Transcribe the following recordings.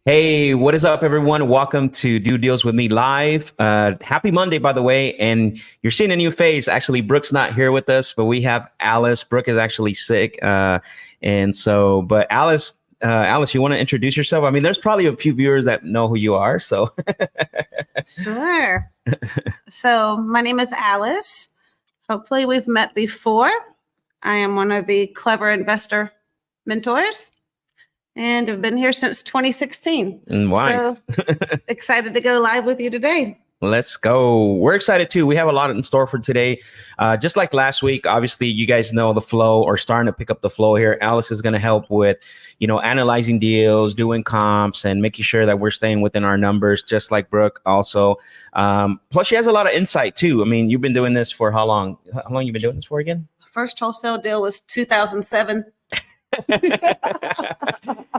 Hey, what is up, everyone? Welcome to Do Deals with Me Live. Happy Monday, by the way. And you're seeing a new face. Actually, Brooke's not here with us, but we have Alice. Brooke is actually sick. But Alice, you want to introduce yourself? I mean, there's probably a few viewers that know who you are. So, Sure. So my name is Alice. Hopefully we've met before. I am one of the Clever Investor mentors. And I've been here since 2016. And why? So excited to go live with you today. Let's go. We're excited too. We have a lot in store for today. Just like last week, obviously, you guys know the flow or starting to pick up the flow here. Alice is going to help with, analyzing deals, doing comps, and making sure that we're staying within our numbers, just like Brooke also. Plus, she has a lot of insight too. I mean, you've been doing this for how long? How long you been doing this for again? First wholesale deal was 2007.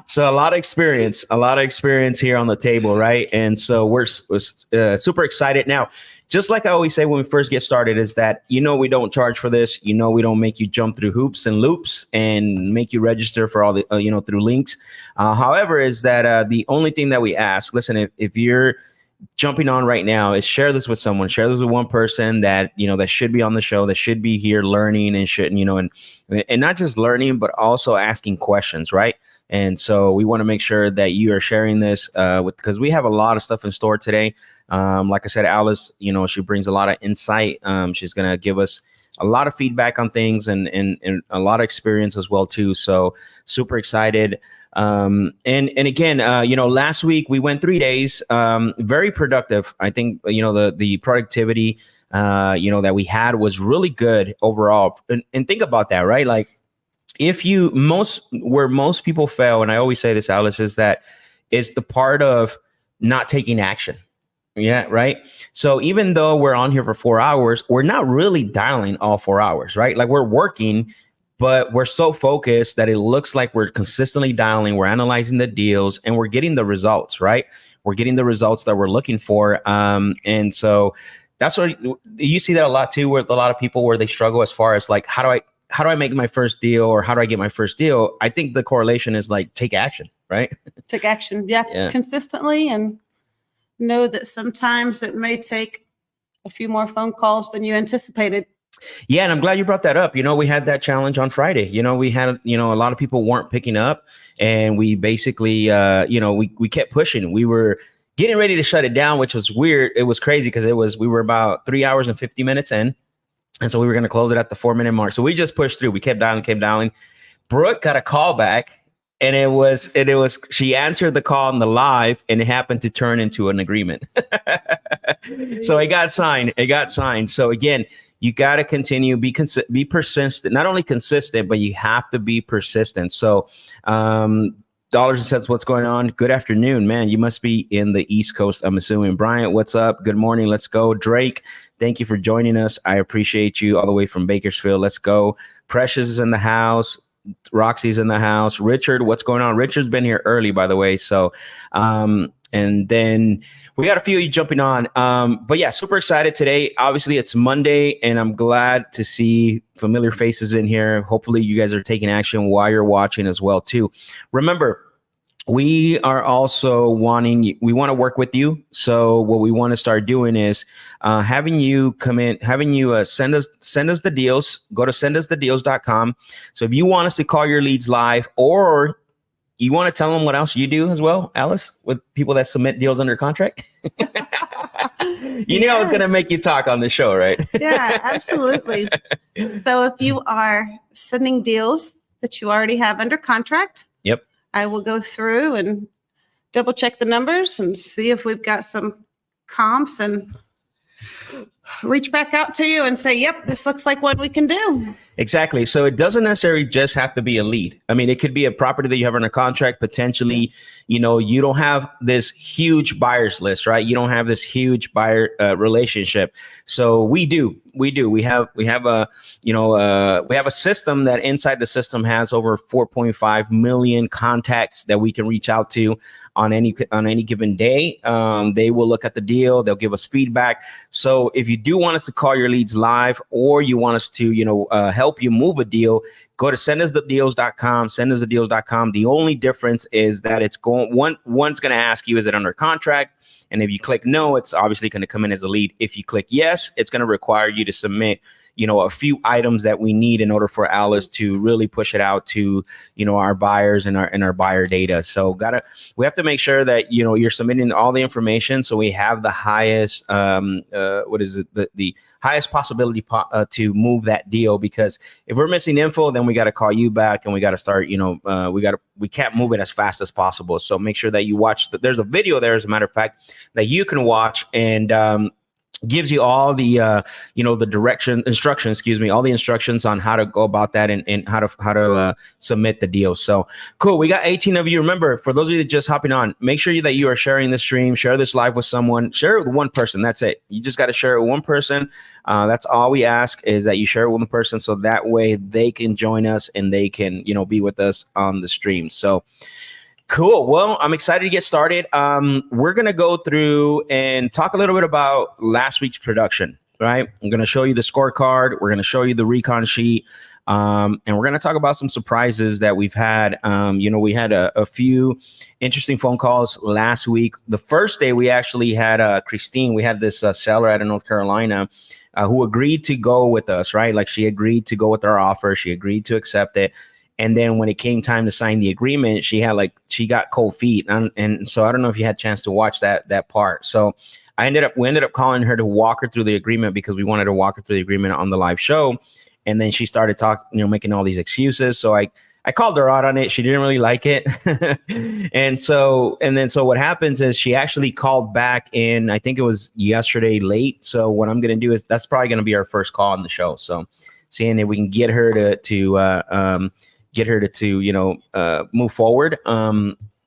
So a lot of experience here on the table, right? And so we're super excited. Now, just like I always say when we first get started is that, we don't charge for this. We don't make you jump through hoops and loops and make you register for all the, through links. However, is that the only thing that we ask, listen, if you're jumping on right now, is share this with someone, share this with one person that, that should be on the show, that should be here learning and shouldn't, and not just learning, but also asking questions, right? And so we want to make sure that you are sharing this because we have a lot of stuff in store today. Like I said, Alice, she brings a lot of insight. She's going to give us a lot of feedback on things and a lot of experience as well, too. So super excited. And again, last week we went 3 days, very productive. I think, the productivity, that we had was really good overall. And think about that, right? Like where most people fail, and I always say this, Alice, is that it's the part of not taking action. Yeah. Right. So even though we're on here for 4 hours, we're not really dialing all 4 hours, right? Like we're working, but we're so focused that it looks like we're consistently dialing, we're analyzing the deals, and we're getting the results, right? We're getting the results that we're looking for. And so that's what you see that a lot too, with a lot of people where they struggle as far as like, how do I make my first deal, or how do I get my first deal? I think the correlation is like, take action, right? Take action. Yeah. Consistently, and know that sometimes it may take a few more phone calls than you anticipated. Yeah. And I'm glad you brought that up. We had that challenge on Friday. We had, a lot of people weren't picking up, and we basically, we kept pushing. We were getting ready to shut it down, which was weird. It was crazy because we were about 3 hours and 50 minutes in. And so we were going to close it at the 4-minute mark. So we just pushed through. We kept dialing. Brooke got a call back, and it was, she answered the call in the live, and it happened to turn into an agreement. So it got signed. So again, you got to continue, be persistent, not only consistent, but you have to be persistent. So, dollars and cents, what's going on? Good afternoon, man. You must be in the East Coast, I'm assuming. Bryant, what's up? Good morning. Let's go. Drake, thank you for joining us. I appreciate you all the way from Bakersfield. Let's go. Precious is in the house. Roxy's in the house. Richard, what's going on? Richard's been here early, by the way. So, and then we got a few of you jumping on. But yeah, super excited today. Obviously, it's Monday, and I'm glad to see familiar faces in here. Hopefully, you guys are taking action while you're watching as well, too. Remember, we are also we want to work with you. So what we want to start doing is having you come in, send us the deals. Go to sendusthedeals.com. So if you want us to call your leads live, or you want to tell them what else you do as well, Alice, with people that submit deals under contract. I was going to make you talk on the show, right? Yeah, absolutely. So if you are sending deals that you already have under contract, yep, I will go through and double check the numbers and see if we've got some comps, and reach back out to you and say, yep, this looks like what we can do. Exactly. So it doesn't necessarily just have to be a lead. I mean, it could be a property that you have under contract. Potentially, you don't have this huge buyers list, right? You don't have this huge buyer relationship. So we do. We have a system that inside the system has over 4.5 million contacts that we can reach out to on any given day. They will look at the deal. They'll give us feedback. So if you do want us to call your leads live, or you want us to, help help you move a deal, go to sendusthedeals.com, sendusthedeals.com. The only difference is that it's one's going to ask you, is it under contract? And if you click no, it's obviously going to come in as a lead. If you click yes, it's going to require you to submit, a few items that we need in order for Alice to really push it out to, our buyers and our buyer data. So we have to make sure that, you're submitting all the information. So we have the highest, the highest possibility to move that deal, because if we're missing info, then we got to call you back and we got to start, we can't move it as fast as possible. So make sure that you watch there's a video there, as a matter of fact, that you can watch, and gives you all the all the instructions on how to go about that, and how to submit the deal. So cool. We got 18 of you. Remember, for those of you that just hopping on, make sure that you are sharing the stream, share this live with someone, share it with one person. That's it. You just got to share it with one person. That's all we ask, is that you share it with one person, so that way they can join us and they can, be with us on the stream. So cool. Well, I'm excited to get started. We're going to go through and talk a little bit about last week's production, right? I'm going to show you the scorecard. We're going to show you the recon sheet. And we're going to talk about some surprises that we've had. We had a few interesting phone calls last week. The first day we actually had Christine. We had this seller out of North Carolina who agreed to go with us, right? Like, she agreed to go with our offer. She agreed to accept it. And then when it came time to sign the agreement, she got cold feet. And so I don't know if you had a chance to watch that part. So we ended up calling her to walk her through the agreement, because we wanted to walk her through the agreement on the live show. And then she started talking, making all these excuses. So I called her out on it. She didn't really like it. And so what happens is she actually called back in, I think it was yesterday late. So what I'm going to do is, that's probably going to be our first call on the show. So seeing if we can get her to move forward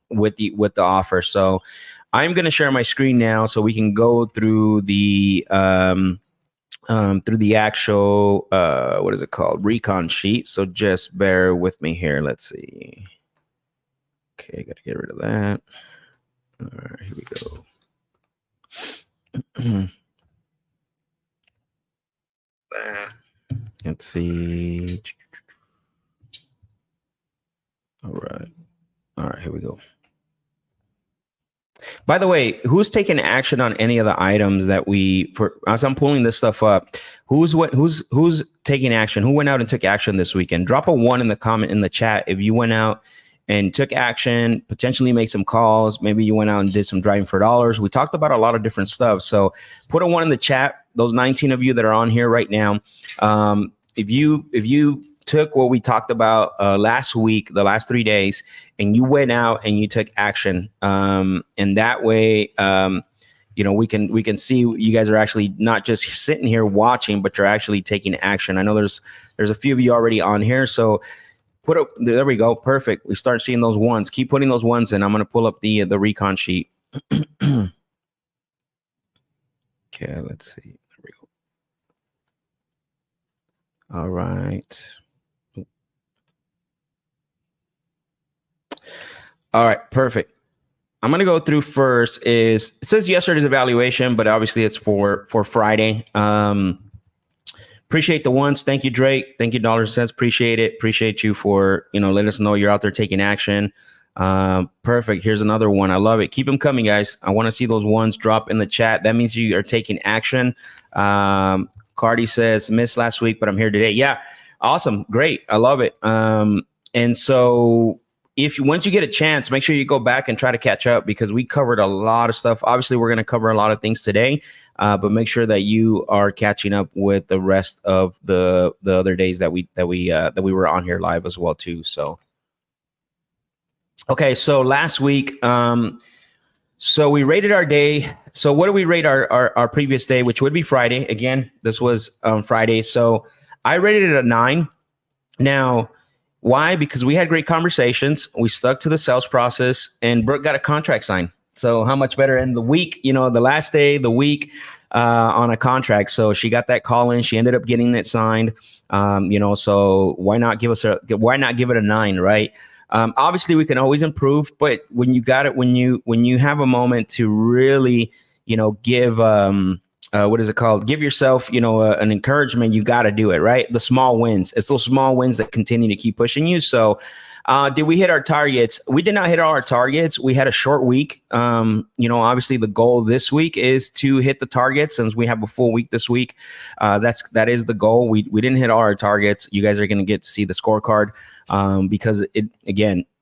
with the offer. So I'm going to share my screen now, so we can go through the actual what is it called, recon sheet. So just bear with me here. Let's see. Okay, got to get rid of that. All right, here we go. Let's see. All right, here we go. By the way, who's taking action on any of the items that as I'm pulling this stuff up, who's taking action? Who went out and took action this weekend? Drop a 1 in the comment in the chat if you went out and took action, potentially make some calls. Maybe you went out and did some driving for dollars. We talked about a lot of different stuff. So put a 1 in the chat. Those 19 of you that are on here right now, if you took what we talked about last week, the last 3 days, and you went out and you took action, and that way, we can see you guys are actually not just sitting here watching, but you're actually taking action. I know there's a few of you already on here, so there we go, perfect. We start seeing those 1s. Keep putting those 1s in. I'm going to pull up the recon sheet. Okay, let's see. There we go. All right. All right, perfect. I'm going to go through first. It says yesterday's evaluation, but obviously it's for Friday. Appreciate the 1s. Thank you, Drake. Thank you, Dollars and Cents. Appreciate it. Appreciate you for, letting us know you're out there taking action. Perfect. Here's another 1. I love it. Keep them coming, guys. I want to see those 1s drop in the chat. That means you are taking action. Cardi says, missed last week, but I'm here today. Yeah. Awesome. Great. I love it. And so once you get a chance, make sure you go back and try to catch up, because we covered a lot of stuff. Obviously, we're going to cover a lot of things today, but make sure that you are catching up with the rest of the other days that we were on here live as well too. So, okay, so last week, so we rated our day. So what do we rate our previous day, which would be Friday? Again, this was Friday. So I rated it a 9. Now, why? Because we had great conversations. We stuck to the sales process, and Brooke got a contract signed. So how much better in the week, the last day, the week on a contract. So she got that call in. She ended up getting it signed. So why not give it a 9, right? Obviously we can always improve, but when you have a moment to really, give what is it called? Give yourself, an encouragement. You got to do it, right? The small wins. It's those small wins that continue to keep pushing you. So, did we hit our targets? We did not hit all our targets. We had a short week. Obviously the goal this week is to hit the targets, since we have a full week this week. That is the goal. We didn't hit all our targets. You guys are going to get to see the scorecard, because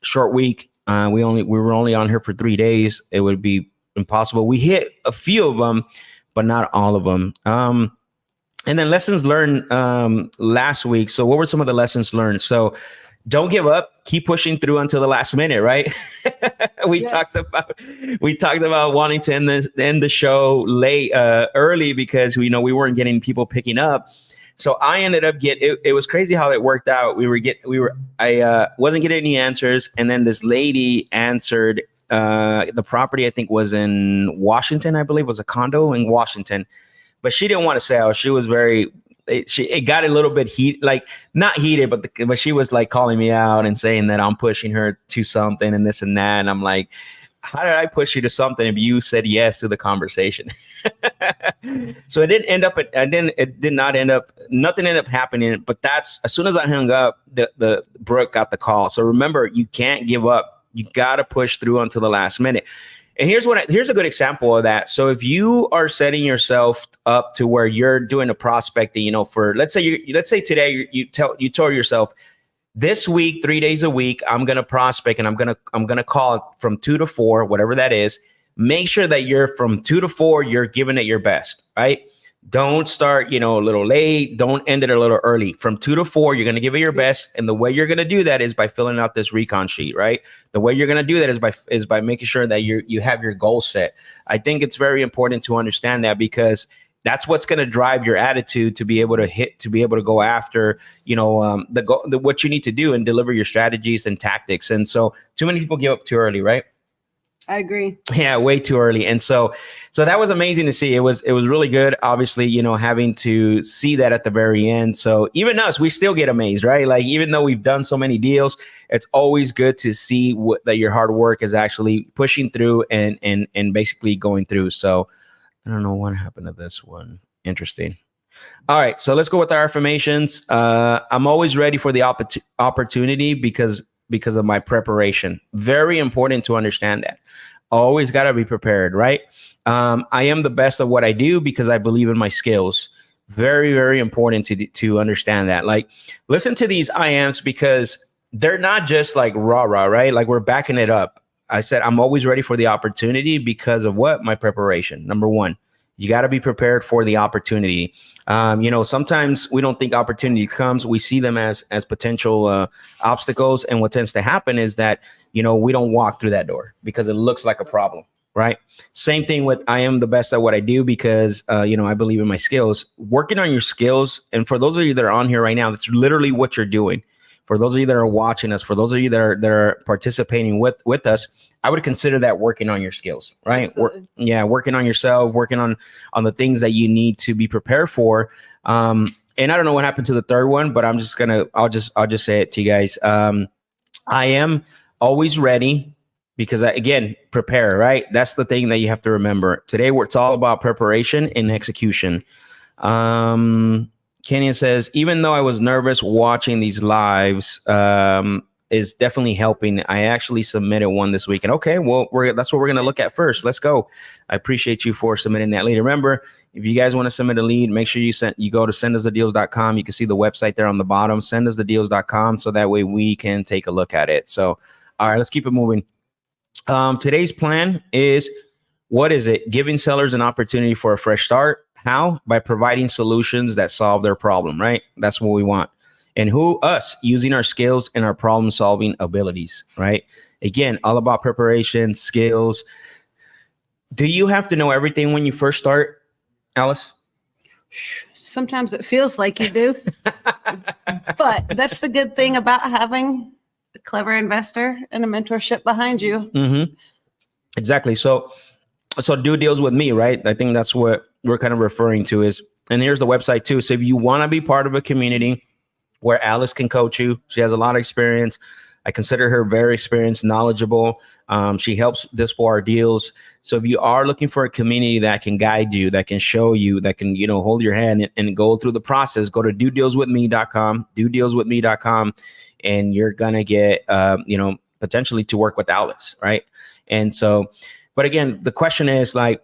short week. We were only on here for 3 days. It would be impossible. We hit a few of them, but not all of them. And then lessons learned last week. So what were some of the lessons learned? So don't give up. Keep pushing through until the last minute, right? We talked about wanting to end the show late, early, because we weren't getting people picking up. So I ended up it was crazy how it worked out. I wasn't getting any answers, and then this lady answered. The property, I think, was in Washington. I believe it was a condo in Washington, but she didn't want to sell. She was it got a little bit not heated, but she was like calling me out and saying that I'm pushing her to something and this and that. And I'm like, how did I push you to something if you said yes to the conversation? So nothing ended up happening. But that's, as soon as I hung up, the Brooke got the call. So remember, you can't give up. You got to push through until the last minute. And here's a good example of that. So if you are setting yourself up to where you're doing a prospecting, for let's say today you told yourself, this week, 3 days a week, I'm gonna prospect, and I'm gonna call from 2 to 4, whatever that is. Make sure that you're from 2 to 4, you're giving it your best, right? Don't start, a little late. Don't end it a little early. From 2 to 4, you're going to give it your best. And the way you're going to do that is by filling out this recon sheet, right? The way you're going to do that is by making sure that you have your goal set. I think it's very important to understand that, because that's what's going to drive your attitude to be able to go after, what you need to do and deliver your strategies and tactics. And so too many people give up too early, right? I agree. Yeah, way too early. And so that was amazing to see. It was really good. Obviously, having to see that at the very end. So even us, we still get amazed, right? Like, even though we've done so many deals, it's always good to see that your hard work is actually pushing through and basically going through. So I don't know what happened to this one. Interesting. All right, so let's go with our affirmations. I'm always ready for the opportunity because of my preparation. Very important to understand that. Always got to be prepared, right? I am the best at what I do because I believe in my skills. Very, very important to understand that. Like, listen to these I ams, because they're not just like rah, right? Like, we're backing it up. I said, I'm always ready for the opportunity because of what? My preparation. Number one, you got to be prepared for the opportunity. Sometimes we don't think opportunity comes. We see them as potential obstacles. And what tends to happen is that, we don't walk through that door because it looks like a problem, right? Same thing with, I am the best at what I do because, I believe in my skills. Working on your skills. And for those of you that are on here right now, that's literally what you're doing. For those of you that are watching us, for those of you that are participating with us, I would consider that working on your skills, right? Working on yourself, working on the things that you need to be prepared for. And I don't know what happened to the third one, but I'll just say it to you guys. I am always ready because prepare, right? That's the thing that you have to remember. Today, it's all about preparation and execution. Kenyon says, even though I was nervous watching these lives, is definitely helping. I actually submitted one this week. And okay, well, that's what we're going to look at first. Let's go. I appreciate you for submitting that lead. Remember, if you guys want to submit a lead, make sure you go to sendusthedeals.com. You can see the website there on the bottom, sendusthedeals.com. So that way we can take a look at it. So, all right, let's keep it moving. Today's plan is, what is it? Giving sellers an opportunity for a fresh start. How? By providing solutions that solve their problem, right? That's what we want. And us, using our skills and our problem solving abilities, right? Again, all about preparation, skills. Do you have to know everything when you first start, Alice? Sometimes it feels like you do. But that's the good thing about having a clever investor and a mentorship behind you. Mm-hmm. Exactly. So do deals with me, right? I think that's what we're kind of referring to is, and here's the website too. So if you want to be part of a community where Alice can coach you, she has a lot of experience. I consider her very experienced, knowledgeable. She helps this for our deals. So if you are looking for a community that can guide you, that can show you, that can, hold your hand and go through the process, go to dodealswithme.com, and you're going to get, potentially to work with Alice. Right. And so, but again, the question is like,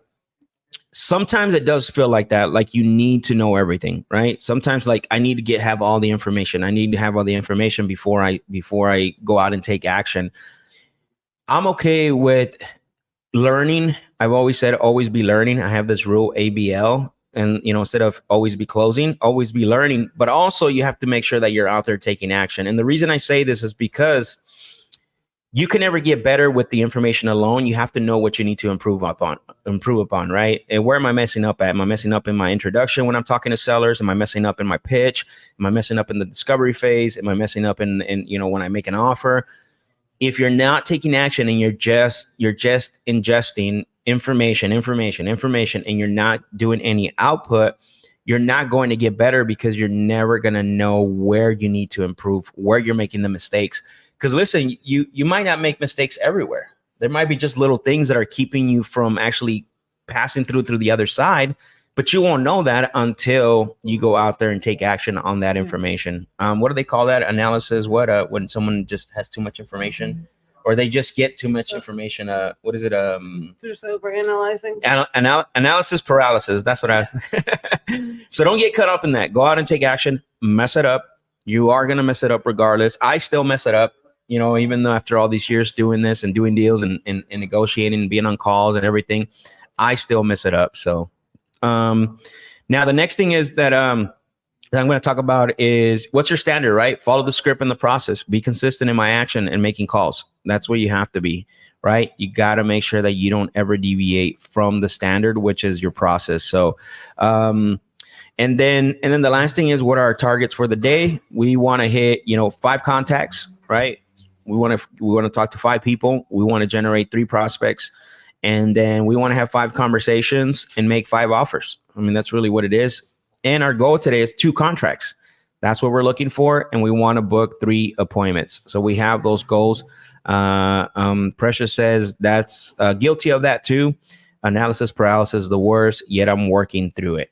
sometimes it does feel like that, like you need to know everything, right? Sometimes like I need to have all the information. I need to have all the information before I go out and take action. I'm okay with learning. I've always said always be learning. I have this rule ABL, and instead of always be closing, always be learning. But also you have to make sure that you're out there taking action. And the reason I say this is because you can never get better with the information alone. You have to know what you need to improve upon, right? And where am I messing up at? Am I messing up in my introduction when I'm talking to sellers? Am I messing up in my pitch? Am I messing up in the discovery phase? Am I messing up in when I make an offer? If you're not taking action and you're just ingesting information, and you're not doing any output, you're not going to get better, because you're never going to know where you need to improve, where you're making the mistakes. Because listen, you might not make mistakes everywhere. There might be just little things that are keeping you from actually passing through the other side, but you won't know that until you go out there and take action on that information. What do they call that analysis? When someone just has too much information, or they just get too much information? What is it? Just overanalyzing. Analysis paralysis. That's what I. So don't get caught up in that. Go out and take action. Mess it up. You are gonna mess it up regardless. I still mess it up. Even though after all these years doing this and doing deals and negotiating and being on calls and everything, I still mess it up. So now the next thing is that I'm going to talk about is, what's your standard, right? Follow the script and the process. Be consistent in my action and making calls. That's where you have to be, right? You got to make sure that you don't ever deviate from the standard, which is your process. So, and then the last thing is, what are our targets for the day? We want to hit, 5 contacts, right? We want to talk to 5 people. We want to generate 3 prospects, and then we want to have 5 conversations and make 5 offers. I mean, that's really what it is. And our goal today is 2 contracts. That's what we're looking for. And we want to book 3 appointments. So we have those goals. Precious says that's guilty of that too. Analysis paralysis is the worst, yet I'm working through it.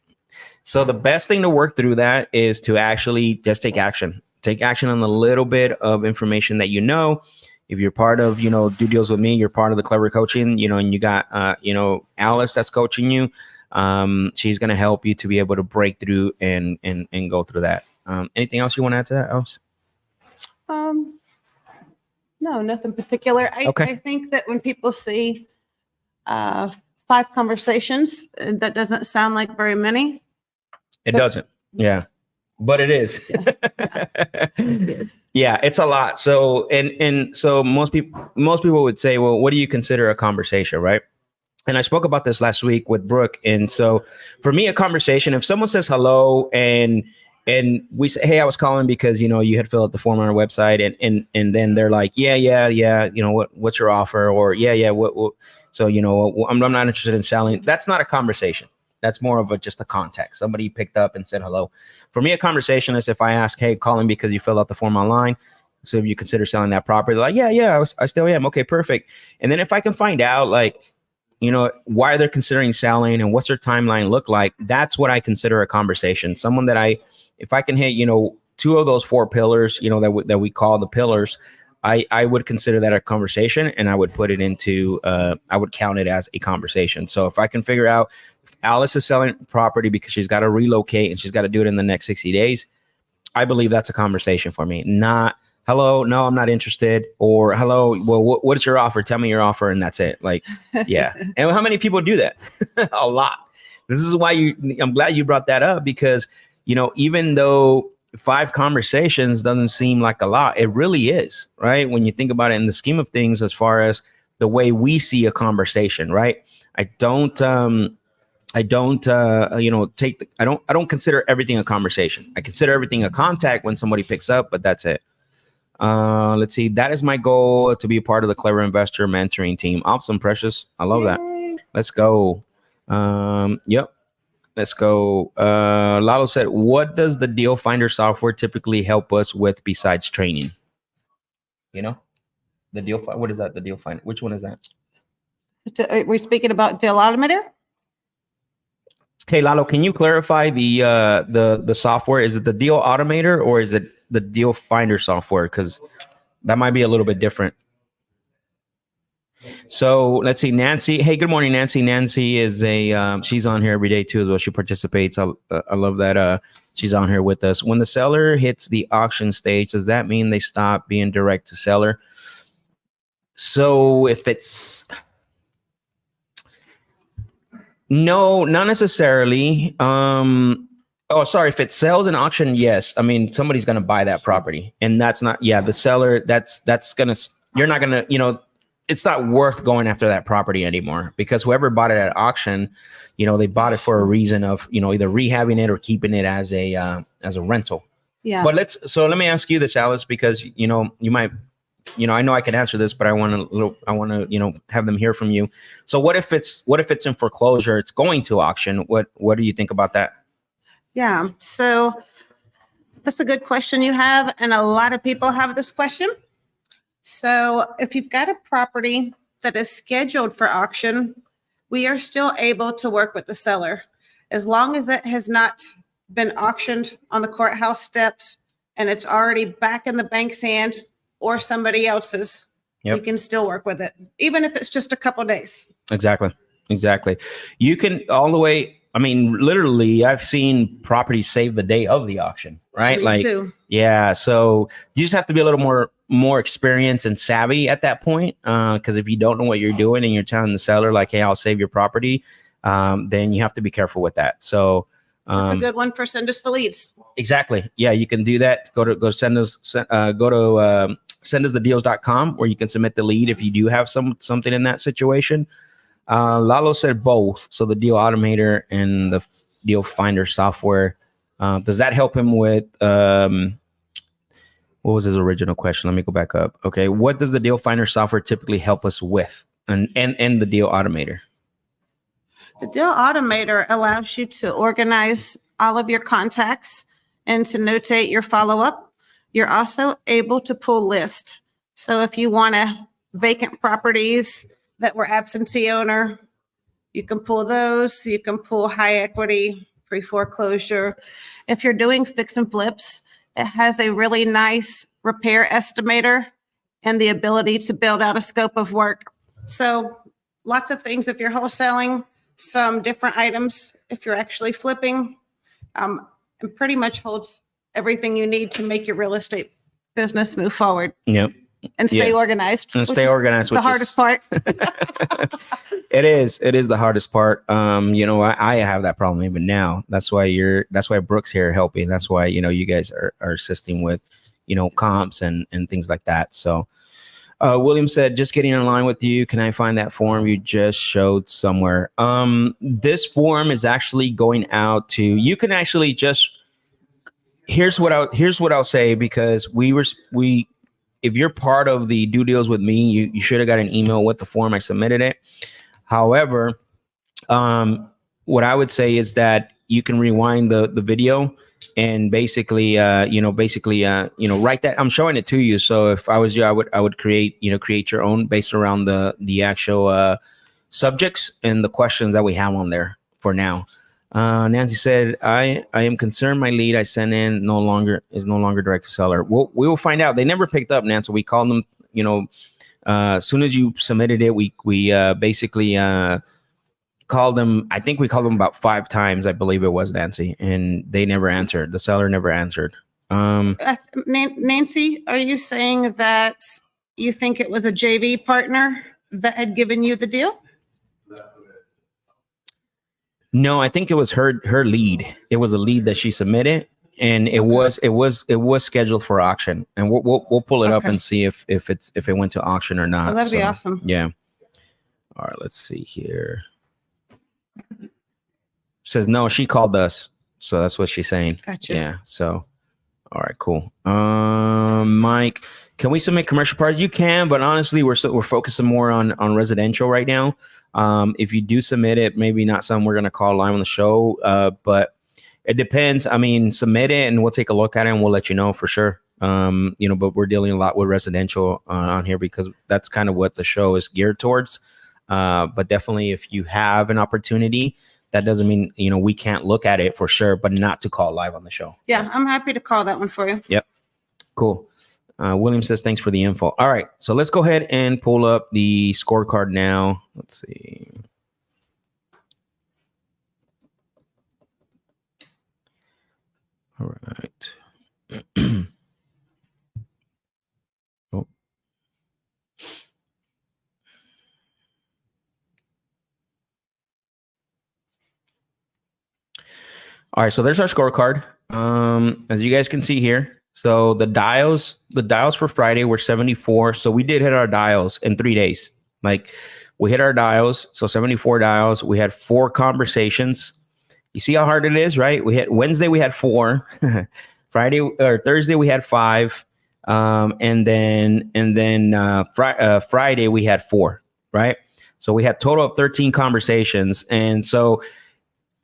So the best thing to work through that is to actually just take action. Take action on the little bit of information that If you're part of, Do Deals With Me, you're part of the Clever Coaching, and you got, Alice that's coaching you. She's going to help you to be able to break through and go through that. Anything else you want to add to that, Alice? No, nothing particular. Okay. I think that when people see 5 conversations, that doesn't sound like very many. It doesn't. Yeah. But it is. It is. Yeah, it's a lot. So and so most people would say, well, what do you consider a conversation, right? And I spoke about this last week with Brooke. And so for me, a conversation, if someone says hello and we say, hey, I was calling because, you had filled out the form on our website, and then they're like, yeah, what's your offer? Or what so, I'm not interested in selling. That's not a conversation. That's more of just a context. Somebody picked up and said hello. For me, a conversation is if I ask, hey, calling because you filled out the form online, so if you consider selling that property, like, I still am. Okay, perfect. And then if I can find out, like, why they're considering selling and what's their timeline look like, that's what I consider a conversation. Someone that if I can hit, 2 of those 4 pillars, that we call the pillars, I would consider that a conversation, and I would put it into, I would count it as a conversation. So if I can figure out if Alice is selling property because she's got to relocate and she's got to do it in the next 60 days, I believe that's a conversation for me. Not, hello, no, I'm not interested. Or hello, well, what's your offer? Tell me your offer. And that's it. Like, yeah. And how many people do that? A lot. This is why I'm glad you brought that up, because, even though 5 conversations doesn't seem like a lot, it really is, right? When you think about it in the scheme of things, as far as the way we see a conversation, right? I don't consider everything a conversation. I consider everything a contact when somebody picks up, but that's it. Let's see. That is my goal, to be a part of the Clever Investor mentoring team. Awesome, Precious. I love that. Let's go. Yep. Let's go. Lalo said, what does the Deal Finder software typically help us with besides training? You know, the deal. What is that? The deal finder. Which one is that? Are we speaking about Deal Automator? Hey, Lalo, can you clarify the software? Is it the Deal Automator or is it the Deal Finder software? Because that might be a little bit different. So let's see, Nancy. Hey, good morning, Nancy. Nancy is she's on here every day too as well. She participates. I love that she's on here with us. When the seller hits the auction stage, does that mean they stop being direct to seller? So if it's no, not necessarily. Oh, sorry. If it sells in auction, yes. I mean, somebody's going to buy that property, and that's not. Yeah, the seller. That's gonna. You're not gonna. It's not worth going after that property anymore because whoever bought it at auction, they bought it for a reason of either rehabbing it or keeping it as a rental. Yeah. But let me ask you this, Alice, because you might. I know I can answer this, but I want to have them hear from you. So what if it's in foreclosure, it's going to auction? What do you think about that? Yeah. So that's a good question you have. And a lot of people have this question. So if you've got a property that is scheduled for auction, we are still able to work with the seller as long as it has not been auctioned on the courthouse steps and it's already back in the bank's hand or somebody else's. Yep. We can still work with it, even if it's just a couple of days. Exactly. You can all the way. I mean, literally, I've seen properties save the day of the auction, right? Me too. Yeah. So you just have to be a little more experienced and savvy at that point. Because if you don't know what you're doing and you're telling the seller like, "Hey, I'll save your property," then you have to be careful with that. So that's a good one for send us the leads. Exactly. Yeah, you can do that. Go to sendusthedeals.com where you can submit the lead if you do have something in that situation. Lalo said both. So the Deal Automator and the Deal Finder software. Does that help him with what was his original question? Let me go back up. Okay. What does the Deal Finder software typically help us with? And the Deal Automator? The Deal Automator allows you to organize all of your contacts and to notate your follow-up. You're also able to pull lists. So if you want vacant properties that were absentee owner, you can pull those. You can pull high equity, pre-foreclosure. If you're doing fix and flips, it has a really nice repair estimator and the ability to build out a scope of work. So lots of things if you're wholesaling, some different items if you're actually flipping, and pretty much holds everything you need to make your real estate business move forward. Yep. And stay organized. And stay organized. The hardest part. It is the hardest part. I have that problem even now. That's why Brooke's here helping. That's why, you guys are assisting with, comps and things like that. So William said, just getting in line with you. Can I find that form you just showed somewhere? This form is actually going out to, you can actually just, here's what I'll say, because if you're part of the due deals with me, you should have got an email with the form. I submitted it. However, what I would say is that you can rewind the video and basically write that. I'm showing it to you. So if I was you, I would create your own based around the actual subjects and the questions that we have on there for now. Nancy said, I am concerned my lead I sent in is no longer direct to seller. We will find out. They never picked up, Nancy. We called them, as soon as you submitted it, we basically called them. I think we called them about 5 times, I believe it was, Nancy, and they never answered. The seller never answered. Nancy, are you saying that you think it was a JV partner that had given you the deal? No, I think it was her lead. It was a lead that she submitted, and it was scheduled for auction. And we'll pull it up and see if it went to auction or not. Oh, that'd be awesome. Yeah. All right, let's see here. Says no, she called us, so that's what she's saying. Gotcha. Yeah. So, all right, cool. Mike, can we submit commercial parts? You can, but honestly, we're focusing more on residential right now. If you do submit it, maybe not something we're going to call live on the show, but it depends. I mean, submit it and we'll take a look at it and we'll let you know for sure. but we're dealing a lot with residential on here because that's kind of what the show is geared towards. But definitely if you have an opportunity, that doesn't mean, we can't look at it for sure, but not to call live on the show. Yeah, I'm happy to call that one for you. Yep. Cool. William says, thanks for the info. All right. So let's go ahead and pull up the scorecard now. Let's see. All right. Oh. All right. So there's our scorecard. As you guys can see here. So the dials for Friday were 74. So we did hit our dials in 3 days. Like we hit our dials. So 74 dials. We had 4 conversations. You see how hard it is, right? We hit Wednesday, we had 4. Friday or Thursday, we had 5. And then Friday, we had 4, right? So we had total of 13 conversations. And so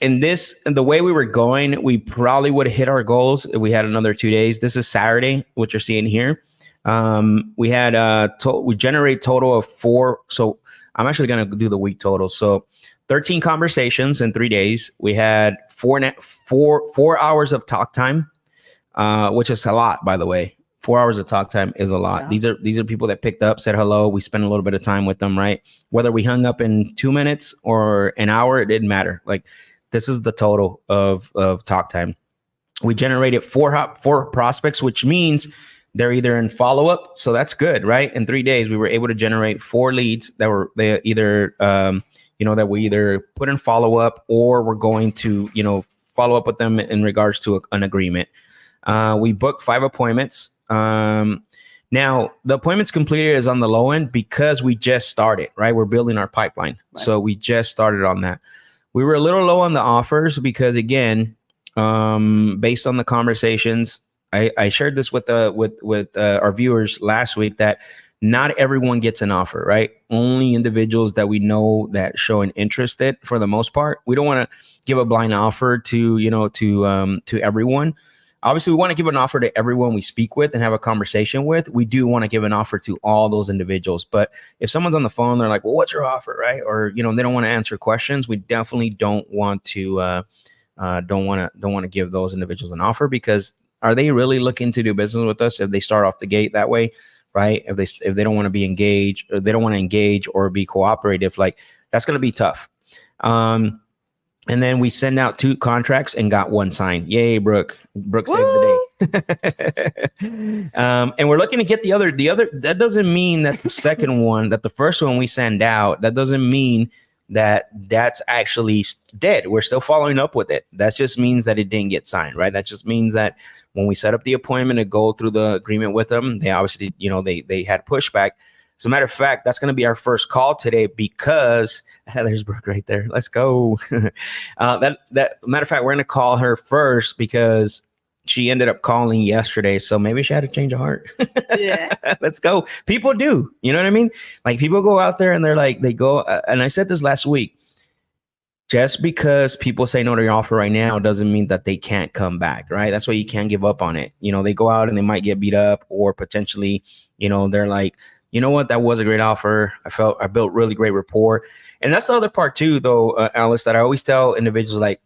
in the way we were going, we probably would have hit our goals if we had another 2 days. This is Saturday, what you're seeing here. We had we generate total of 4. So I'm actually going to do the week total. So 13 conversations in 3 days. We had 4 hours of talk time, which is a lot, by the way. 4 hours of talk time is a lot. Yeah. These are people that picked up, said hello. We spent a little bit of time with them, right? Whether we hung up in 2 minutes or an hour, it didn't matter. Like this is the total of talk time. We generated 4 prospects, which means they're either in follow-up. So that's good, right? In 3 days, we were able to generate 4 leads that they either that we either put in follow-up or we're going to, follow up with them in regards to an agreement. We booked 5 appointments. Now, the appointments completed is on the low end because we just started, right? We're building our pipeline. Right. So we just started on that. We were a little low on the offers because, again, based on the conversations, I shared this with our viewers last week that not everyone gets an offer, right? Only individuals that we know that show an interest in, for the most part. We don't want to give a blind offer to everyone. Obviously, we want to give an offer to everyone we speak with and have a conversation with. We do want to give an offer to all those individuals. But if someone's on the phone, they're like, well, what's your offer, right? Or, they don't want to answer questions. We definitely don't want to give those individuals an offer, because are they really looking to do business with us if they start off the gate that way, right? If they don't want to be engaged, or they don't want to engage or be cooperative, like that's going to be tough. And then we send out 2 contracts and got 1 signed. Yay, Brooke. Brooke saved the day. And we're looking to get the other. That doesn't mean that the second one, that the first one we send out, that doesn't mean that that's actually dead. We're still following up with it. That just means that it didn't get signed, right? That just means that when we set up the appointment to go through the agreement with them, they obviously, they had pushback. As a matter of fact, that's going to be our first call today because there's Brooke right there. Let's go. That matter of fact, we're going to call her first because she ended up calling yesterday. So maybe she had a change of heart. Yeah. Let's go. People do. You know what I mean? Like people go out there and they're like, and I said this last week, just because people say no to your offer right now doesn't mean that they can't come back, right? That's why you can't give up on it. They go out and they might get beat up, or potentially, they're like, you know what? That was a great offer. I built really great rapport. And that's the other part too, though, Alice, that I always tell individuals, like,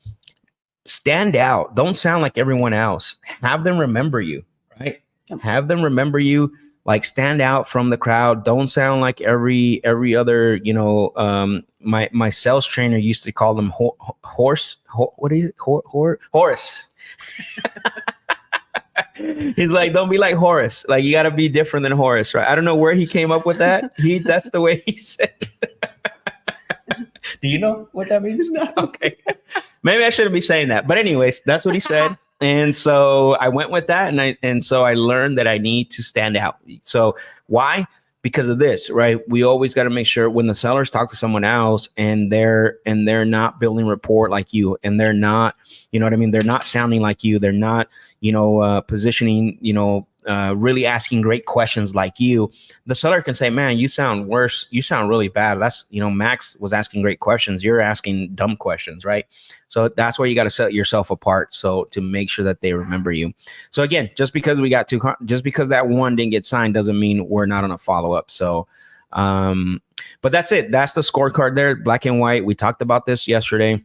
stand out. Don't sound like everyone else. Have them remember you, right? Have them remember you. Like, stand out from the crowd. Don't sound like every other, my sales trainer used to call them Horace. He's like, don't be like Horace. Like, you got to be different than Horace, right? I don't know where he came up with that. That's the way he said it. Do you know what that means? No. Okay. Maybe I shouldn't be saying that. But anyways, that's what he said. And so I went with that. And so I learned that I need to stand out. So why? Because of this, right? We always got to make sure when the sellers talk to someone else and they're not building rapport like you, and they're not, you know what I mean? They're not sounding like you. They're not, positioning, really asking great questions like you, the seller can say, man, you sound worse. You sound really bad. That's, Max was asking great questions. You're asking dumb questions, right? So that's where you got to set yourself apart. So to make sure that they remember you. So again, just because that one didn't get signed doesn't mean we're not on a follow-up. So, but that's it. That's the scorecard there, black and white. We talked about this yesterday.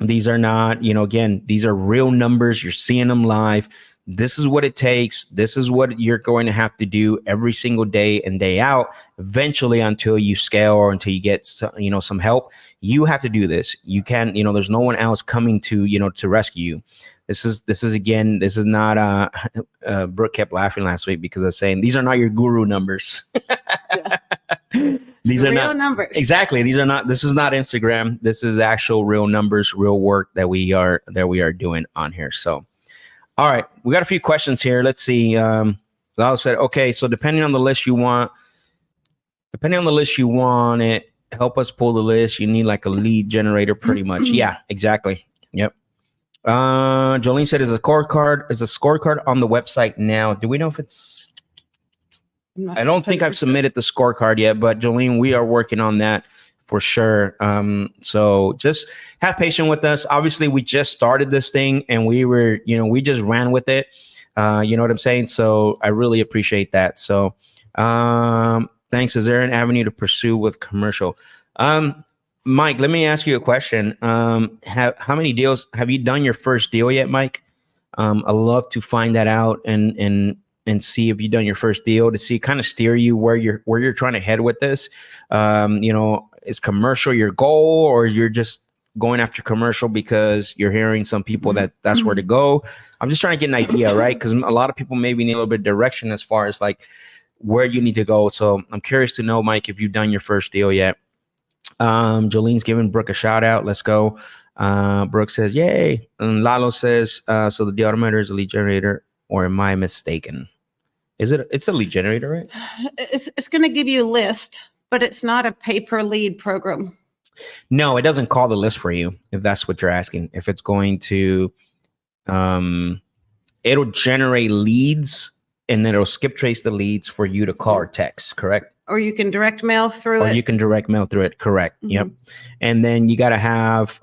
These are not, again, these are real numbers. You're seeing them live. This is what it takes. This is what you're going to have to do every single day and day out. Eventually, until you scale or until you get, some help, you have to do this. You can't, there's no one else coming to, to rescue you. This is not, Brooke kept laughing last week because I was saying, these are not your guru numbers. These are real not numbers. Exactly. This is not Instagram. This is actual real numbers, real work that we are doing on here. So, all right, we got a few questions here. Let's see. Lalo said, okay, so depending on the list you want it, help us pull the list. You need like a lead generator pretty much. Yeah, exactly. Yep. Jolene said, is a scorecard on the website now? Do we know if it's, I don't think I've submitted the scorecard yet, but Jolene, we are working on that for sure. So just have patience with us. Obviously, we just started this thing and we just ran with it. You know what I'm saying? So I really appreciate that. So thanks. Is there an avenue to pursue with commercial? Mike, let me ask you a question. How many deals have you done your first deal yet, Mike? I'd love to find that out and see if you've done your first deal to see kind of steer you where you're trying to head with this. Is commercial your goal, or you're just going after commercial because you're hearing some people that's where to go? I'm just trying to get an idea, right? Because a lot of people maybe need a little bit of direction as far as like where you need to go. So I'm curious to know, Mike, if you've done your first deal yet. Jolene's giving Brooke a shout out. Let's go. Brooke says, yay. And Lalo says, so the deal automator is a lead generator, or am I mistaken? It's a lead generator, right? It's going to give you a list, but it's not a pay-per-lead program. No, it doesn't call the list for you, if that's what you're asking. If it's going to, it'll generate leads, and then it'll skip trace the leads for you to call or text, correct? Or you can direct mail through it. Or you can direct mail through it, correct. Mm-hmm. Yep. And then you got to have,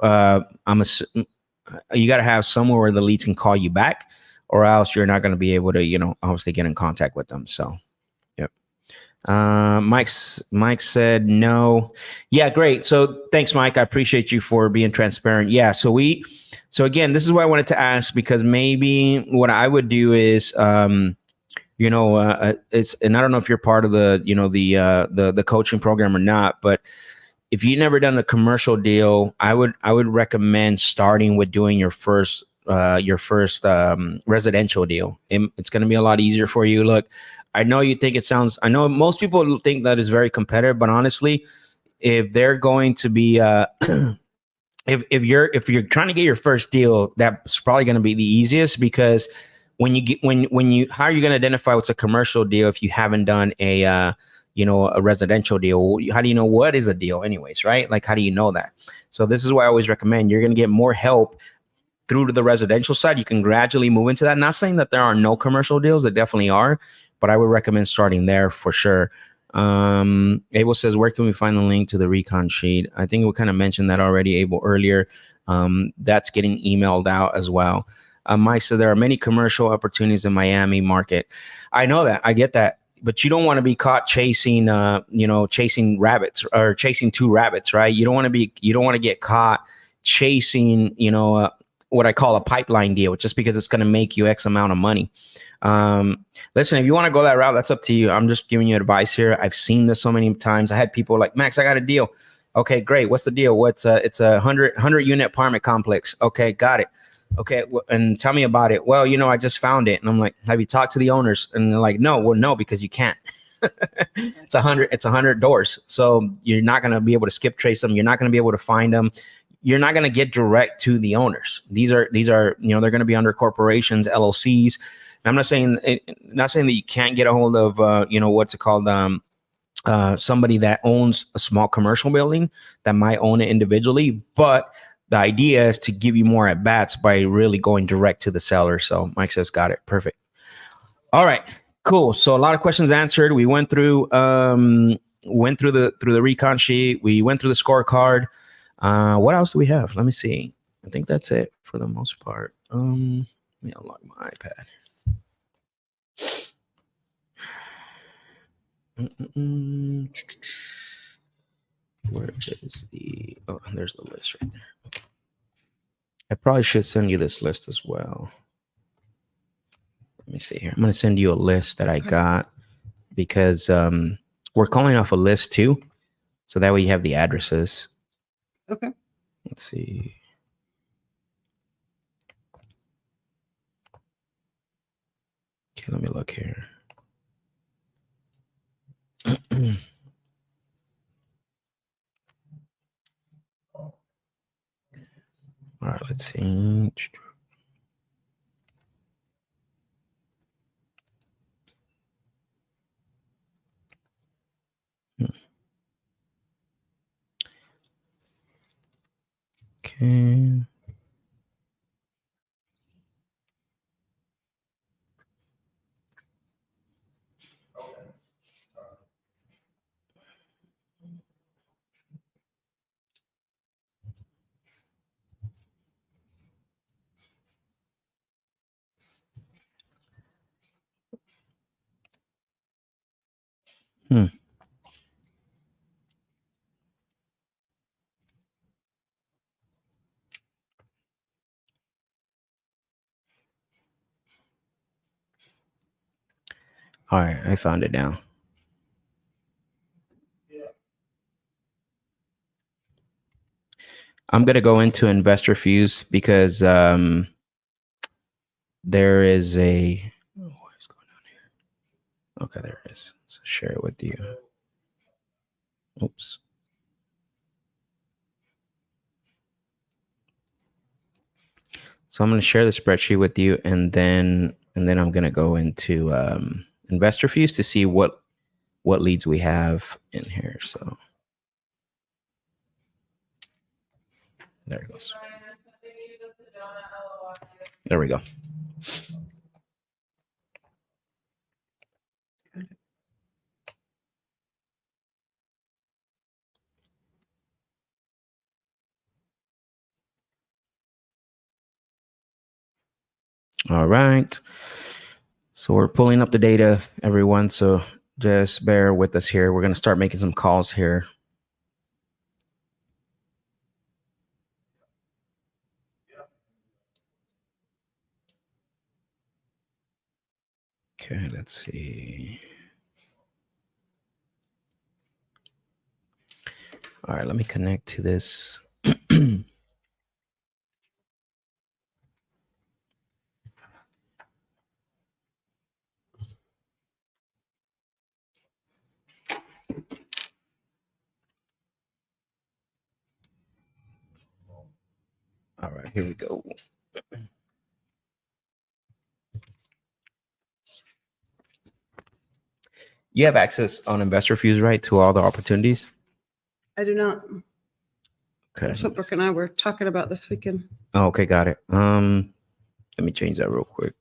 you got to have somewhere where the leads can call you back, or else you're not going to be able to, obviously get in contact with them. So, yep. Mike said no. Yeah, great. So thanks, Mike. I appreciate you for being transparent. Yeah. So again, this is what I wanted to ask, because maybe what I would do is, it's, and I don't know if you're part of the, the coaching program or not, but if you've never done a commercial deal, I would recommend starting with doing your first residential deal. It's going to be a lot easier for you. Look, I know you think I know most people think that is very competitive, but honestly, if they're going to be, if you're trying to get your first deal, that's probably going to be the easiest, because how are you going to identify what's a commercial deal if you haven't done a residential deal? How do you know what is a deal anyways, right? Like, how do you know that? So this is why I always recommend, you're going to get more help through to the residential side. You can gradually move into that. Not saying that there are no commercial deals, there definitely are, but I would recommend starting there for sure. Abel says, where can we find the link to the recon sheet? I think we kind of mentioned that already, Abel, earlier. That's getting emailed out as well. Mike said, there are many commercial opportunities in Miami market. I know that. I get that. But you don't want to be caught chasing rabbits, or chasing two rabbits, right? You don't want to get caught chasing, what I call a pipeline deal, just because it's going to make you X amount of money. Listen, if you want to go that route, that's up to you. I'm just giving you advice here. I've seen this so many times. I had people like, Max, I got a deal. Okay, great. What's the deal? It's a 100 unit apartment complex. Okay, got it. Okay, and tell me about it. Well, I just found it. And I'm like, have you talked to the owners? And they're like, no. Well, no, because you can't. It's 100 doors. So you're not going to be able to skip trace them. You're not going to be able to find them. You're not going to get direct to the owners. These are, they're going to be under corporations, LLCs. And I'm not saying that you can't get a hold of, what's it called? Somebody that owns a small commercial building that might own it individually, but the idea is to give you more at bats by really going direct to the seller. So Mike says, got it. Perfect. All right. Cool. So a lot of questions answered. We went through the recon sheet. We went through the scorecard. What else do we have? Let me see. I think that's it for the most part. Let me unlock my iPad. Where is the? Oh, there's the list right there. I probably should send you this list as well. Let me see here. I'm going to send you a list that I got because we're calling off a list too. So that way you have the addresses. Okay. Let's see. Okay, let me look here. All right, let's see. Okay. Hmm. All right, I found it now. I'm gonna go into investor fuse because there is a. Oh, what is going on here? Okay, there it is. So share it with you. Oops. So I'm going to share the spreadsheet with you, and then I'm going to go into investor fuse to see what leads we have in here. So there it goes. There we go. All right. So we're pulling up the data, everyone. So just bear with us here. We're going to start making some calls here. Okay, let's see. All right, let me connect to this. All right, here we go. You have access on Investor Fuse, right, to all the opportunities? I do not. Okay. That's what Brooke and I were talking about this weekend. Oh, okay, got it. Let me change that real quick.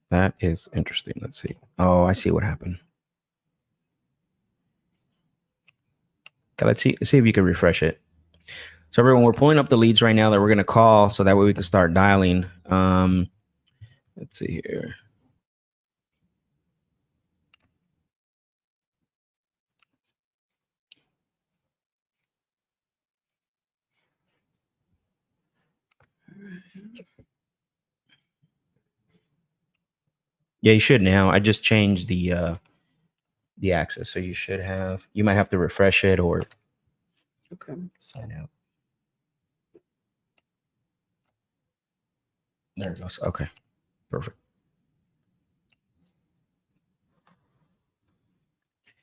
That is interesting. Let's see. Oh, I see what happened. Okay, let's see if you can refresh it. So everyone, we're pulling up the leads right now that we're going to call, so that way we can start dialing. Let's see here. Yeah, you should now. I just changed the access, so you should have. You might have to refresh it or Okay. sign out. There it goes. Okay, perfect.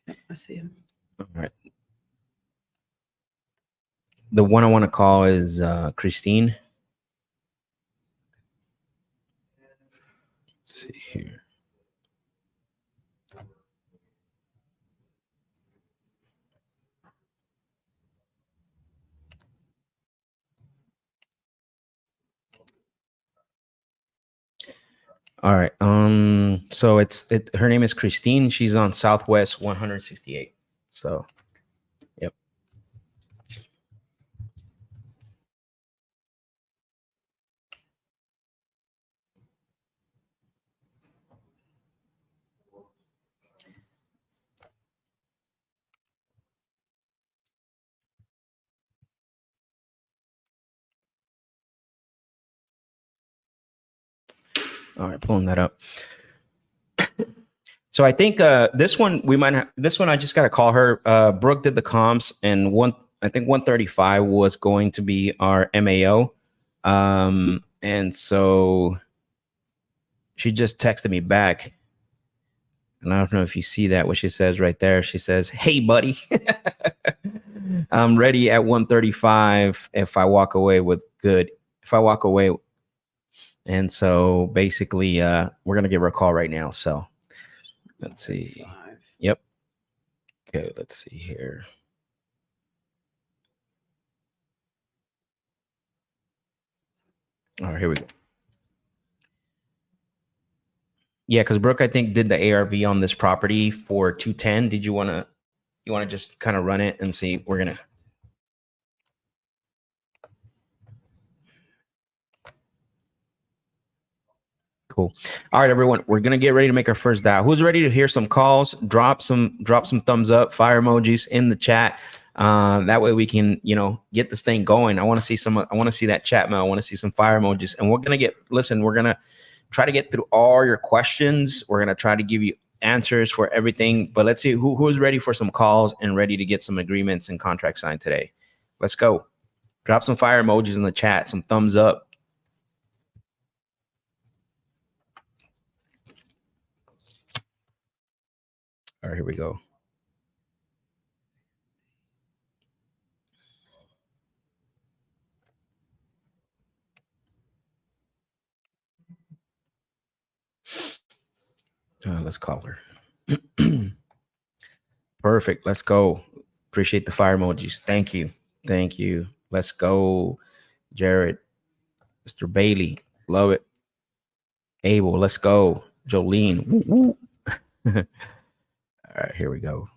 Yep, I see him. All right. The one I want to call is Christine. Let's see here. All right. So her name is Christine. She's on Southwest 168. So, yep. All right, pulling that up. So I think this one we might have. This one I just got to call her. Brooke did the comps, and I think 135 was going to be our MAO, and so she just texted me back, and I don't know if you see that what she says right there. She says, "Hey, buddy, I'm ready at 135 if I walk away with good. If I walk away." And so basically, we're gonna give her a call right now. So let's see. Yep. Okay, let's see here. All right, here we go. Yeah, because Brooke, I think, did the ARV on this property for 210. Did you want to just kind of run it and see? We're gonna. Cool. All right, everyone, we're gonna get ready to make our first dial. Who's ready to hear some calls? Drop some thumbs up, fire emojis in the chat. That way we can, get this thing going. I want to see that chat mail. I want to see some fire emojis, and we're gonna try to get through all your questions. We're gonna try to give you answers for everything. But let's see who's ready for some calls and ready to get some agreements and contracts signed today. Let's go. Drop some fire emojis in the chat, some thumbs up. All right, here we go. Let's call her. Perfect. Let's go. Appreciate the fire emojis. Thank you. Thank you. Let's go. Jared, Mr. Bailey. Love it. Abel, let's go. Jolene. Woo, woo. All right, here we go.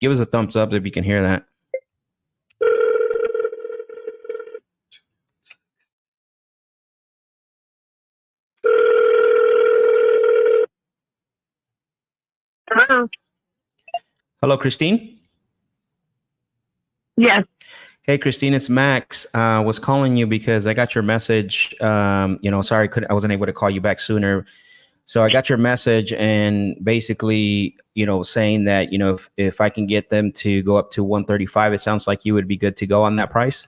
Give us a thumbs up if you can hear that. Hello. Hello, Christine. Yes. Hey, Christine, it's Max. Was calling you because I got your message. Sorry, I wasn't able to call you back sooner. So I got your message and basically, saying that, if I can get them to go up to 135, it sounds like you would be good to go on that price.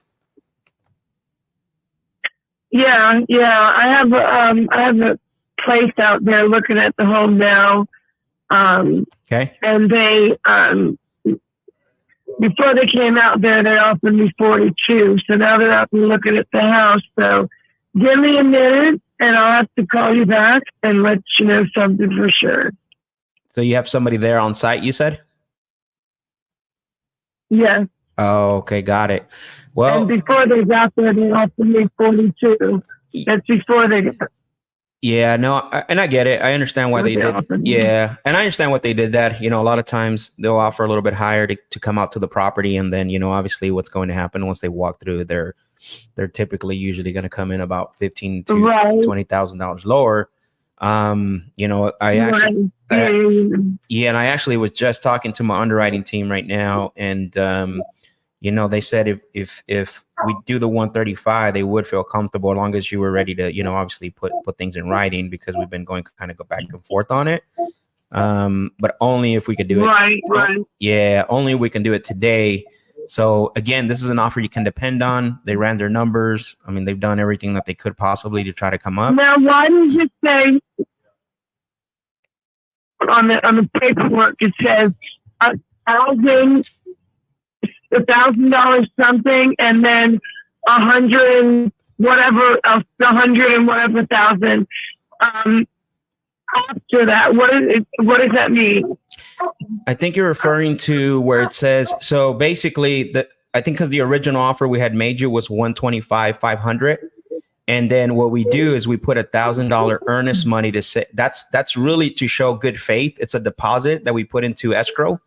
Yeah. I have a place out there looking at the home now. Okay. And they, before they came out there, they offered me 42. So now they're out and looking at the house. So give me a minute and I'll have to call you back and let you know something for sure. So you have somebody there on site, you said? Yeah. Oh, okay. Got it. Well, and before they got there, they offered me 42. That's before they got. Yeah, no, and I get it. I understand why they did. Yeah, and I understand what they did that. A lot of times they'll offer a little bit higher to come out to the property, and then obviously what's going to happen once they walk through, they're typically usually going to come in about $15,000 to $20,000 lower. And I actually was just talking to my underwriting team right now, and they said if we do the 135, they would feel comfortable as long as you were ready to, obviously put things in writing, because we've been going kind of go back and forth on it. But only if we could do it. Right. Yeah, only we can do it today. So again, this is an offer you can depend on. They ran their numbers. I mean, they've done everything that they could possibly to try to come up. Now, why does it say on the paperwork, it says 1,000 $1,000 something, and then 100 and whatever else, 100 and whatever thousand. After that, what does that mean? I think you're referring to where it says, so basically I think because the original offer we had made you was 125,500. And then what we do is we put $1,000 earnest money to say that's really to show good faith. It's a deposit that we put into escrow.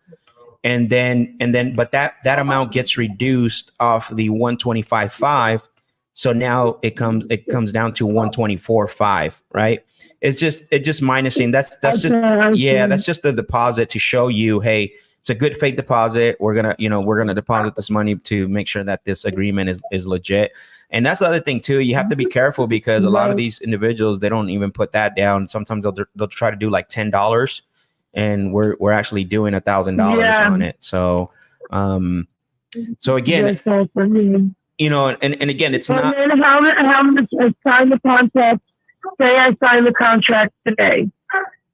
And then, but that amount gets reduced off the 125.5. So now it comes down to 124.5, right? It's just minusing. That's just that's just the deposit to show you, hey, it's a good faith deposit. We're gonna deposit this money to make sure that this agreement is legit. And that's the other thing too. You have to be careful because a lot of these individuals, they don't even put that down. Sometimes they'll try to do like $10, and we're actually doing $1,000 on it. So again, and again, it's not. And then how much I sign the contract? Say I sign the contract today.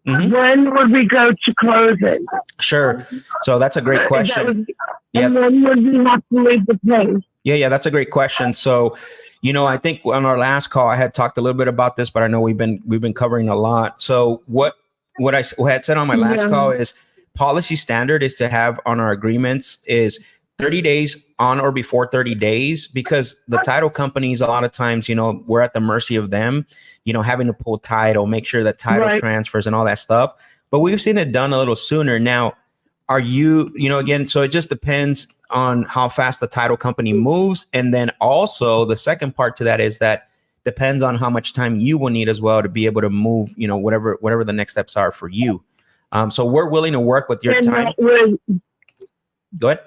Mm-hmm. When would we go to close it? Sure. So that's a great question. And when would we have to leave the place? Yeah, that's a great question. So, I think on our last call, I had talked a little bit about this, but I know we've been covering a lot. So what I had said on my last call is policy standard is to have on our agreements is 30 days on or before 30 days, because the title companies, a lot of times, we're at the mercy of them, having to pull title, make sure that title transfers and all that stuff. But we've seen it done a little sooner. Now, are you, again, so it just depends on how fast the title company moves. And then also the second part to that is that depends on how much time you will need as well to be able to move, whatever the next steps are for you. So we're willing to work with your time. Go ahead.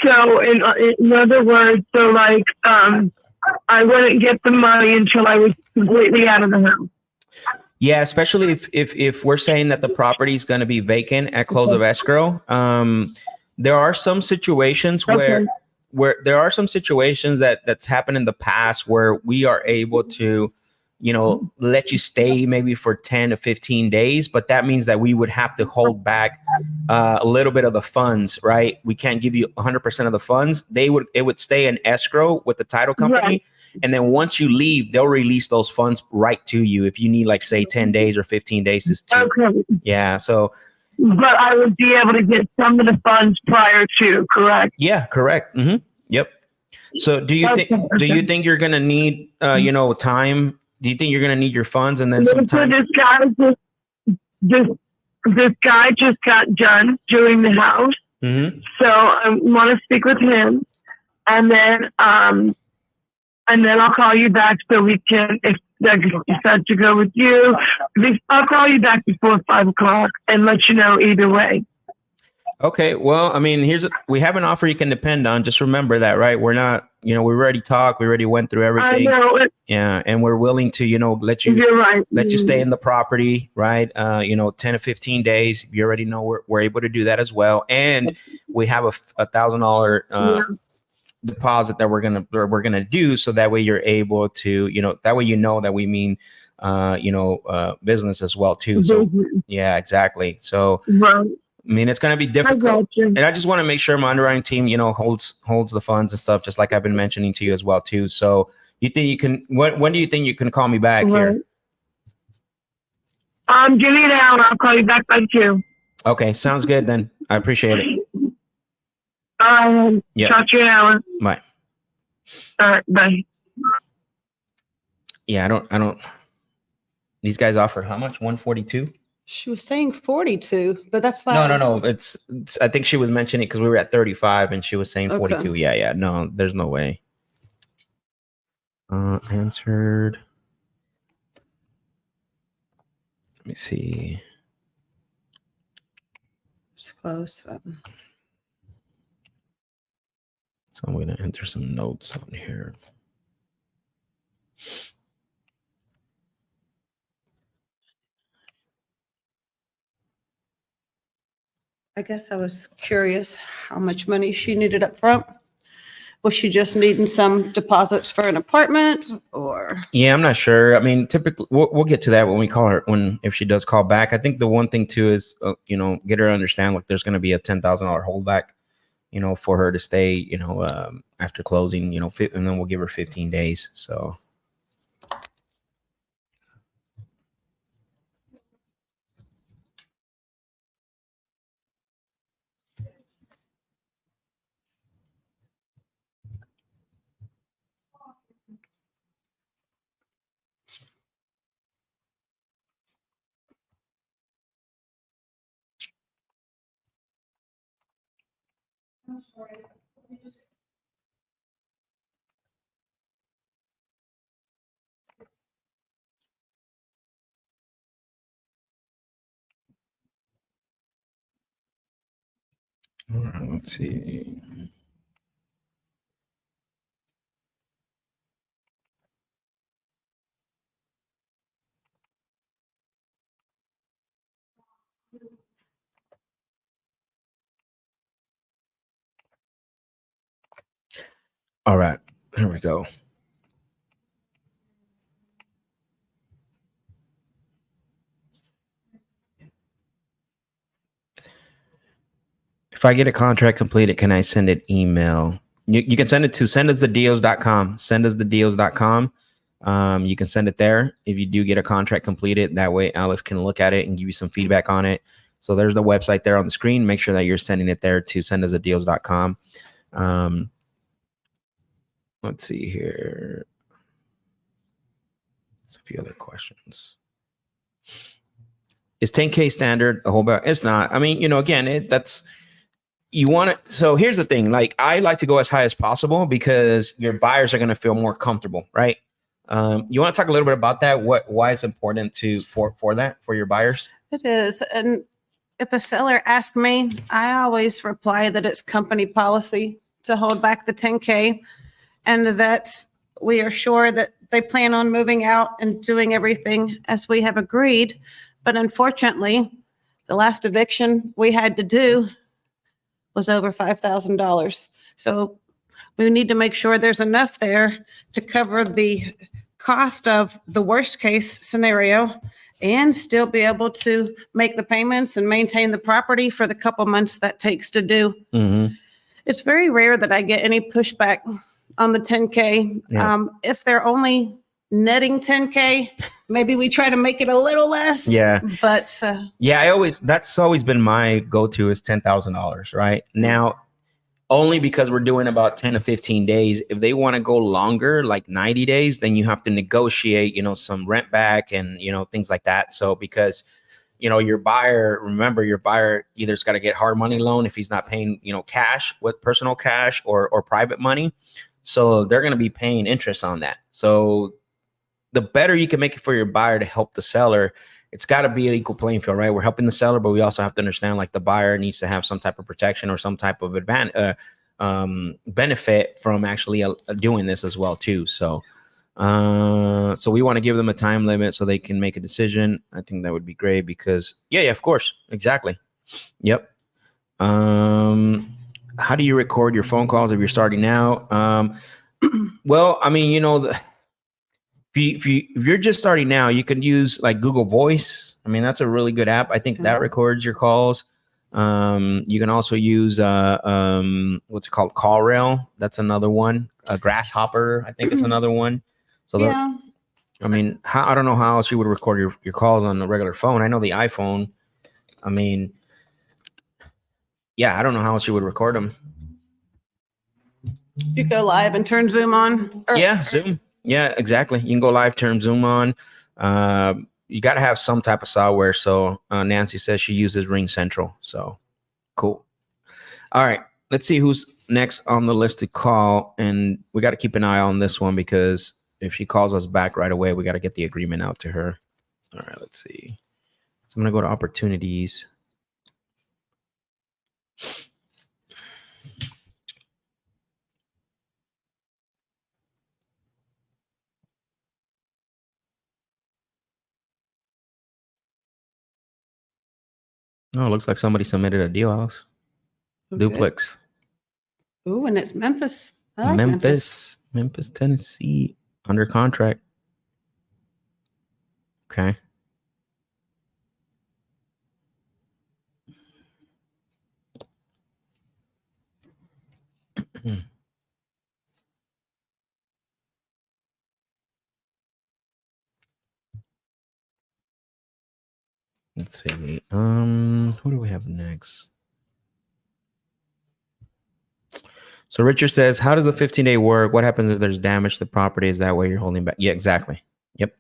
So in other words, I wouldn't get the money until I was completely out of the house. Yeah, especially if we're saying that the property is going to be vacant at close of escrow. There are some situations where there are some situations that's happened in the past where we are able to, let you stay maybe for 10 to 15 days, but that means that we would have to hold back a little bit of the funds, right? We can't give you 100% of the funds. It would stay in escrow with the title company. Right. And then once you leave, they'll release those funds right to you if you need, like, say, 10 days or 15 days to. Okay. Yeah. So. But I would be able to get some of the funds prior to, correct? Yeah, correct. Mm-hmm. Yep. So do you think you're going to need, time? Do you think you're going to need your funds and then some time? This guy just got done doing the house. Mm-hmm. So I want to speak with him, and then I'll call you back so we can, if I decide to go with you, I'll call you back before 5 o'clock and let you know either way. Okay. Well, I mean, we have an offer you can depend on. Just remember that, right? We're not, we already talked. We already went through everything. I know it. Yeah. And we're willing to, let you stay in the property, right? 10 to 15 days. You already know we're able to do that as well. And we have $1,000 deposit that we're gonna do, so that way you're able to, that way that we mean business as well too. So yeah, exactly. So I mean, it's gonna be difficult, and I just want to make sure my underwriting team holds the funds and stuff, just like I've been mentioning to you as well too. So you think you can, when do you think you can call me back here? Give me an hour, I'll call you back by 2. Okay, sounds good then. I appreciate it. Yeah. Talk to you in an hour. Bye. All right, bye. Yeah, I don't. These guys offered how much? 142. She was saying 42, but that's fine. No. It's I think she was mentioning because we were at 35 and she was saying 42. Okay. Yeah. No, there's no way. Answered. Let me see. It's close. So I'm going to enter some notes on here. I guess I was curious how much money she needed up front. Was she just needing some deposits for an apartment, or? Yeah, I'm not sure. I mean, typically we'll get to that when we call her, if she does call back. I think the one thing too is, get her to understand, like, there's going to be a $10,000 holdback. for her to stay, after closing, and then we'll give her 15 days. So. All right, let's see. All right, here we go. If I get a contract completed, can I send it email? You can send it to sendusthedeals.com. Sendusthedeals.com. You can send it there if you do get a contract completed. That way, Alex can look at it and give you some feedback on it. So there's the website there on the screen. Make sure that you're sending it there to sendusthedeals.com. Let's see here. There's a few other questions. Is 10K standard a whole bunch? It's not. I mean, again, that's. You want it. So here's the thing. Like, I like to go as high as possible because your buyers are going to feel more comfortable, right? You want to talk a little bit about that? Why it's important for that for your buyers? It is. And if a seller asks me, I always reply that it's company policy to hold back the 10K, and that we are sure that they plan on moving out and doing everything as we have agreed. But unfortunately, the last eviction we had to do was over $5,000. So we need to make sure there's enough there to cover the cost of the worst case scenario and still be able to make the payments and maintain the property for the couple months that takes to do. Mm-hmm. It's very rare that I get any pushback on the 10K. Yeah. If they're only netting 10K, maybe we try to make it a little less. Yeah. But that's always been my go-to is $10,000, right? Now, only because we're doing about 10 to 15 days. If they want to go longer, like 90 days, then you have to negotiate, some rent back and, things like that. So because, your buyer either's got to get hard money loan if he's not paying, cash with personal cash or private money. So they're going to be paying interest on that. So the better you can make it for your buyer to help the seller, it's got to be an equal playing field, right? We're helping the seller, but we also have to understand like the buyer needs to have some type of protection or some type of benefit from actually doing this as well too. So we want to give them a time limit so they can make a decision. I think that would be great because yeah, of course. Exactly. Yep. How do you record your phone calls if you're starting now? Well, I mean, if you're just starting now, you can use like Google Voice. I mean, that's a really good app. I think that records your calls. You can also use what's it called? CallRail. That's another one. Grasshopper, I think, is another one. So yeah. I mean, I don't know how else you would record your calls on a regular phone. I know the iPhone. I mean, yeah, I don't know how else you would record them. You go live and turn Zoom on. Zoom. Yeah, exactly. You can go live, turn Zoom on. You got to have some type of software. So Nancy says she uses Ring Central. So cool. All right. Let's see who's next on the list to call. And we got to keep an eye on this one because if she calls us back right away, we got to get the agreement out to her. All right. Let's see. So I'm going to go to opportunities. Oh, it looks like somebody submitted a deal, Alex. Okay. Duplex. Ooh, and it's Memphis. I like Memphis, Tennessee, under contract. Okay. Let's see. Who do we have next? So Richard says, how does the 15-day work? What happens if there's damage to the property? Is that way you're holding back? Yeah, exactly. Yep.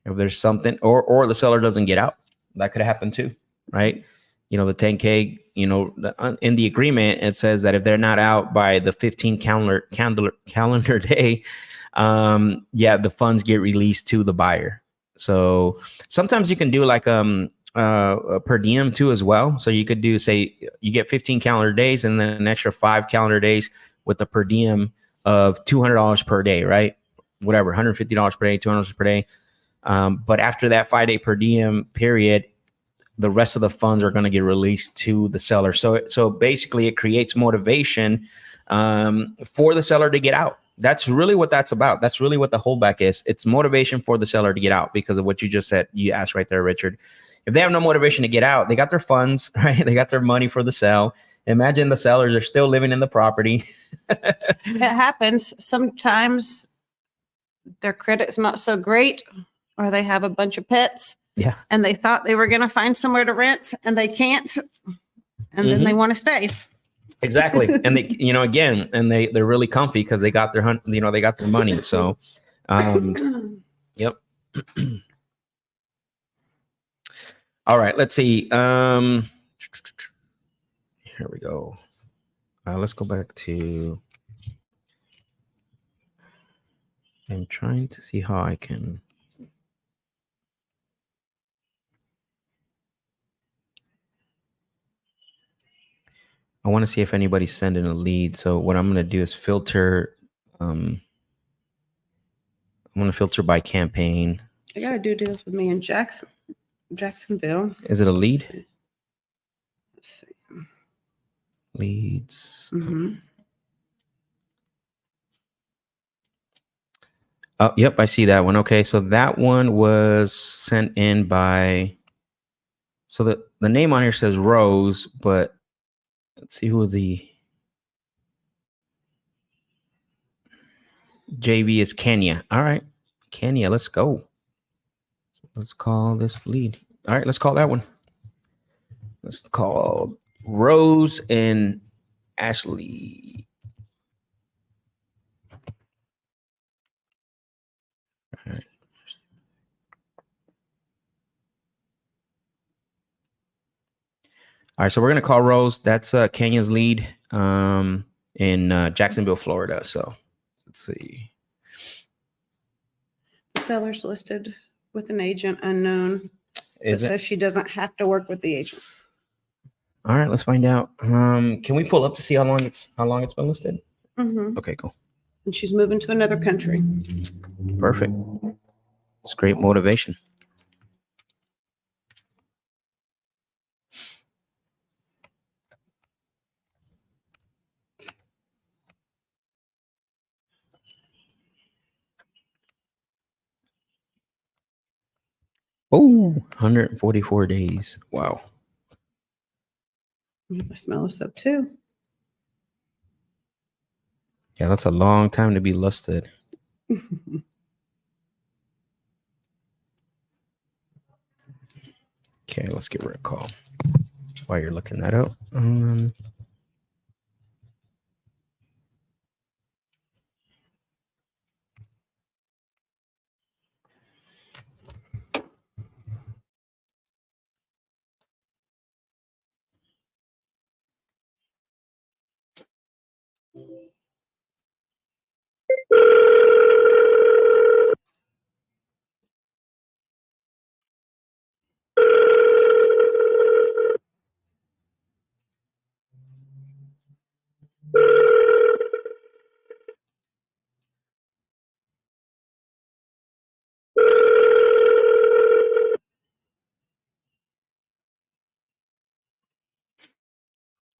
If there's something, or the seller doesn't get out, that could happen too, right? You know, the 10K, you know, in the agreement, it says that if they're not out by the 15 calendar day, yeah, the funds get released to the buyer. So sometimes you can do like per diem too as well. So you could do, say, you get 15 calendar days and then an extra 5 calendar days with the per diem of $200 per day, right? Whatever, $150 per day, $200 per day. But after that 5-day per diem period, the rest of the funds are going to get released to the seller. So basically it creates motivation for the seller to get out. That's really what that's about. That's really what the holdback is. It's motivation for the seller to get out because of what you just said. You asked right there, Richard. If they have no motivation to get out, they got their funds, right? They got their money for the sale. Imagine the sellers are still living in the property. It happens. Sometimes their credit's not so great, or they have a bunch of pets. Yeah. And they thought they were going to find somewhere to rent and they can't. And then they want to stay. Exactly. And they, you know, again, and they're really comfy because they got their, you know, they got their money. So, yep. All right, let's see. Here we go. Let's go back to, I'm trying to see how I can. I want to see if anybody's sending a lead. So what I'm going to do is filter. I'm going to filter by campaign. I got to do deals with me in Jacksonville. Is it a lead? Let's see. Leads. Mm-hmm. Oh, yep, I see that one. Okay, so that one was sent in by. So the name on here says Rose, but let's see who the JV is. Kenya. All right, Kenya, let's go. Let's call this lead. All right, let's call that one. Let's call Rose and Ashley. All right. All right, so we're gonna call Rose. That's Kenya's lead in Jacksonville, Florida. So let's see. The seller's listed with an agent unknown. It Is it? says she doesn't have to work with the agent. All right, let's find out. Can we pull up to see how long it's been listed? Mm-hmm. Okay, cool. And she's moving to another country. Perfect. It's great motivation. Oh, 144 days. Wow. I smell this up too. Yeah, that's a long time to be listed. Okay, let's give her a call while you're looking that up.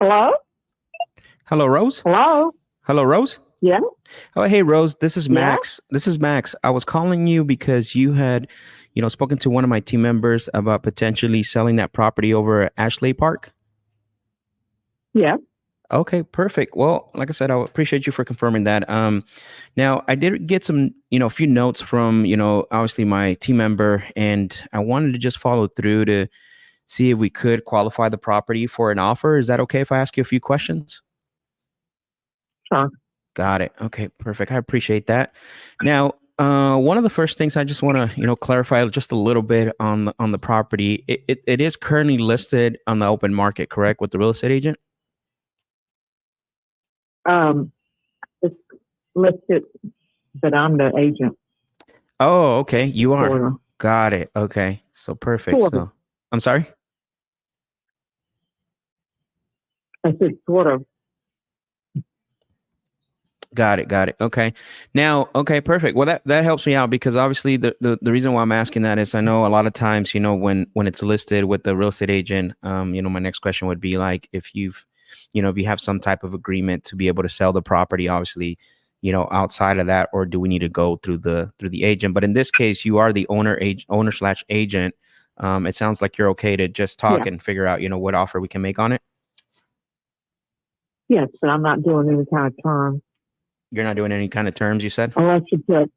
Hello? Hello, Rose. Hello? Hello, Rose. Yeah? Oh, hey, Rose. This is Yeah? Max. This is Max. I was calling you because you had, spoken to one of my team members about potentially selling that property over at Ashley Park. Yeah. Okay, perfect. Well, like I said, I appreciate you for confirming that. Now I did get some, a few notes from, obviously my team member, and I wanted to just follow through to see if we could qualify the property for an offer. Is that okay if I ask you a few questions? Sure. Got it. Okay, perfect. I appreciate that. Now, one of the first things I just want to, clarify just a little bit on the property. It is currently listed on the open market, correct, with the real estate agent? It's listed, but I'm the agent. Oh, okay. You are. Sort of. Got it. Okay. So perfect. Sort of. So I'm sorry. I said sort of. Got it. Got it. Okay. Now, okay, perfect. Well, that helps me out because obviously the reason why I'm asking that is I know a lot of times, when it's listed with the real estate agent, my next question would be like if if you have some type of agreement to be able to sell the property, obviously, outside of that, or do we need to go through the agent? But in this case, you are the owner/agent. It sounds like you're okay to just talk and figure out, what offer we can make on it. Yes, but I'm not doing any kind of term. You're not doing any kind of terms, you said? Unless you put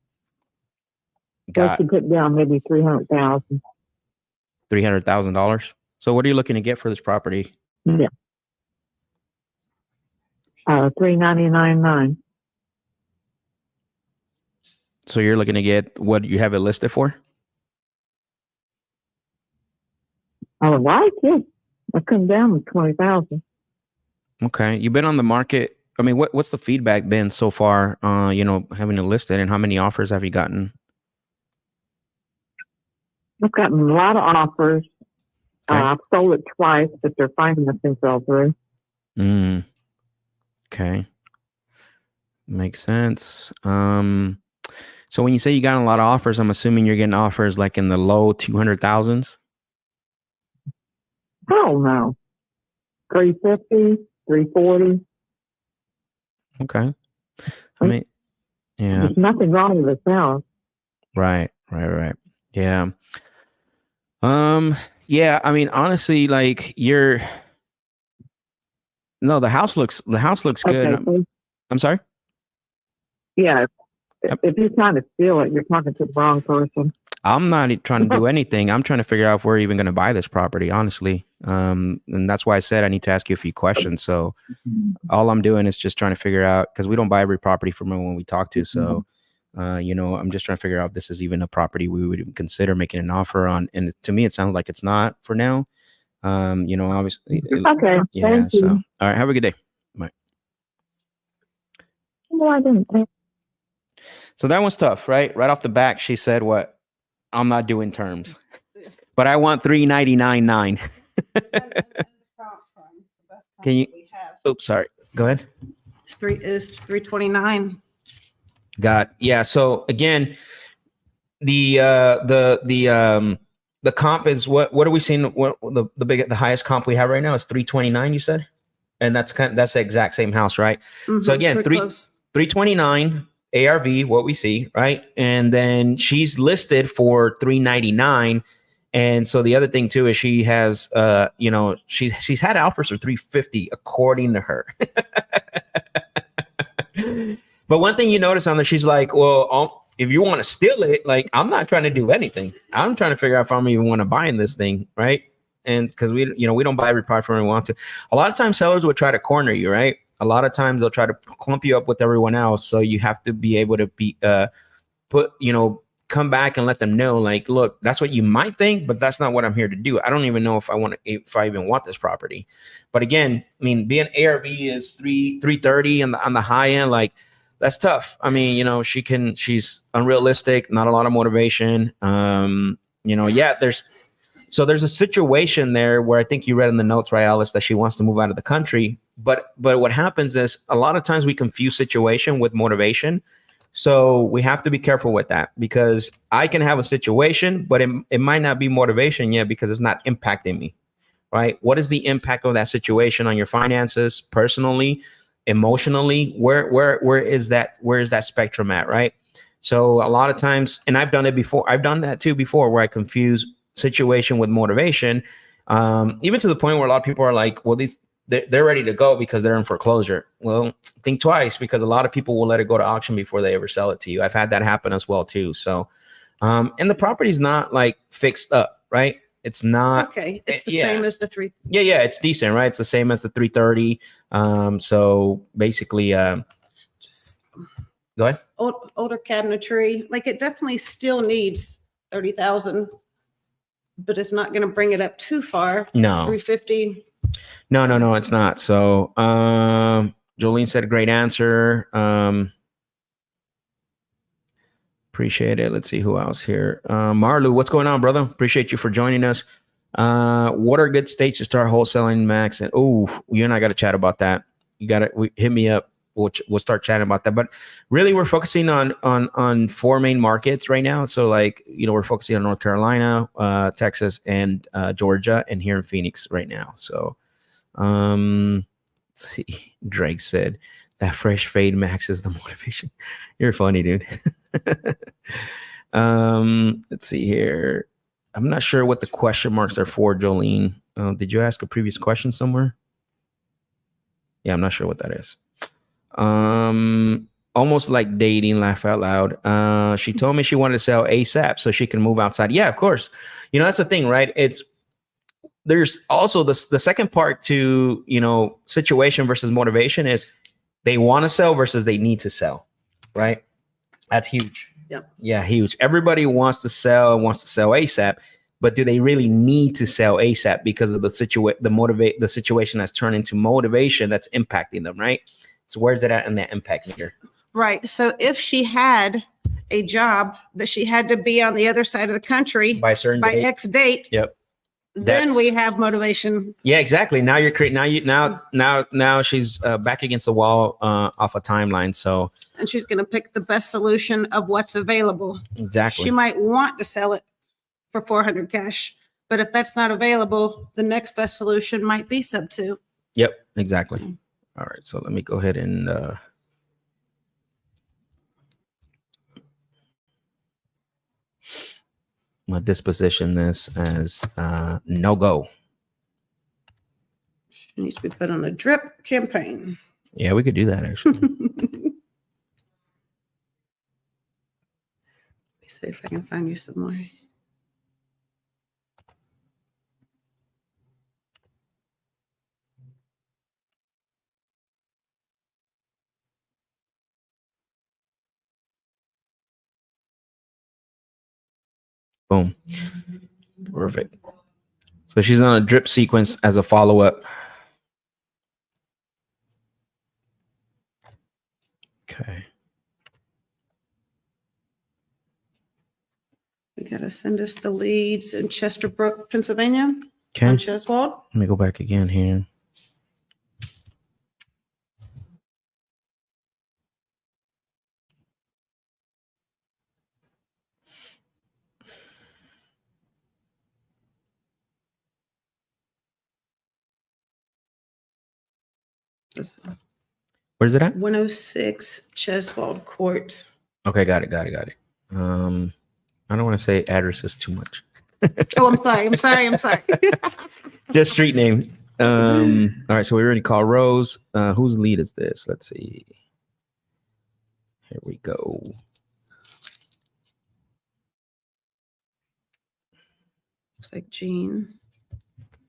down maybe $300,000. $300,000. So what are you looking to get for this property? Yeah. $399.9. So you're looking to get what you have it listed for? I would like it. I come down with 20,000. Okay. You've been on the market. I mean, what's the feedback been so far, having it listed, and how many offers have you gotten? I've gotten a lot of offers. Okay. I've sold it twice, but they're financing fell through. Okay. Makes sense. So when you say you got a lot of offers, I'm assuming you're getting offers like in the low 200,000s? Oh, no. 350, 340. Okay. I mean, yeah. There's nothing wrong with the house. Right. Yeah. Yeah, I mean, honestly, like the house looks good. Okay. I'm sorry? Yeah. If you're trying to steal it, you're talking to the wrong person. I'm not trying to do anything. I'm trying to figure out if we're even going to buy this property, honestly. And that's why I said I need to ask you a few questions. So all I'm doing is just trying to figure out, because we don't buy every property from anyone we talk to. So, I'm just trying to figure out if this is even a property we would even consider making an offer on. And to me, it sounds like it's not for now. Obviously. Okay. Yeah. Thank you. So, all right. Have a good day. Bye. No, I didn't. So that was tough, right? Right off the back, she said, "What? I'm not doing terms, but I want $399.9." Can you? Oops, sorry. Go ahead. It's 329. Yeah. So again, the comp is what are we seeing? What the highest comp we have right now is 329. You said, and that's the exact same house, right? Mm-hmm, so again, 329 ARV, what we see, right? And then she's listed for 399. And so the other thing too is she has, she's had offers for 350 according to her. But one thing you notice on there, she's like, well, if you want to steal it, like, I'm not trying to do anything. I'm trying to figure out if I'm even want to buy in this thing, right? And because we don't buy every property we want to. A lot of times sellers would try to corner you, right? A lot of times they'll try to clump you up with everyone else. So you have to be able to come back and let them know, like, look, that's what you might think, but that's not what I'm here to do. I don't even know if I even want this property. But again, I mean, being ARV is 330 on the high end, like, that's tough. I mean, she's unrealistic, not a lot of motivation. There's a situation there where I think you read in the notes, right, Alice, that she wants to move out of the country. But what happens is a lot of times we confuse situation with motivation. So we have to be careful with that, because I can have a situation, but it might not be motivation yet because it's not impacting me, right? What is the impact of that situation on your finances, personally, emotionally? Where is that spectrum at, right? So a lot of times, and I've done it before. I've done that too before, where I confuse situation with motivation, even to the point where a lot of people are like, well, they're ready to go because they're in foreclosure. Well, think twice, because a lot of people will let it go to auction before they ever sell it to you. I've had that happen as well too. So, and the property's not like fixed up, right? It's not. It's okay. It's the yeah. same as the 3. Yeah, it's decent, right? It's the same as the 330. So basically, Just go ahead. older cabinetry. Like it definitely still needs 30,000, but it's not going to bring it up too far. No. 350. No, it's not. So, Jolene said a great answer. Appreciate it. Let's see who else here. Marlu, what's going on, brother? Appreciate you for joining us. What are good states to start wholesaling, Max? And you and I got to chat about that. You got to hit me up. We'll start chatting about that. But really, we're focusing on 4 main markets right now. So, like, we're focusing on North Carolina, Texas, and Georgia, and here in Phoenix right now. So, let's see. Drake said that fresh fade, Max, is the motivation. You're funny, dude. Let's see here. I'm not sure what the question marks are for, Jolene. Did you ask a previous question somewhere? Yeah, I'm not sure what that is. Almost like dating, laugh out loud. She told me she wanted to sell ASAP so she can move outside. Yeah, of course. That's the thing, right? There's also the second part to, situation versus motivation is they want to sell versus they need to sell, right? That's huge. Yep. Yeah, huge. Everybody wants to sell ASAP, but do they really need to sell ASAP because of the situation that's turned into motivation that's impacting them, right? So where's it at in that impact meter? Right. So if she had a job that she had to be on the other side of the country By a certain by date. X date, Yep. then we have motivation. Yeah, exactly. Now you're creating. Now she's back against the wall off a timeline. So, and she's going to pick the best solution of what's available. Exactly. She might want to sell it for 400 cash, but if that's not available, the next best solution might be sub 2. Yep, exactly. All right, so let me go ahead and disposition this as no go. She needs to be put on a drip campaign. Yeah, we could do that actually. Let me see if I can find you some more. Boom. Perfect. So she's on a drip sequence as a follow-up. Okay. You got to send us the leads in Chesterbrook, Pennsylvania. Okay. On Cheswold. Let me go back again here. Where's it at? 106 Cheswold Court. Okay, got it. I don't want to say addresses too much. Oh, I'm sorry. Just street name. All right, so we already called Rose. Whose lead is this? Let's see. Here we go. Looks like Jean.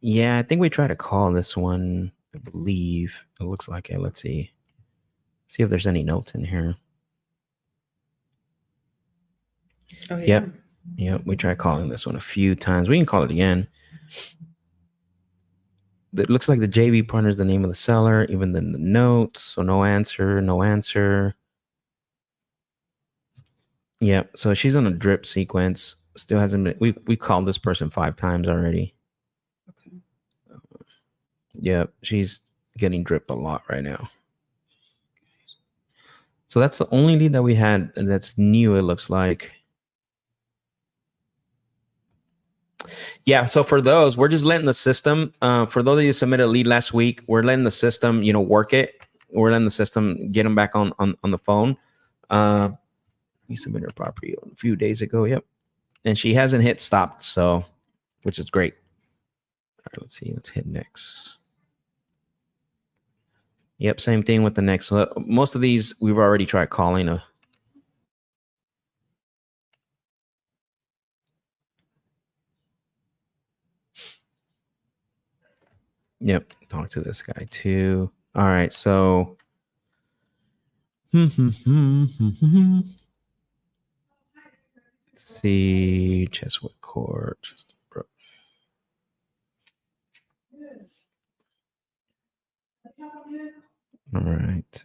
Yeah, I think we tried to call this one. I believe it looks like it. Let's see. See if there's any notes in here. Oh, yeah. Yep. We tried calling this one a few times. We can call it again. It looks like the JV partner is the name of the seller, even in the notes. So no answer. Yep. So she's on a drip sequence. Still hasn't been. We called this person 5 times already. Okay. Yep. She's getting dripped a lot right now. So that's the only lead that we had that's new, it looks like. Yeah, so for those, we're just letting the system, for those of you who submitted a lead last week, we're letting the system, work it. We're letting the system get them back on the phone. You submitted a property a few days ago, yep. And she hasn't hit stop, so, which is great. All right, let's see, let's hit next. Yep, same thing with the next one. Most of these we've already tried calling. Yep, talk to this guy too. All right, so let's see, Cheswood Court. All right.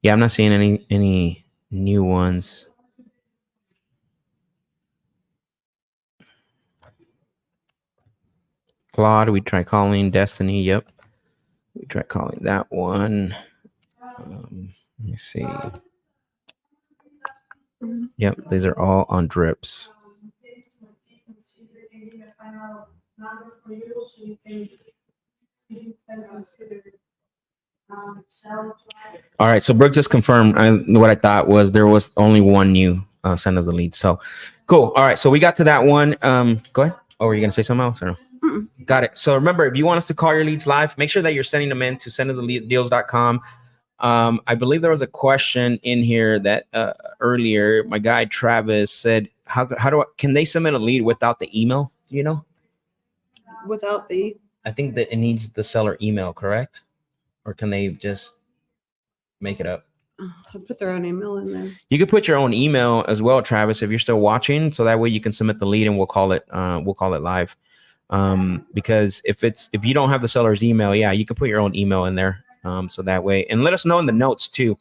Yeah, I'm not seeing any new ones. Claude, we tried calling. Destiny, yep. We tried calling that one. Let me see. Yep, these are all on drips. All right, so Brooke just confirmed. What I thought was there was only one new send us the lead. So cool. All right, so we got to that one. Go ahead. Oh, were you gonna say something else or no? Got it. So remember, if you want us to call your leads live, make sure that you're sending them in to sendustheleads.com. I believe there was a question in here that earlier my guy Travis said, can they submit a lead without the email? Do you know? Without the, I think that it needs the seller email, correct? Or can they just make it up? put their own email in there. You could put your own email as well, Travis, if you're still watching, so that way you can submit the lead and we'll call it live. Because if you don't have the seller's email, yeah, you can put your own email in there. So that way, and let us know in the notes too.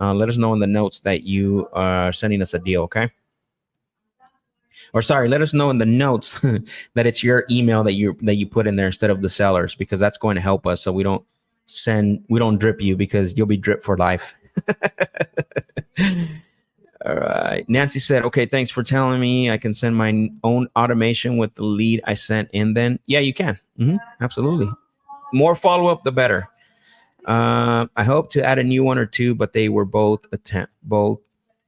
Let us know in the notes that you are sending us a deal, okay? Or sorry, let us know in the notes that it's your email that you put in there instead of the seller's, because that's going to help us so we don't drip you, because you'll be dripped for life. All right. Nancy said, okay, thanks for telling me I can send my own automation with the lead I sent in then. Yeah, you can. Absolutely. More follow-up, the better. I hope to add a new one or two, but they were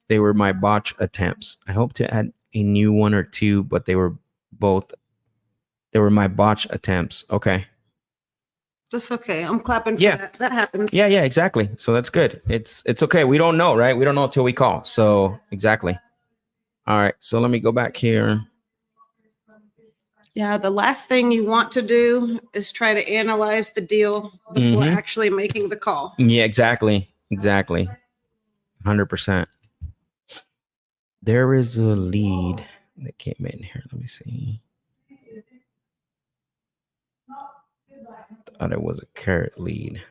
they were my botch attempts. I hope to add a new one or two, but they were my botch attempts. Okay. That's okay. I'm clapping for Yeah. that. That happens. Yeah, exactly. So that's good. It's okay. We don't know, right? We don't know until we call. So exactly. All right. So let me go back here. Yeah, the last thing you want to do is try to analyze the deal before actually making the call. Yeah, exactly. 100%. There is a lead that came in here. Let me see. Thought it was a carrot lead.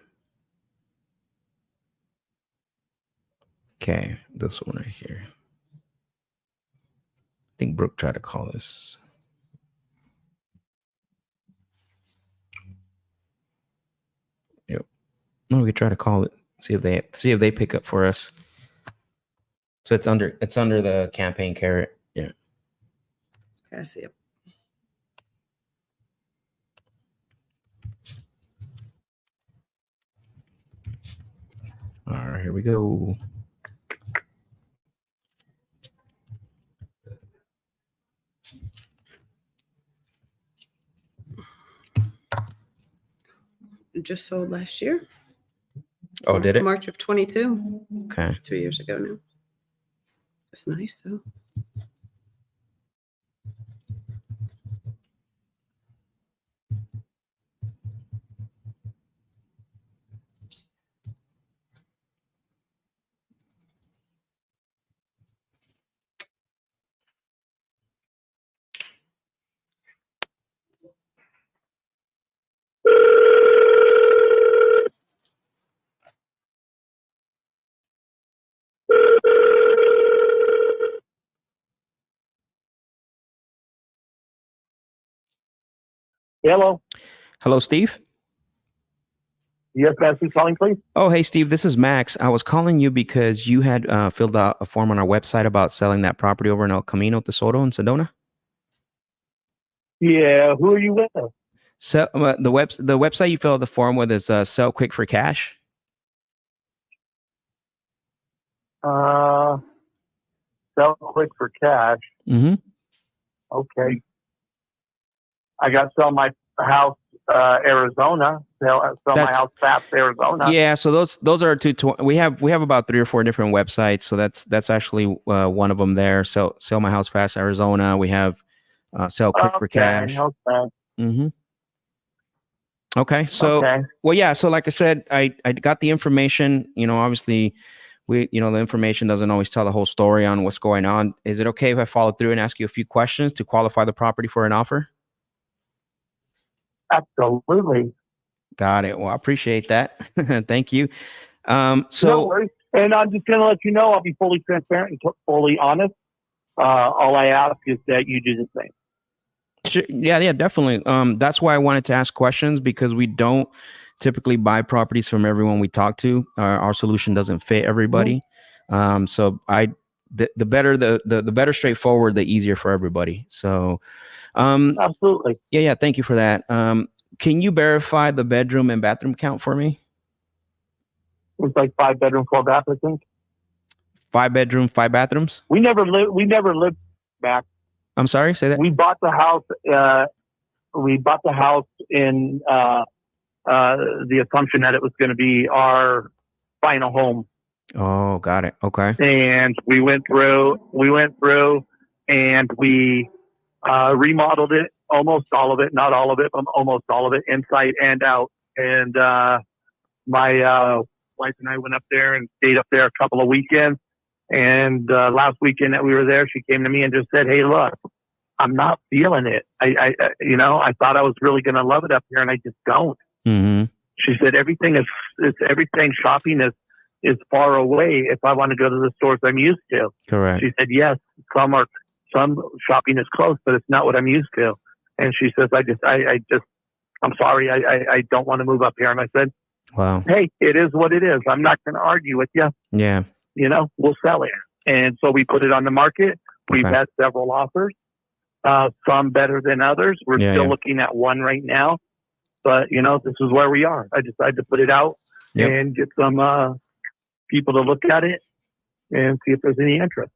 Okay, this one right here. I think Brooke tried to call this. Yep. No, we could try to call it. See if they pick up for us. So it's under the campaign carrot. Yeah. Okay, I see it. All right, here we go. It just sold last year. Oh, did it? March of 22. Okay. 2 years ago now. It's nice though. Hello. Hello, Steve. Yes, that's who's calling, please. Oh, hey, Steve, this is Max. I was calling you because you had filled out a form on our website about selling that property over in El Camino, Tesoro in Sedona. Yeah, who are you with? So the website you filled out the form with is Sell Quick for Cash. Sell quick for cash. Okay. I got to sell my house, Arizona. Sell My That's- House Fast Arizona. Yeah, so those are we have about 3 or 4 different websites. So that's actually one of them there. Sell My House Fast Arizona. We have Sell Quick for Cash. Okay. Mm-hmm. Okay. So well, yeah. So like I said, I got the information. Obviously, the information doesn't always tell the whole story on what's going on. Is it okay if I follow through and ask you a few questions to qualify the property for an offer? Absolutely. Got it. Well, I appreciate that. Thank you. No worries. And I'm just going to let you know, I'll be fully transparent and fully honest. All I ask is that you do the same. Sure, yeah, definitely. That's why I wanted to ask questions, because we don't typically buy properties from everyone we talk to. Our solution doesn't fit everybody. So the better the better straightforward, the easier for everybody. So, absolutely. Yeah. Thank you for that. Can you verify the bedroom and bathroom count for me? It's like 5 bedroom, 4 bath, I think. 5 bedroom, 5 bathrooms. We never lived back. I'm sorry, say that. We bought the house. We bought the house in the assumption that it was going to be our final home. Oh, got it. Okay. And we went through, and we remodeled it, almost all of it, not all of it, but almost all of it, inside and out. And my wife and I went up there and stayed up there a couple of weekends. And last weekend that we were there, she came to me and just said, "Hey, look, I'm not feeling it. I thought I was really going to love it up here, and I just don't." Mm-hmm. She said, everything shopping is far away if I want to go to the stores I'm used to. Correct. She said, yes, some shopping is close, but it's not what I'm used to. And she says, I'm sorry, I don't want to move up here. And I said, wow, hey, it is what it is. I'm not going to argue with you. Yeah. We'll sell it. And so we put it on the market. We've had several offers, some better than others. We're still looking at one right now. But, this is where we are. I decided to put it out and get some people to look at it and see if there's any interest.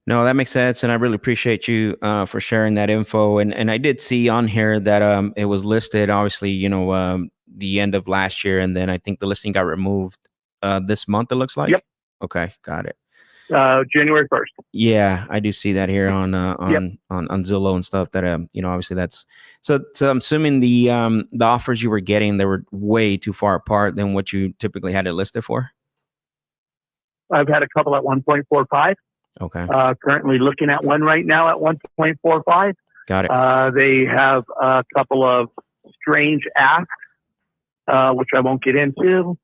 No, that makes sense. And I really appreciate you for sharing that info. And I did see on here that it was listed, obviously, the end of last year. And then I think the listing got removed this month, it looks like. Yep. Okay, got it. January 1st. Yeah, I do see that here on Zillow and stuff. That obviously that's so I'm assuming the offers you were getting, they were way too far apart than what you typically had it listed for. I've had a couple at 1.45. Okay. Currently looking at one right now at 1.45. Got it. They have a couple of strange asks, which I won't get into.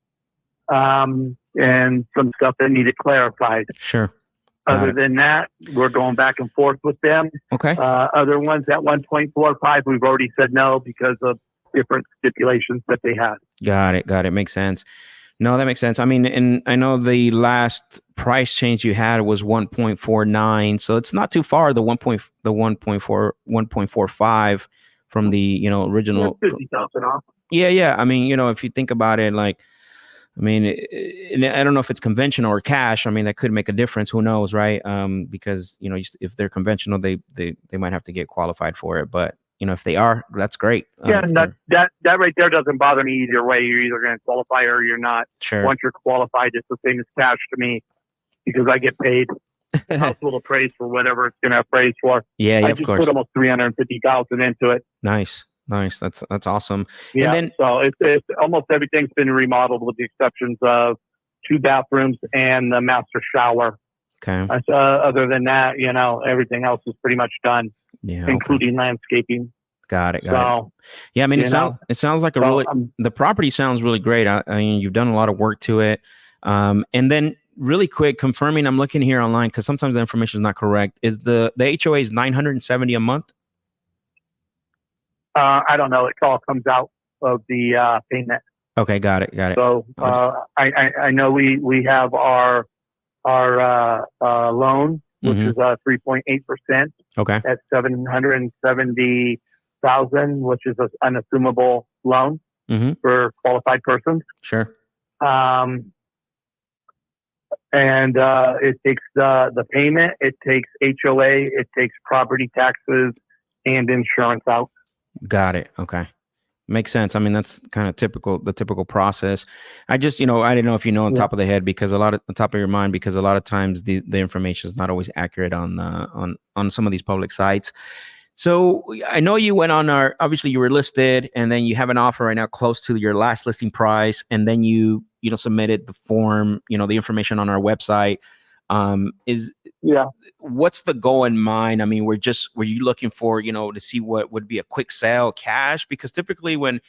And some stuff that needed clarified. Sure. Other than that, we're going back and forth with them. Okay. Other ones at 1.45, we've already said no because of different stipulations that they had. Got it. Makes sense. No, that makes sense. I mean, and I know the last price change you had was 1.49, so it's not too far. The 1.45 from the original. 50,000 off. Yeah. I mean, if you think about it, like. I mean, I don't know if it's conventional or cash. I mean, that could make a difference. Who knows, right? Because if they're conventional, they might have to get qualified for it. But if they are, that's great. Yeah, that right there doesn't bother me either way. You're either going to qualify or you're not. Sure. Once you're qualified, it's the same as cash to me because I get paid. The house will appraise for whatever it's going to appraise for. Yeah, I of just course. put almost $350,000 into it. Nice. That's awesome. Yeah. And then, so it's almost everything's been remodeled with the exceptions of 2 bathrooms and the master shower. Okay. Other than that, everything else is pretty much done. Yeah. Including landscaping. Got it. Yeah. I mean, it sounds like the property sounds really great. I mean, you've done a lot of work to it. And then really quick, confirming, I'm looking here online because sometimes the information is not correct. Is the HOA is $970 a month? I don't know. It all comes out of the payment. Okay, got it. So I know we have our loan, which is 3.8%. Okay. At $770,000, which is an unassumable loan for qualified persons. Sure. And it takes the payment, it takes HOA, it takes property taxes and insurance out. Got it. Okay. Makes sense. I mean, that's kind of the typical process. I just, I didn't know if you know on top of the head, because on top of your mind, because a lot of times the information is not always accurate on some of these public sites. So I know you went on obviously you were listed, and then you have an offer right now close to your last listing price. And then you submitted the form, the information on our website. What's the goal in mind? I mean, were you looking for, to see what would be a quick sale cash? Because typically when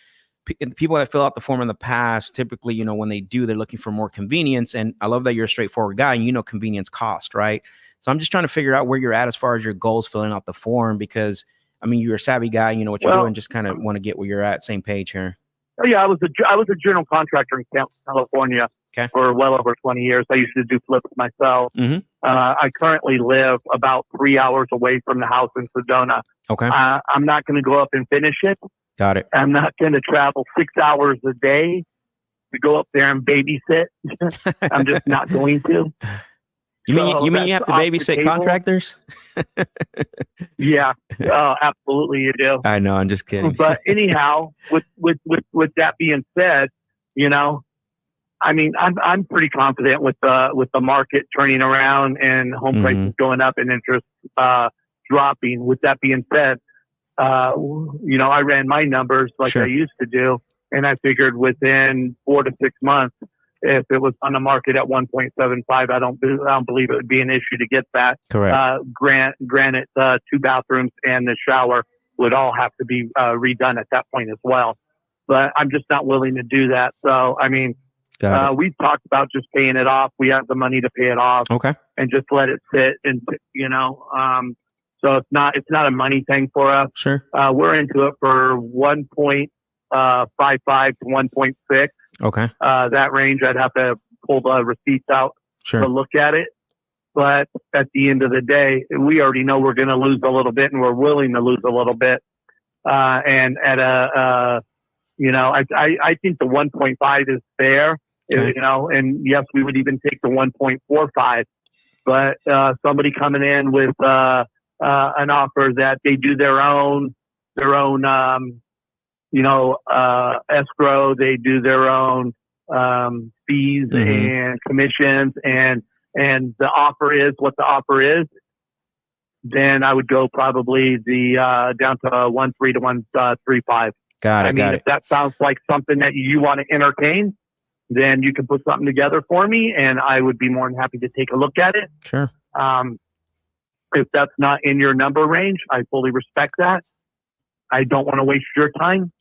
people that fill out the form in the past, typically, when they do, they're looking for more convenience. And I love that you're a straightforward guy and convenience cost, right? So I'm just trying to figure out where you're at as far as your goals filling out the form, because I mean, you're a savvy guy, you know what you're doing, just kind of want to get where you're at, same page here. Oh yeah, I was a general contractor in California for well over 20 years. I used to do flips myself. Mm-hmm. I currently live about 3 hours away from the house in Sedona. Okay. I'm not going to go up and finish it. Got it. I'm not going to travel 6 hours a day to go up there and babysit. I'm just not going to. You mean you have to babysit contractors? Yeah, absolutely you do. I know, I'm just kidding. But anyhow, with that being said, I mean, I'm pretty confident with the market turning around and home prices going up and interest dropping. With that being said, I ran my numbers like I used to do, and I figured within 4 to 6 months, if it was on the market at 1.75, I don't believe it would be an issue to get that. Correct. Granted, 2 bathrooms and the shower would all have to be redone at that point as well. But I'm just not willing to do that. So, I mean, we've talked about just paying it off. We have the money to pay it off. Okay. And just let it sit, and so it's not a money thing for us. Sure. We're into it for 1.55 to 1.6. Okay. That range, I'd have to pull the receipts out to look at it. But at the end of the day, we already know we're going to lose a little bit, and we're willing to lose a little bit. And at I think the 1.5 is fair, and yes, we would even take the 1.45. But somebody coming in with an offer that they do their own escrow, they do their own fees and commissions, and the offer is what the offer is, then I would go probably down to 1.3 to 1.35. Got it. If that sounds like something that you want to entertain, then you can put something together for me, and I would be more than happy to take a look at it. Sure. If that's not in your number range, I fully respect that. I don't want to waste your time.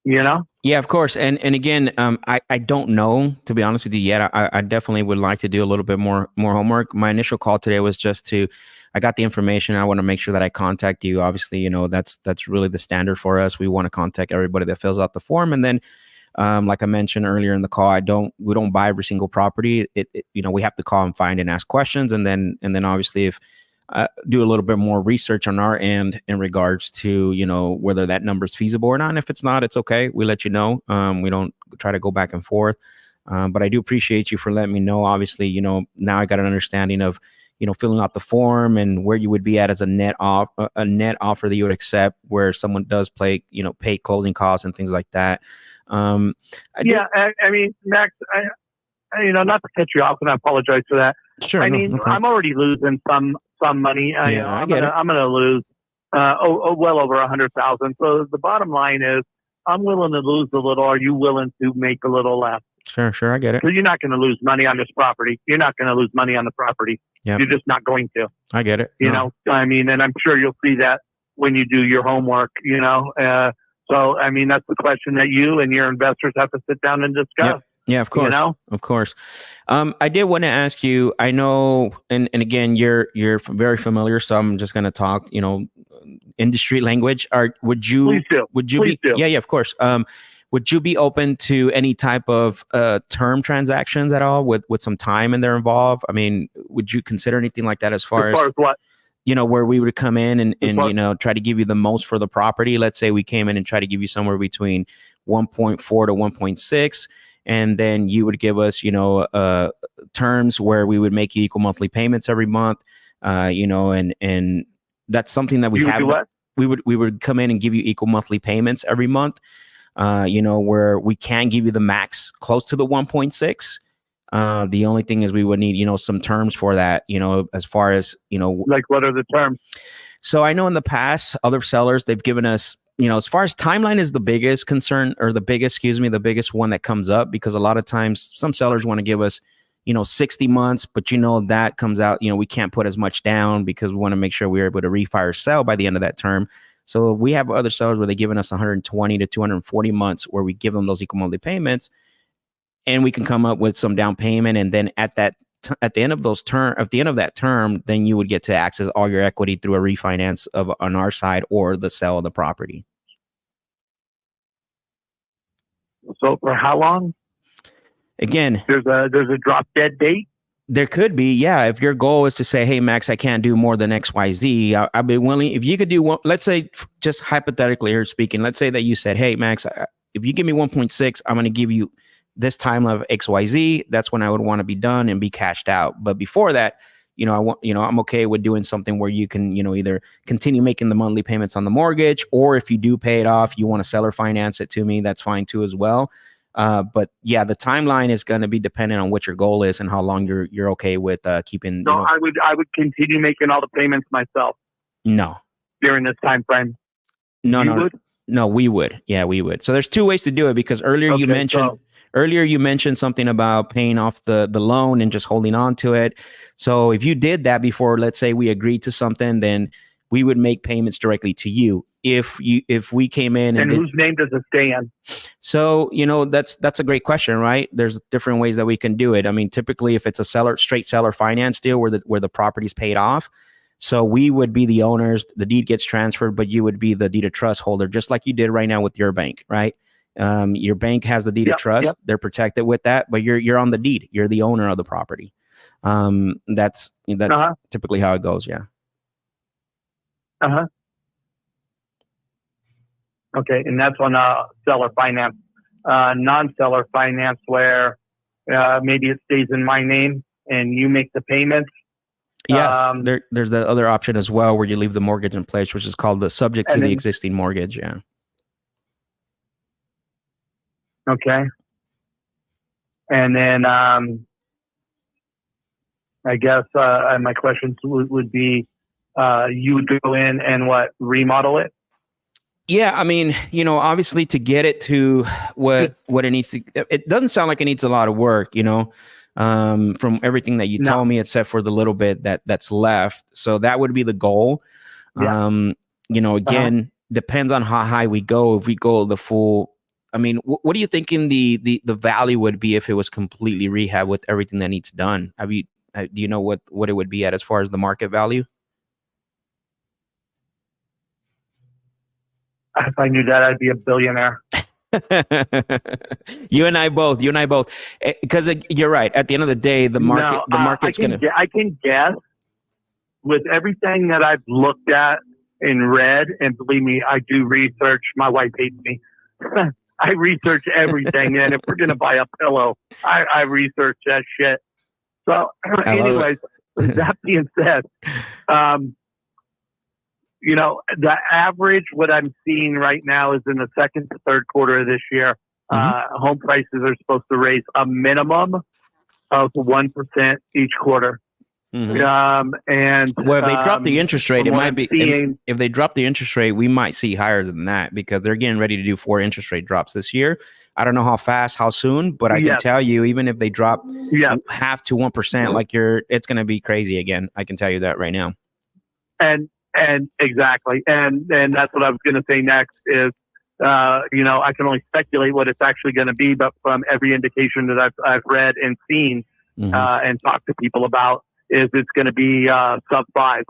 Yeah, of course. And again, I don't know, to be honest with you yet. I definitely would like to do a little bit more homework. My initial call today was just I got the information. I want to make sure that I contact you. Obviously, that's really the standard for us. We want to contact everybody that fills out the form. And then, like I mentioned earlier in the call, we don't buy every single property. We have to call and find and ask questions. And then obviously if do a little bit more research on our end in regards to, whether that number is feasible or not. And if it's not, it's okay. We let you know. We don't try to go back and forth. But I do appreciate you for letting me know. Obviously, now I got an understanding of, filling out the form and where you would be at as a net offer that you would accept, where someone does pay closing costs and things like that. I mean, Max, not to cut you off, and I apologize for that. Sure. I'm already losing some money. I'm going to lose well over 100,000. So the bottom line is, I'm willing to lose a little. Are you willing to make a little less? Sure, I get it. Because you're not going to lose money on this property. You're not going to lose money on the property. Yep. You're just not going to. I get it. And I'm sure you'll see that when you do your homework. So that's the question that you and your investors have to sit down and discuss. Yep. Yeah, of course. Of course. I did want to ask you, I know, and again, you're very familiar, so I'm just going to talk, industry language. Would you Please do. Please do. Yeah, of course. Would you be open to any type of term transactions at all with some time in there involved? I mean, would you consider anything like that as far as what? Where we would come in and try to give you the most for the property? Let's say we came in and try to give you somewhere between 1.4 to 1.6. And then you would give us, terms where we would make you equal monthly payments every month, and that's something that we have. Do what? We would come in and give you equal monthly payments every month. where we can give you the max close to the 1.6. The only thing is we would need, some terms for that, as far as, Like, what are the terms? So I know in the past, other sellers, they've given us, as far as timeline is the biggest concern, or the biggest one that comes up, because a lot of times some sellers want to give us, 60 months, but that comes out, we can't put as much down because we want to make sure we're able to refi or sell by the end of that term. So we have other sellers where they're giving us 120 to 240 months where we give them those equal monthly payments, and we can come up with some down payment. And then at the end of that term, then you would get to access all your equity through a refinance on our side or the sale of the property. So for how long? Again, there's a drop dead date. There could be, yeah. If your goal is to say, hey, Max, I can't do more than XYZ, I'd be willing, if you could do one, let's say, just hypothetically here speaking, let's say that you said, hey, Max, if you give me 1.6, I'm going to give you this time of XYZ. That's when I would want to be done and be cashed out. But before that, I'm okay with doing something where you can, either continue making the monthly payments on the mortgage, or if you do pay it off, you want to seller finance it to me, that's fine too as well. But yeah, the timeline is going to be dependent on what your goal is and how long you're okay with keeping. So I would continue making all the payments myself. No. During this time frame. No, we would. Yeah, we would. So there's two ways to do it, because earlier you mentioned something about paying off the loan and just holding on to it. So if you did that before, let's say we agreed to something, then we would make payments directly to you. If we came in and whose name does it stay in? So, that's a great question, right? There's different ways that we can do it. I mean, typically if it's a straight seller finance deal where the property's paid off, so we would be the owners, the deed gets transferred, but you would be the deed of trust holder, just like you did right now with your bank, right? Your bank has the deed of trust. Yep. They're protected with that, but you're on the deed. You're the owner of the property. That's typically how it goes. Yeah. Okay. And that's on seller finance, non-seller finance, where maybe it stays in my name and you make the payments. Yeah. There's the other option as well, where you leave the mortgage in place, which is called the subject to the existing mortgage. Yeah. Okay. And then I guess my questions would be, you would go in and remodel it? Yeah, I mean, obviously to get it to what it needs to, it doesn't sound like it needs a lot of work, from everything that you told me, except for the little bit that's left. So that would be the goal. Yeah. Again, depends on how high we go. If we go the full, I mean, what are you thinking the value would be if it was completely rehab with everything that needs done? Do you know what it would be at as far as the market value? If I knew that, I'd be a billionaire. You and I both, because you're right. At the end of the day, the market's I can guess with everything that I've looked at and read, and believe me, I do research. My wife hates me. I research everything, and if we're gonna buy a pillow, I research that shit. So, anyways, that being said, the average, what I'm seeing right now is in the second to third quarter of this year, home prices are supposed to raise a minimum of 1% each quarter. And if they drop the interest rate, it might be. If they drop the interest rate, we might see higher than that, because they're getting ready to do 4 interest rate drops this year. I don't know how fast, how soon, but I can tell you, even if they drop half to 1%, it's going to be crazy again. I can tell you that right now. And exactly. And that's what I was going to say next is, I can only speculate what it's actually going to be, but from every indication that I've read and seen and talked to people about, is it's going to be sub 5.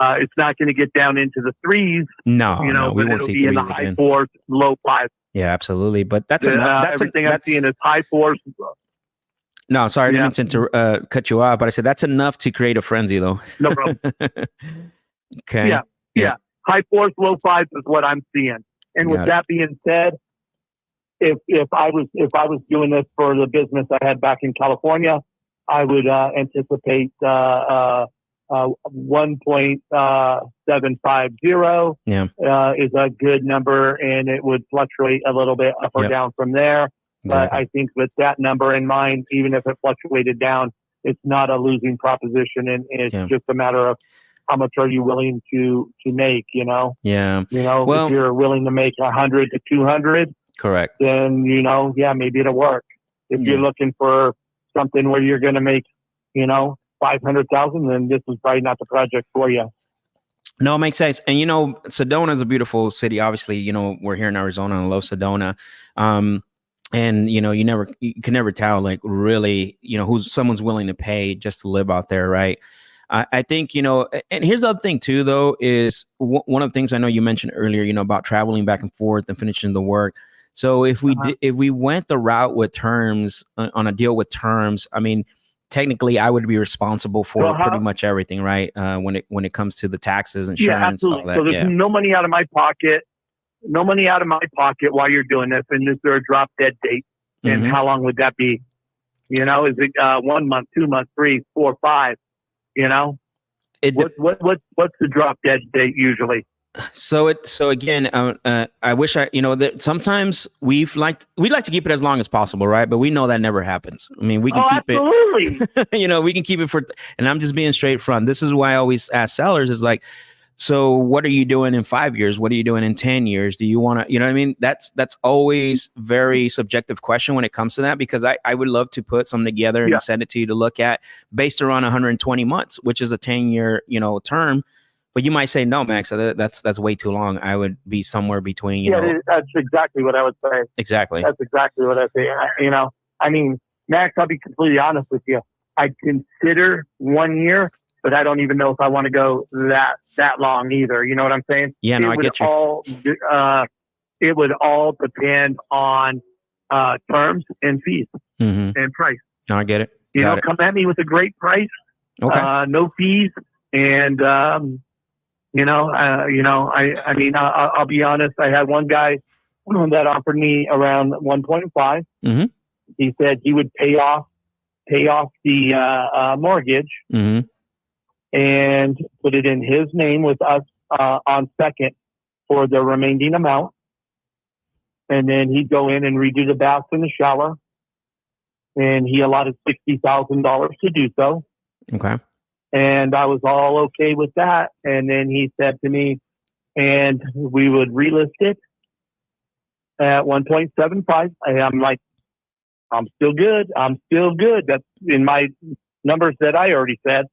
It's not going to get down into the 3s. No, we won't see 3s in the high 4s, low 5s. Yeah, absolutely. But that's enough. Everything I'm seeing is high 4s. No, sorry, I didn't mean to cut you off, but I said that's enough to create a frenzy, though. No problem. Okay. Yeah. High 4s, low 5s is what I'm seeing. And with that being said, if I was doing this for the business I had back in California, I would anticipate 1.750 is a good number, and it would fluctuate a little bit up or down from there. But I think with that number in mind, even if it fluctuated down, it's not a losing proposition, and it's just a matter of how much are you willing to make, you know? Yeah. Well, if you're willing to make 100 to 200, correct. Then, maybe it'll work. If you're looking for something where you're going to make, 500,000, then this is probably not the project for you. No, it makes sense. And, Sedona is a beautiful city. Obviously, we're here in Arizona and I love Sedona. And, you can never tell, like, really, who's someone's willing to pay just to live out there. Right. I think, and here's the other thing too, though, is one of the things I know you mentioned earlier, about traveling back and forth and finishing the work. So if we went the route with terms on a deal with terms, I mean, technically I would be responsible for pretty much everything, right? When it comes to the taxes, insurance, all that. So there's no money out of my pocket. No money out of my pocket while you're doing this. And is there a drop dead date? And how long would that be? Is it 1 month, 2 months, 3, 4, 5? What's the drop dead date usually? So again, I wish that sometimes we'd like to keep it as long as possible, right? But we know that never happens. I mean, we can keep absolutely. it. We can keep it and I'm just being straight front. This is why I always ask sellers is like, so what are you doing in 5 years? What are you doing in 10 years? Do you want to, you know what I mean? That's always very subjective question when it comes to that, because I would love to put something together and send it to you to look at based around 120 months, which is a 10-year, term. But you might say, no, Max, that's way too long. I would be somewhere between, that's exactly what I would say. Exactly. That's exactly what I say. I mean, Max, I'll be completely honest with you. I'd consider 1 year, but I don't even know if I want to go that long either. You know what I'm saying? Yeah, no, I get you. It would all depend on terms and fees and price. No, I get it. Come at me with a great price, no fees, and I mean, I'll be honest. I had one guy that offered me around 1.5. He said he would pay off the mortgage and put it in his name with us on second for the remaining amount, and then he'd go in and redo the bath and the shower, and he allotted $60,000 to do so. Okay. And I was all okay with that. And then he said to me, and we would relist it at 1.75. I'm like, I'm still good. That's in my numbers that I already said.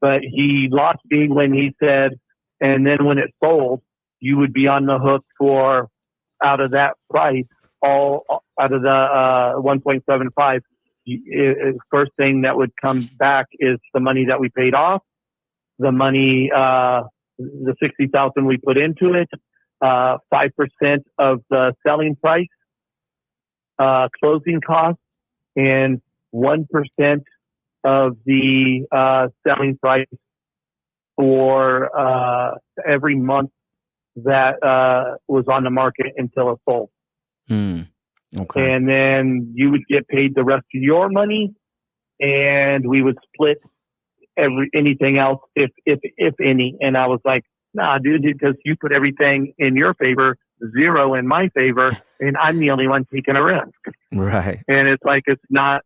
But he lost me when he said, and then when it sold, you would be on the hook for, out of that price, all out of the 1.75. First thing that would come back is the money that we paid off, the money, the 60,000 we put into it, 5% of the selling price, closing costs, and 1% of the selling price for every month that was on the market until it sold. Okay. And then you would get paid the rest of your money, and we would split anything else if any. And I was like, nah, dude, because you put everything in your favor, 0 in my favor, and I'm the only one taking a risk. Right. And it's like, it's not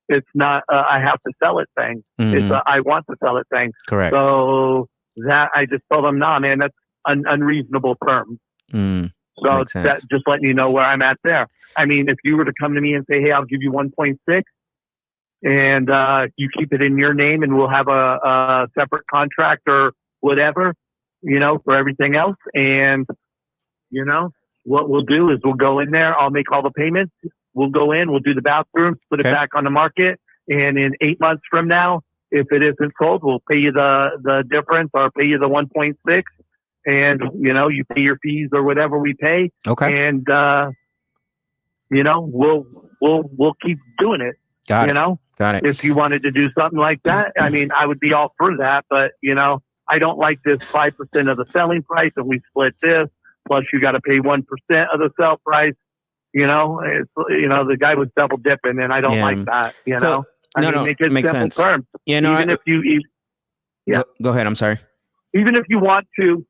I have to sell it thing. It's I want to sell it thing. Correct. So that I just told them, nah, man, that's an unreasonable term. So that just letting you know where I'm at there. I mean, if you were to come to me and say, hey, I'll give you 1.6 and you keep it in your name and we'll have a separate contract or whatever, for everything else. And, what we'll do is we'll go in there. I'll make all the payments. We'll go in, we'll do the bathroom, put it back on the market. And in 8 months from now, if it isn't sold, we'll pay you the difference or pay you the 1.6. And, you pay your fees or whatever we pay. Okay. And, we'll keep doing it. Got it. If you wanted to do something like that, I mean, I would be all for that. But, I don't like this 5% of the selling price and we split this. Plus you got to pay 1% of the sell price. It's, the guy was double dipping and I don't like that, So, I mean, make it makes simple sense. terms. Yeah, no, Even if you Yeah. Go ahead. I'm sorry. Even if you want to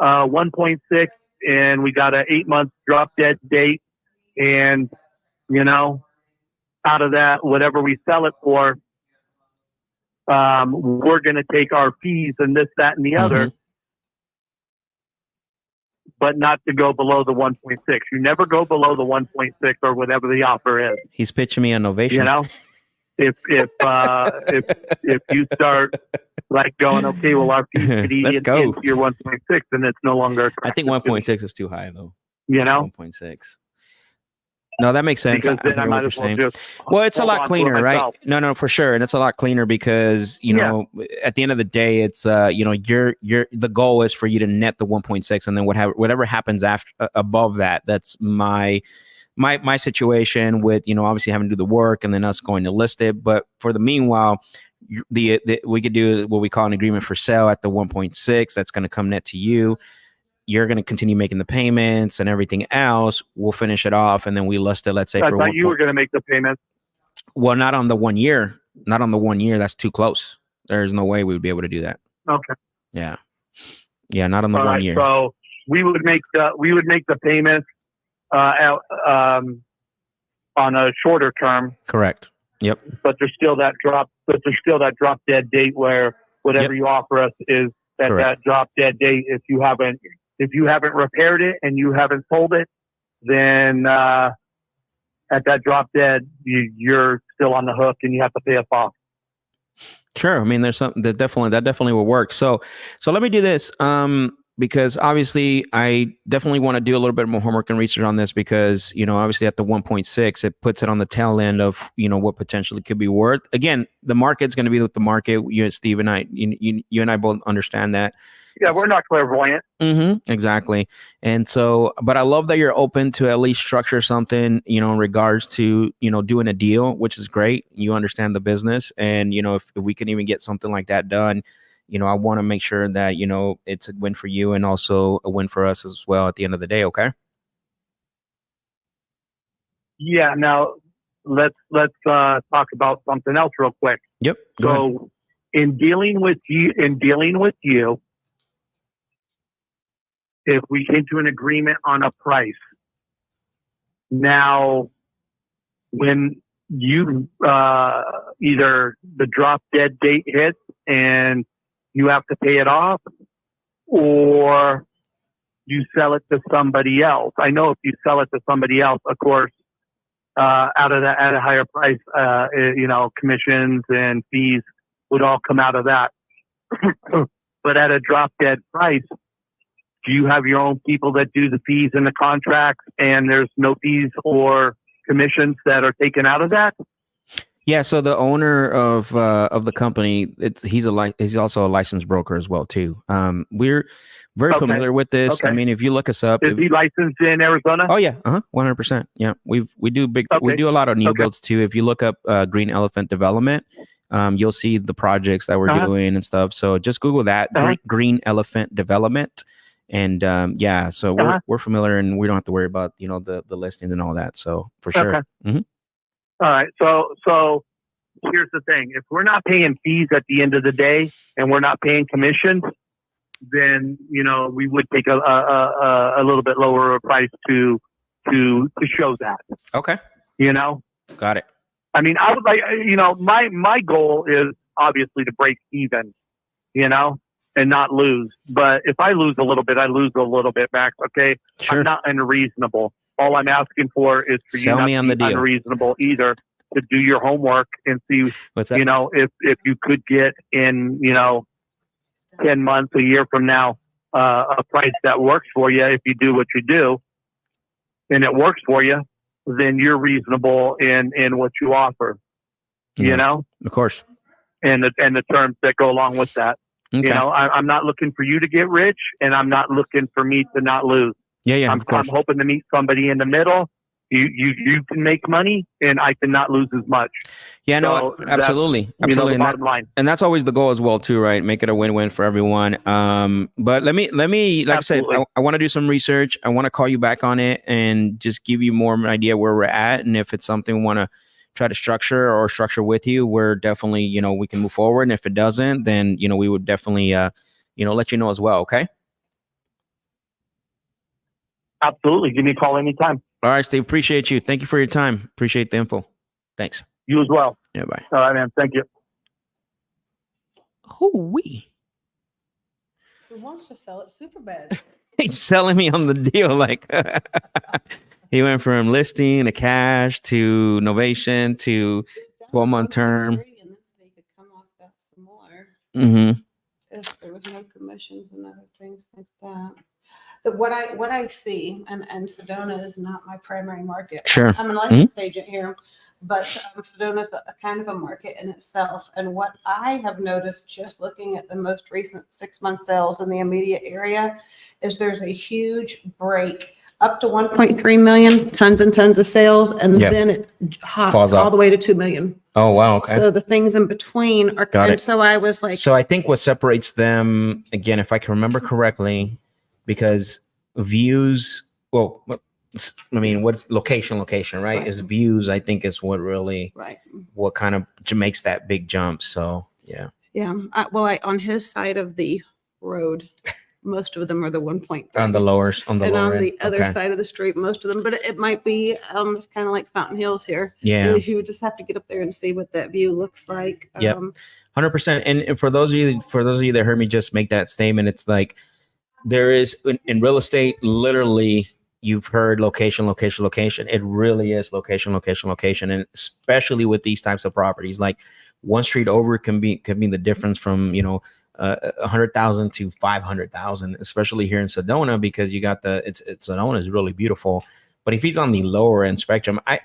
1.6, and we got an 8-month drop dead date, and out of that, whatever we sell it for, we're going to take our fees and this, that, and the other, but not to go below the 1.6. You never go below the 1.6 or whatever the offer is. He's pitching me on Novation. If you start like going, okay, well, our fees could eat into your 1.6, and it's no longer. I think 1.6 is too high, though. 1.6. No, that makes sense. Because then I might as well just well, it's a lot cleaner, right? No, for sure, and it's a lot cleaner because at the end of the day, it's the goal is for you to net the 1.6, and then whatever happens after above that, that's my situation with obviously having to do the work and then us going to list it. But for the meanwhile, we could do what we call an agreement for sale at the 1.6. That's going to come net to you. You're going to continue making the payments and everything else. We'll finish it off, and then we list it. Let's say I thought you were going to make the payments. Well, not on the 1 year. Not on the 1 year. That's too close. There's no way we would be able to do that. Okay. Yeah. Not on the 1 year. So we would make the payments on a shorter term. Correct. Yep. But there's still that drop dead date where whatever you offer us is that drop dead date. If you haven't repaired it and you haven't sold it, then at that drop dead, you're still on the hook and you have to pay us off. Sure. I mean, there's something that definitely will work. So let me do this. Because obviously I definitely want to do a little bit more homework and research on this because, obviously at the 1.6, it puts it on the tail end of, what potentially could be worth. Again, the market's going to be with the market. You, Steve, and I, you and I both understand that. Yeah, we're not clairvoyant. Exactly. And so, but I love that you're open to at least structure something, in regards to, doing a deal, which is great. You understand the business. And, if we can even get something like that done, I want to make sure that, it's a win for you and also a win for us as well at the end of the day. Okay. Yeah. Now let's talk about something else real quick. Yep. So in dealing with you, if we came to an agreement on a price, now when you either the drop dead date hits and you have to pay it off, or you sell it to somebody else. I know if you sell it to somebody else, of course, at a higher price, commissions and fees would all come out of that. But at a drop dead price, do you have your own people that do the fees and the contracts, and there's no fees or commissions that are taken out of that? Yeah, so the owner of the company, he's also a licensed broker as well too. We're very familiar with this. Okay. I mean, if you look us up, is he licensed in Arizona? Oh yeah, 100%. Yeah, we do we do a lot of new builds too. If you look up Green Elephant Development, you'll see the projects that we're doing and stuff. So just Google that Green Elephant Development, and so we're familiar, and we don't have to worry about the listings and all that. So for sure. Okay. Mm-hmm. All right. So here's the thing. If we're not paying fees at the end of the day and we're not paying commissions, then, we would take a little bit lower price to show that. Okay. Got it. I mean, I would like, my goal is obviously to break even, and not lose. But if I lose a little bit, I lose a little bit, Max. Okay. Sure. I'm not unreasonable. All I'm asking for is for you not to be unreasonable either, to do your homework and see, if you could get in, 10 months, a year from now, a price that works for you. If you do what you do and it works for you, then you're reasonable in what you offer, Of course. And the terms that go along with that. Okay. I'm not looking for you to get rich, and I'm not looking for me to not lose. Yeah. I'm hoping to meet somebody in the middle. You can make money, and I cannot lose as much. Yeah, no, absolutely. The bottom line. And that's always the goal as well, too, right? Make it a win-win for everyone. But let me, like absolutely. I said, I want to do some research. I want to call you back on it and just give you more of an idea where we're at, and if it's something we want to try to structure with you, we're definitely, we can move forward. And if it doesn't, then, we would definitely, let you know as well. Okay. Absolutely. Give me a call anytime. All right, Steve. Appreciate you. Thank you for your time. Appreciate the info. Thanks. You as well. Yeah. Bye. All right, man. Thank you. Hoo-wee. Who wants to sell it super bad? He's selling me on the deal. Like he went from listing to cash to novation to 12-month term. And then they could come off that some more Mm-hmm. if there was no commissions and other things like that. But what I see, and Sedona is not my primary market. Sure. I'm a license agent here, but Sedona is a kind of a market in itself. And what I have noticed just looking at the most recent 6-month sales in the immediate area is there's a huge break up to 1.3 million, tons and tons of sales, and then it hopped Falls all off. the way to 2 million. Oh, wow. Okay. So the things in between are, Got and it. so I was like, So I think what separates them, again, if I can remember correctly, because views, well, I mean, what's location, right? Right. Is views, I think, is what really, right. what kind of makes that big jump. So, yeah. Yeah. On his side of the road, most of them are the 1.3. On the lower And lower on the end. other Okay. side of the street, most of them, but it might be it's kind of like Fountain Hills here. Yeah. You would just have to get up there and see what that view looks like. Yep. 100%. And for those of you that heard me just make that statement, it's like there is in real estate, literally, you've heard location. It really is location. And especially with these types of properties, like one street over can be the difference from 100,000 to 500,000, especially here in Sedona, because you got Sedona is really beautiful. But if he's on the lower end spectrum, I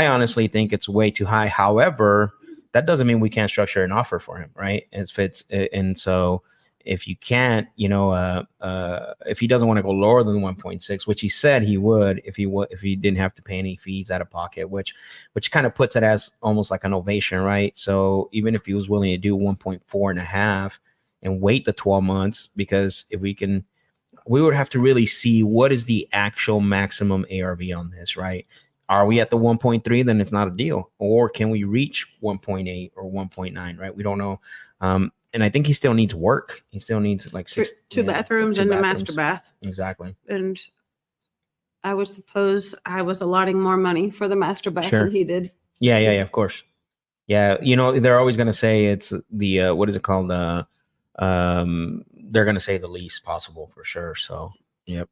honestly think it's way too high. However, that doesn't mean we can't structure an offer for him, right? And so if you can't, if he doesn't want to go lower than 1.6, which he said he would, if he didn't have to pay any fees out of pocket, which kind of puts it as almost like an ovation, right? So even if he was willing to do 1.4 and a half and wait the 12 months, because we would have to really see what is the actual maximum ARV on this, right? Are we at the 1.3? Then it's not a deal. Or can we reach 1.8 or 1.9, right? We don't know. And I think he still needs work. He still needs like two bathrooms and a master bath. Exactly. And I would suppose I was allotting more money for the master bath than he did. Yeah, of course. Yeah, they're always going to say it's the what is it called? They're going to say the least possible for sure. So, yep.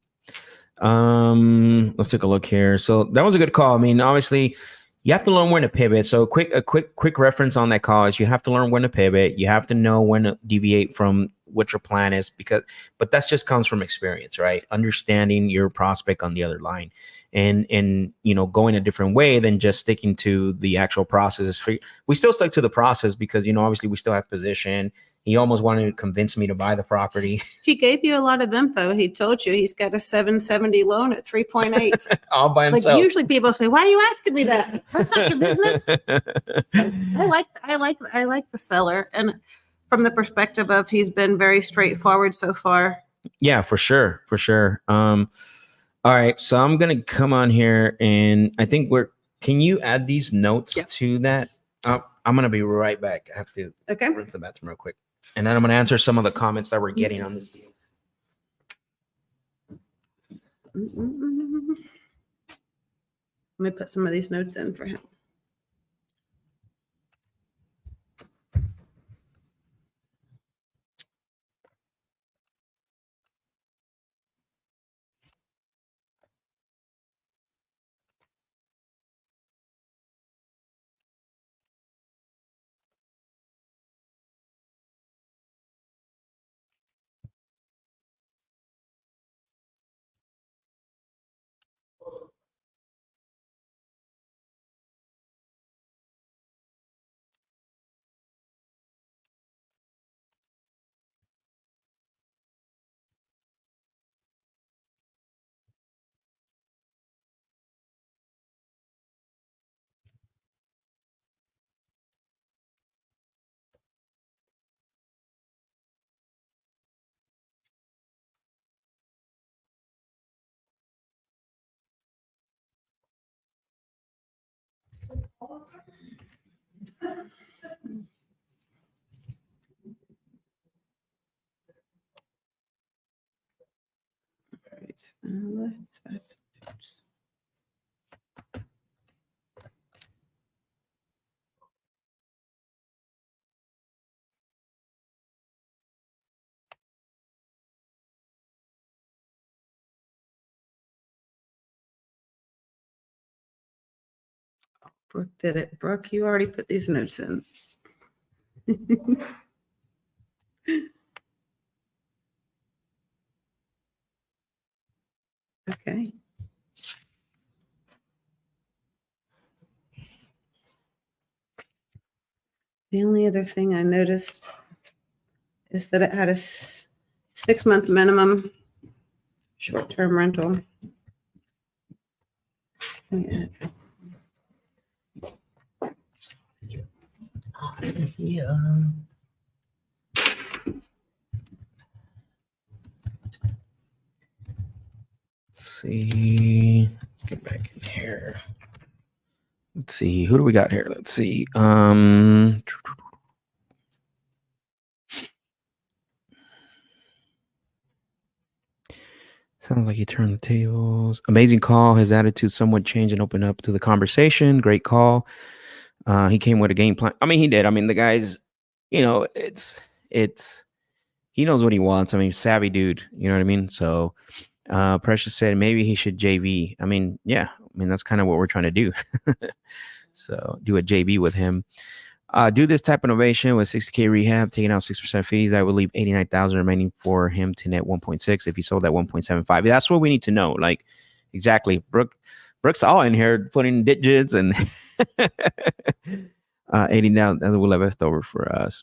Let's take a look here. So that was a good call. I mean, obviously, you have to learn when to pivot. So a quick reference on that call is you have to learn when to pivot. You have to know when to deviate from what your plan is, but that's just comes from experience, right? Understanding your prospect on the other line and going a different way than just sticking to the actual process. We still stuck to the process because, obviously we still have position. He almost wanted to convince me to buy the property. He gave you a lot of info. He told you he's got a 770 loan at 3.8. All by himself. Like usually people say, "Why are you asking me that? That's not your business." So I like the seller, and from the perspective of he's been very straightforward so far. Yeah, for sure. All right, so I'm gonna come on here, and I think can you add these notes to that? I'm gonna be right back. I have to rinse the bathroom real quick. And then I'm going to answer some of the comments that we're getting on this deal. Let me put some of these notes in for him. Brooke did it. Brooke, you already put these notes in. Okay. The only other thing I noticed is that it had a 6-month minimum short-term rental. Yeah. See, let's get back in here. Let's see, who do we got here? Let's see. Sounds like he turned the tables. Amazing call. His attitude somewhat changed and opened up to the conversation. Great call. He came with a game plan. I mean, he did. I mean, the guy's, it's he knows what he wants. I mean, savvy dude. You know what I mean? So Precious said maybe he should JV. I mean, yeah. I mean, that's kind of what we're trying to do. So do a JV with him. Do this type of innovation with 60K rehab, taking out 6% fees. That would leave 89,000 remaining for him to net 1.6 if he sold at 1.75. That's what we need to know. Like, exactly. Brooke's all in here putting digits and 89,000 will have left over for us.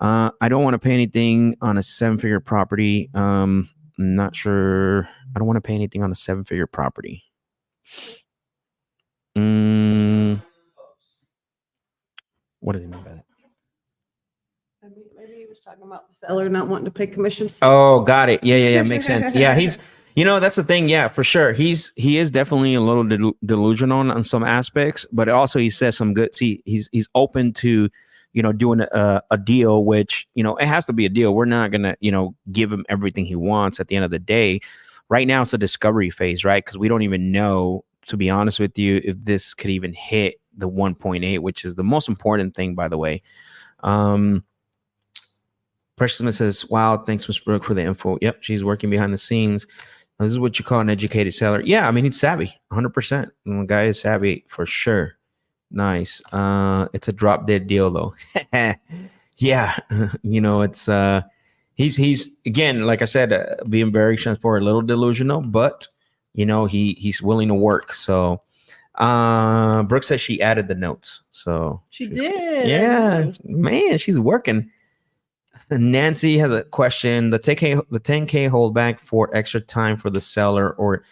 I don't want to pay anything on a 7-figure property. I'm not sure. I don't want to pay anything on a 7-figure property. What does he mean by that? Maybe he was talking about the seller not wanting to pay commissions. Oh, got it. Yeah. Makes sense. Yeah, he's, that's the thing. Yeah, for sure. He is definitely a little delusional on some aspects, but also he says some good. See, he's open to, doing a deal, which, it has to be a deal. We're not gonna, give him everything he wants at the end of the day. Right now, it's a discovery phase, right? Because we don't even know, to be honest with you, if this could even hit the 1.8, which is the most important thing, by the way. Precious Smith says, wow, thanks, Ms. Brooke, for the info. Yep, she's working behind the scenes. This is what you call an educated seller. Yeah, I mean, he's savvy, 100%. The guy is savvy for sure. Nice. It's a drop dead deal, though. Yeah, it's he's again, like I said, being very transparent, a little delusional, but he's willing to work. So Brooke says she added the notes. So she did. Yeah, man, she's working. Nancy has a question. The 10K holdback for extra time for the seller or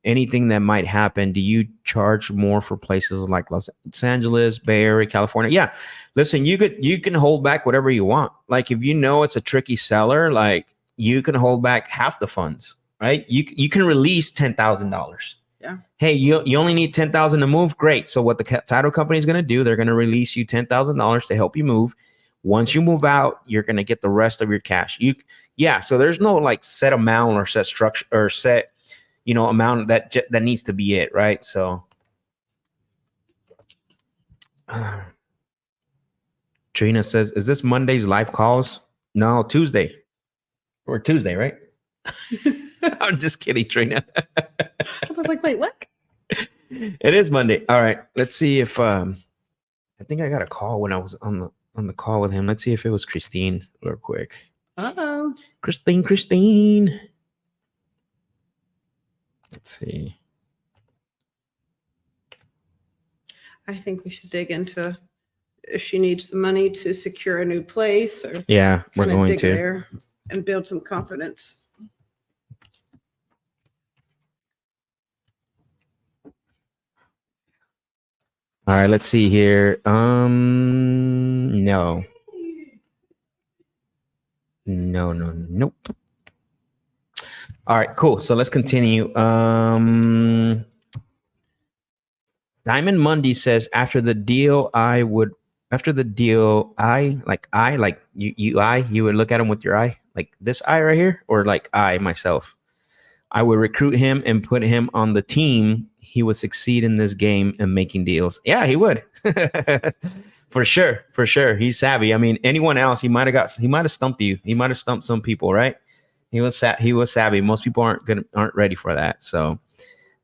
anything that might happen. Do you charge more for places like Los Angeles, Bay Area, California? Yeah. Listen, you can hold back whatever you want. Like if it's a tricky seller, like you can hold back half the funds, right? You can release $10,000. Yeah. Hey, you only need $10,000 to move. Great. So what the title company is going to do, they're going to release you $10,000 to help you move. Once you move out, you're going to get the rest of your cash. So there's no like set amount or set structure or set, amount that needs to be it. Right. So Trina says, is this Monday's live calls? No, Tuesday or Tuesday, right? I'm just kidding, Trina. I was like, wait, what? It is Monday. All right. Let's see if, I think I got a call when I was on the call with him. Let's see if it was Christine real quick. Uh-oh. Christine. Let's see. I think we should dig into if she needs the money to secure a new place or yeah, we're going dig to there and build some confidence. All right, let's see here. No. Nope. All right, cool. So let's continue. Diamond Monday says after the deal, you would look at him with your eye, like this eye right here, or like I myself. I would recruit him and put him on the team. He would succeed in this game and making deals. Yeah, he would. For sure. For sure. He's savvy. I mean, anyone else, he might have stumped you. He might have stumped some people, right? He was savvy. Most people aren't ready for that. So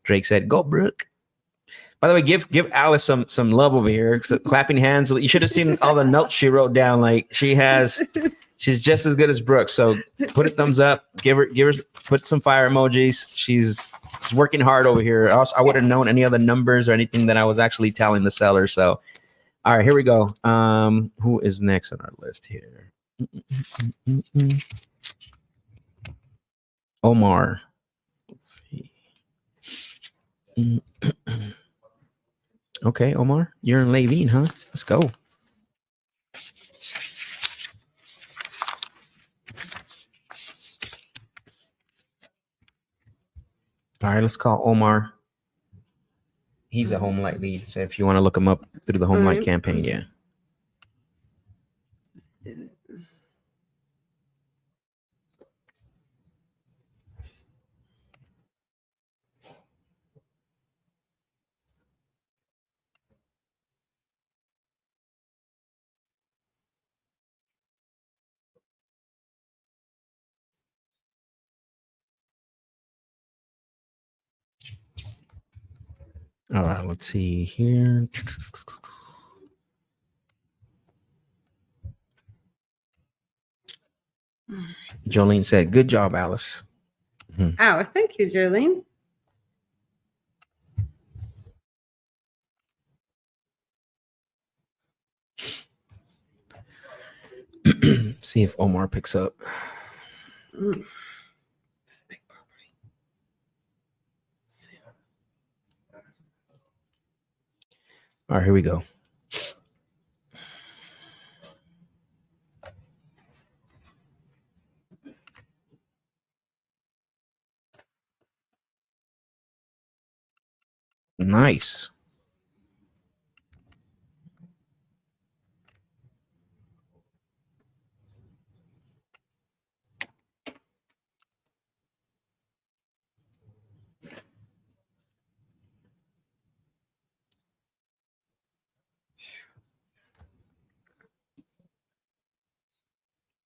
Drake said, "Go, Brooke." By the way, give Alice some love over here. So clapping hands. You should have seen all the notes she wrote down. Like she's just as good as Brooke. So put a thumbs up. Give her put some fire emojis. She's working hard over here. I would have known any other numbers or anything that I was actually telling the seller. So all right, here we go. Who is next on our list here? Omar. Let's see. Okay, Omar, you're in Levine, huh? Let's go. All right, let's call Omar. He's a home light lead. So if you want to look him up through the home light campaign, yeah. All right, let's see here. Jolene said, "Good job, Alice." Oh, thank you, Jolene. See if Omar picks up. All right, here we go. Nice.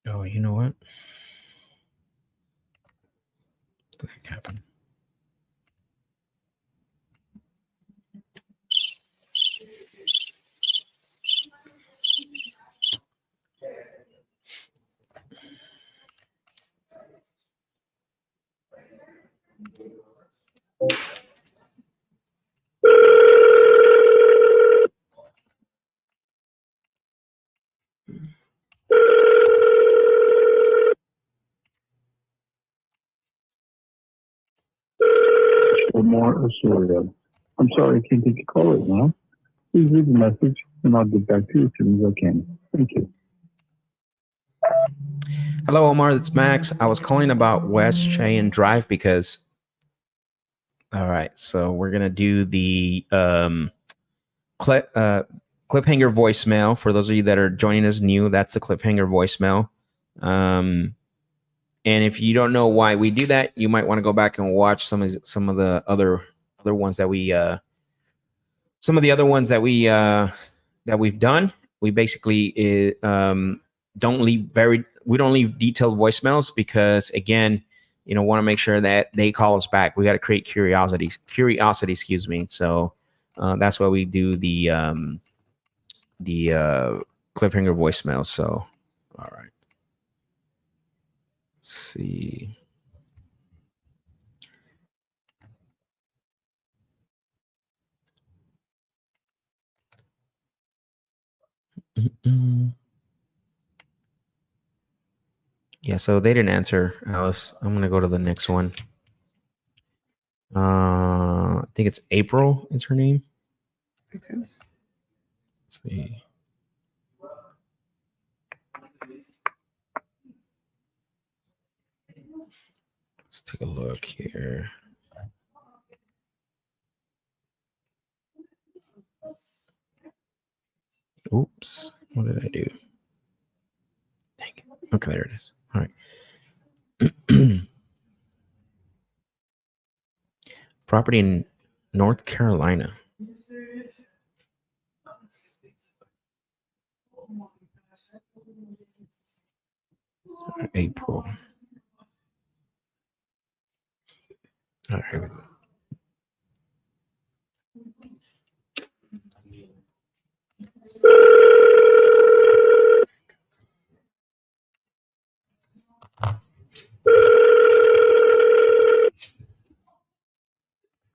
Oh, you know what? What the heck happened? For more Assyria. I'm sorry, I can't take your call right now. Please leave a message and I'll get back to you as soon as I can. Thank you. Hello, Omar. It's Max. I was calling about West Cheyenne Drive because. All right, so we're gonna do the cliffhanger voicemail. For those of you that are joining us new, that's the cliffhanger voicemail. And if you don't know why we do that, you might want to go back and watch some of the other ones that we that we've done. We basically don't leave detailed voicemails because again, want to make sure that they call us back. We got to create curiosity, excuse me. So that's why we do the cliffhanger voicemail. So all right. Let's see. Yeah, so they didn't answer, Alice. I'm gonna go to the next one. I think it's April is her name. Okay. Let's see. Let's take a look here. Oops. What did I do? Dang it. Okay, there it is. All right. Property in North Carolina. April. All right, here we go.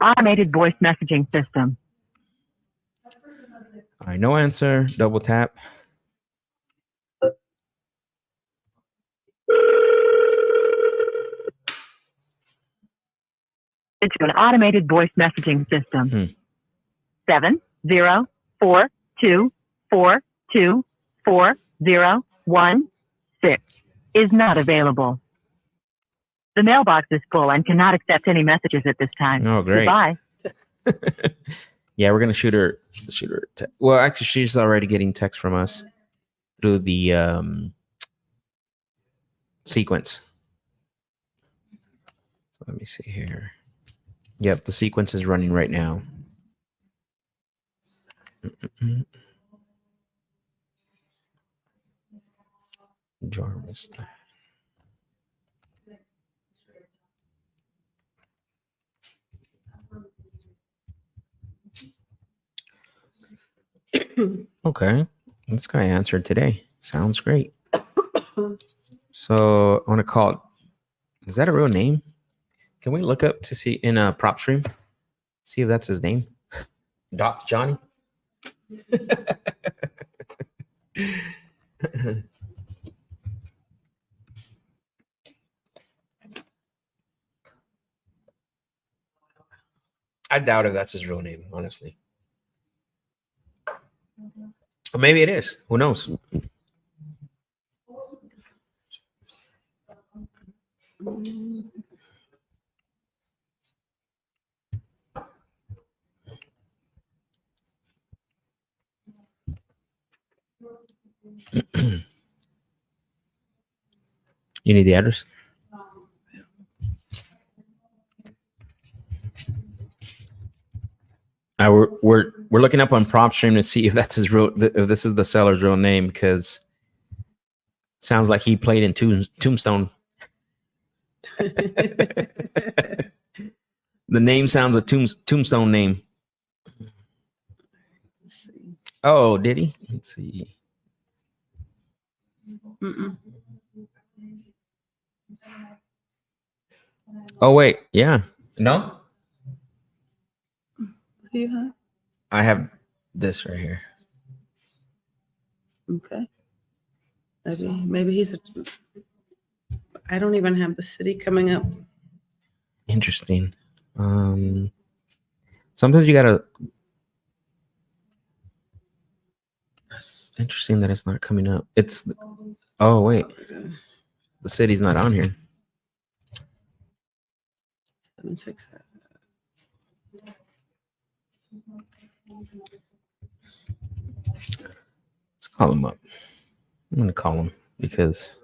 Automated voice messaging system. All right, no answer. Double tap. It's an automated voice messaging system. 70424240116 is not available. The mailbox is full and cannot accept any messages at this time. Oh, great. Goodbye. Yeah, we're gonna shoot her. Well, actually, she's already getting text from us through the sequence. So let me see here. Yep, the sequence is running right now. Jarvis. Okay, this guy answered today. Sounds great. So I want to call it. Is that a real name? Can we look up to see in a prop stream? See if that's his name. Doc Johnny. I doubt if that's his real name, honestly. Or maybe it is. Who knows? You need the address? We're looking up on PropStream to see if that's his real, if this is the seller's real name, because it sounds like he played in Tombstone. The name sounds a Tombstone name. Oh, did he? Let's see. Oh wait, yeah. No. What do you have? I have this right here. Okay. Maybe he's I don't even have the city coming up. Interesting. Sometimes you gotta. That's interesting that it's not coming up. It's. Oh wait, the city's not on here. 767. Let's call him up. I'm gonna call him because.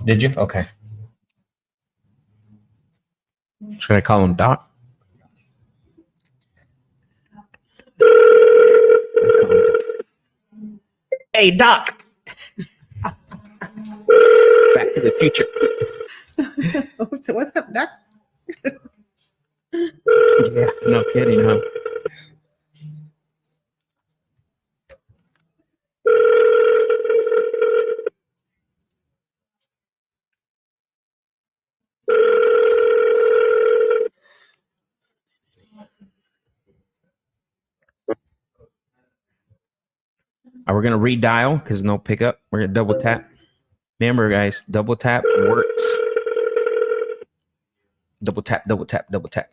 Did you? Okay. Should I call him Doc? Hey, Doc. Back to the Future. What's up, Doc? Yeah, no kidding, huh? We're gonna redial because no pickup. We're gonna double tap. Remember, guys, double tap works. Double tap, double tap, double tap.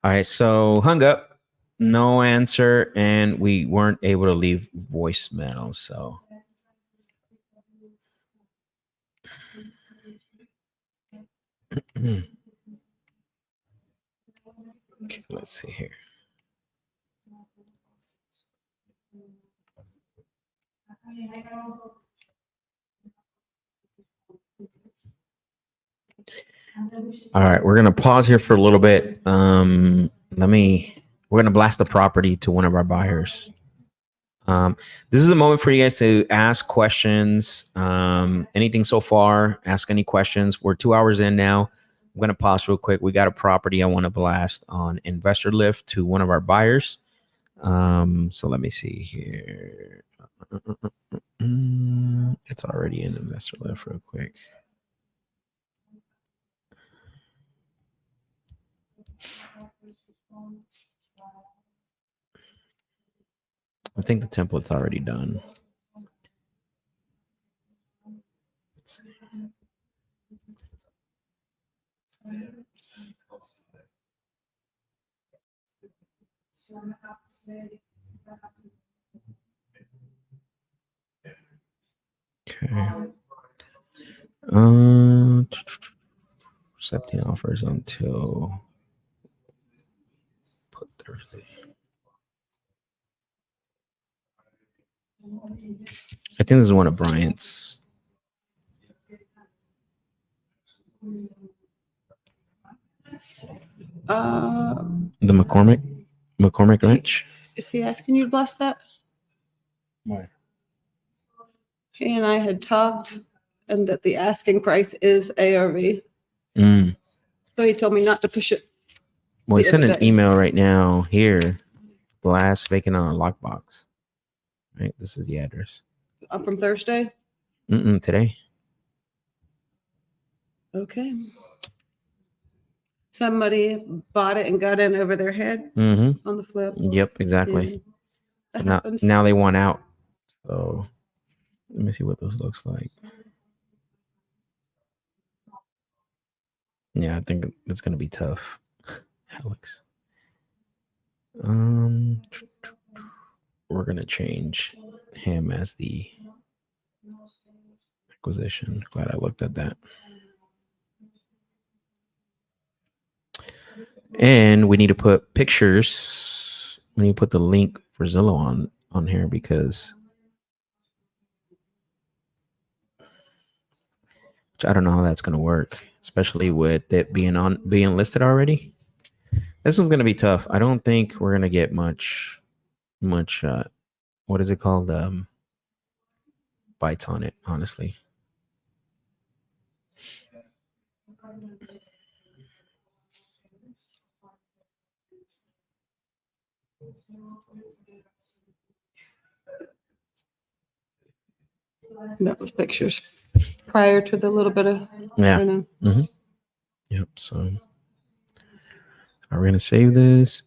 All right, so hung up, no answer, and we weren't able to leave voicemail. So okay, let's see here. All right, we're gonna pause here for a little bit. We're gonna blast the property to one of our buyers. This is a moment for you guys to ask questions. Anything so far, ask any questions. We're 2 hours in now. I'm gonna pause real quick. We got a property I want to blast on Investor Lift to one of our buyers. So let me see here. It's already in Investor Lift real quick. I think the template's already done. Let's see. Okay. Accepting offers until put Thursday. I think this is one of Bryant's. The McCormick Ranch. Is he asking you to bless that? Why? He and I had talked, and that the asking price is ARV. Mm. So he told me not to push it. Well, he The sent other an day. email right now here. Blast vacant on a lockbox. Right, this is the address. From Thursday. Today. Okay. Somebody bought it and got in over their head Mm-hmm. on the flip. Yep, exactly. Yeah, So that now, happens. now they want out. So let me see what this looks like. Yeah, I think it's gonna be tough, Alex. We're gonna change him as the acquisition. Glad I looked at that. And we need to put pictures. We need to put the link for Zillow on here because I don't know how that's gonna work, especially with it being listed already. This one's gonna be tough. I don't think we're gonna get much what is it called? Bites on it, honestly. That was pictures prior to the little bit of. Yeah. Yep. So are we gonna save this?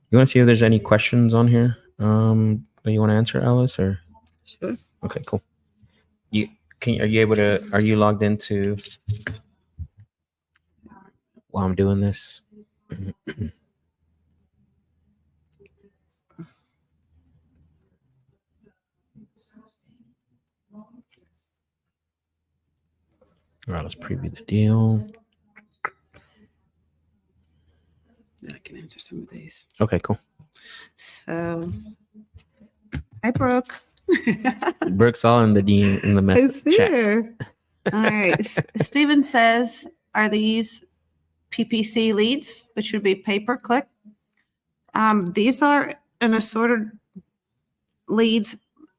You want to see if there's any questions on here? That you want to answer, Alice? Or Sure. okay, cool. Are you logged into while I'm doing this? All right, let's preview the deal. I can answer some of these. Okay, cool. So, hi, Brooke. Brooke's all in the It's chat. there. All right. Steven says, are these PPC leads, which would be pay-per-click? These are an assorted leads.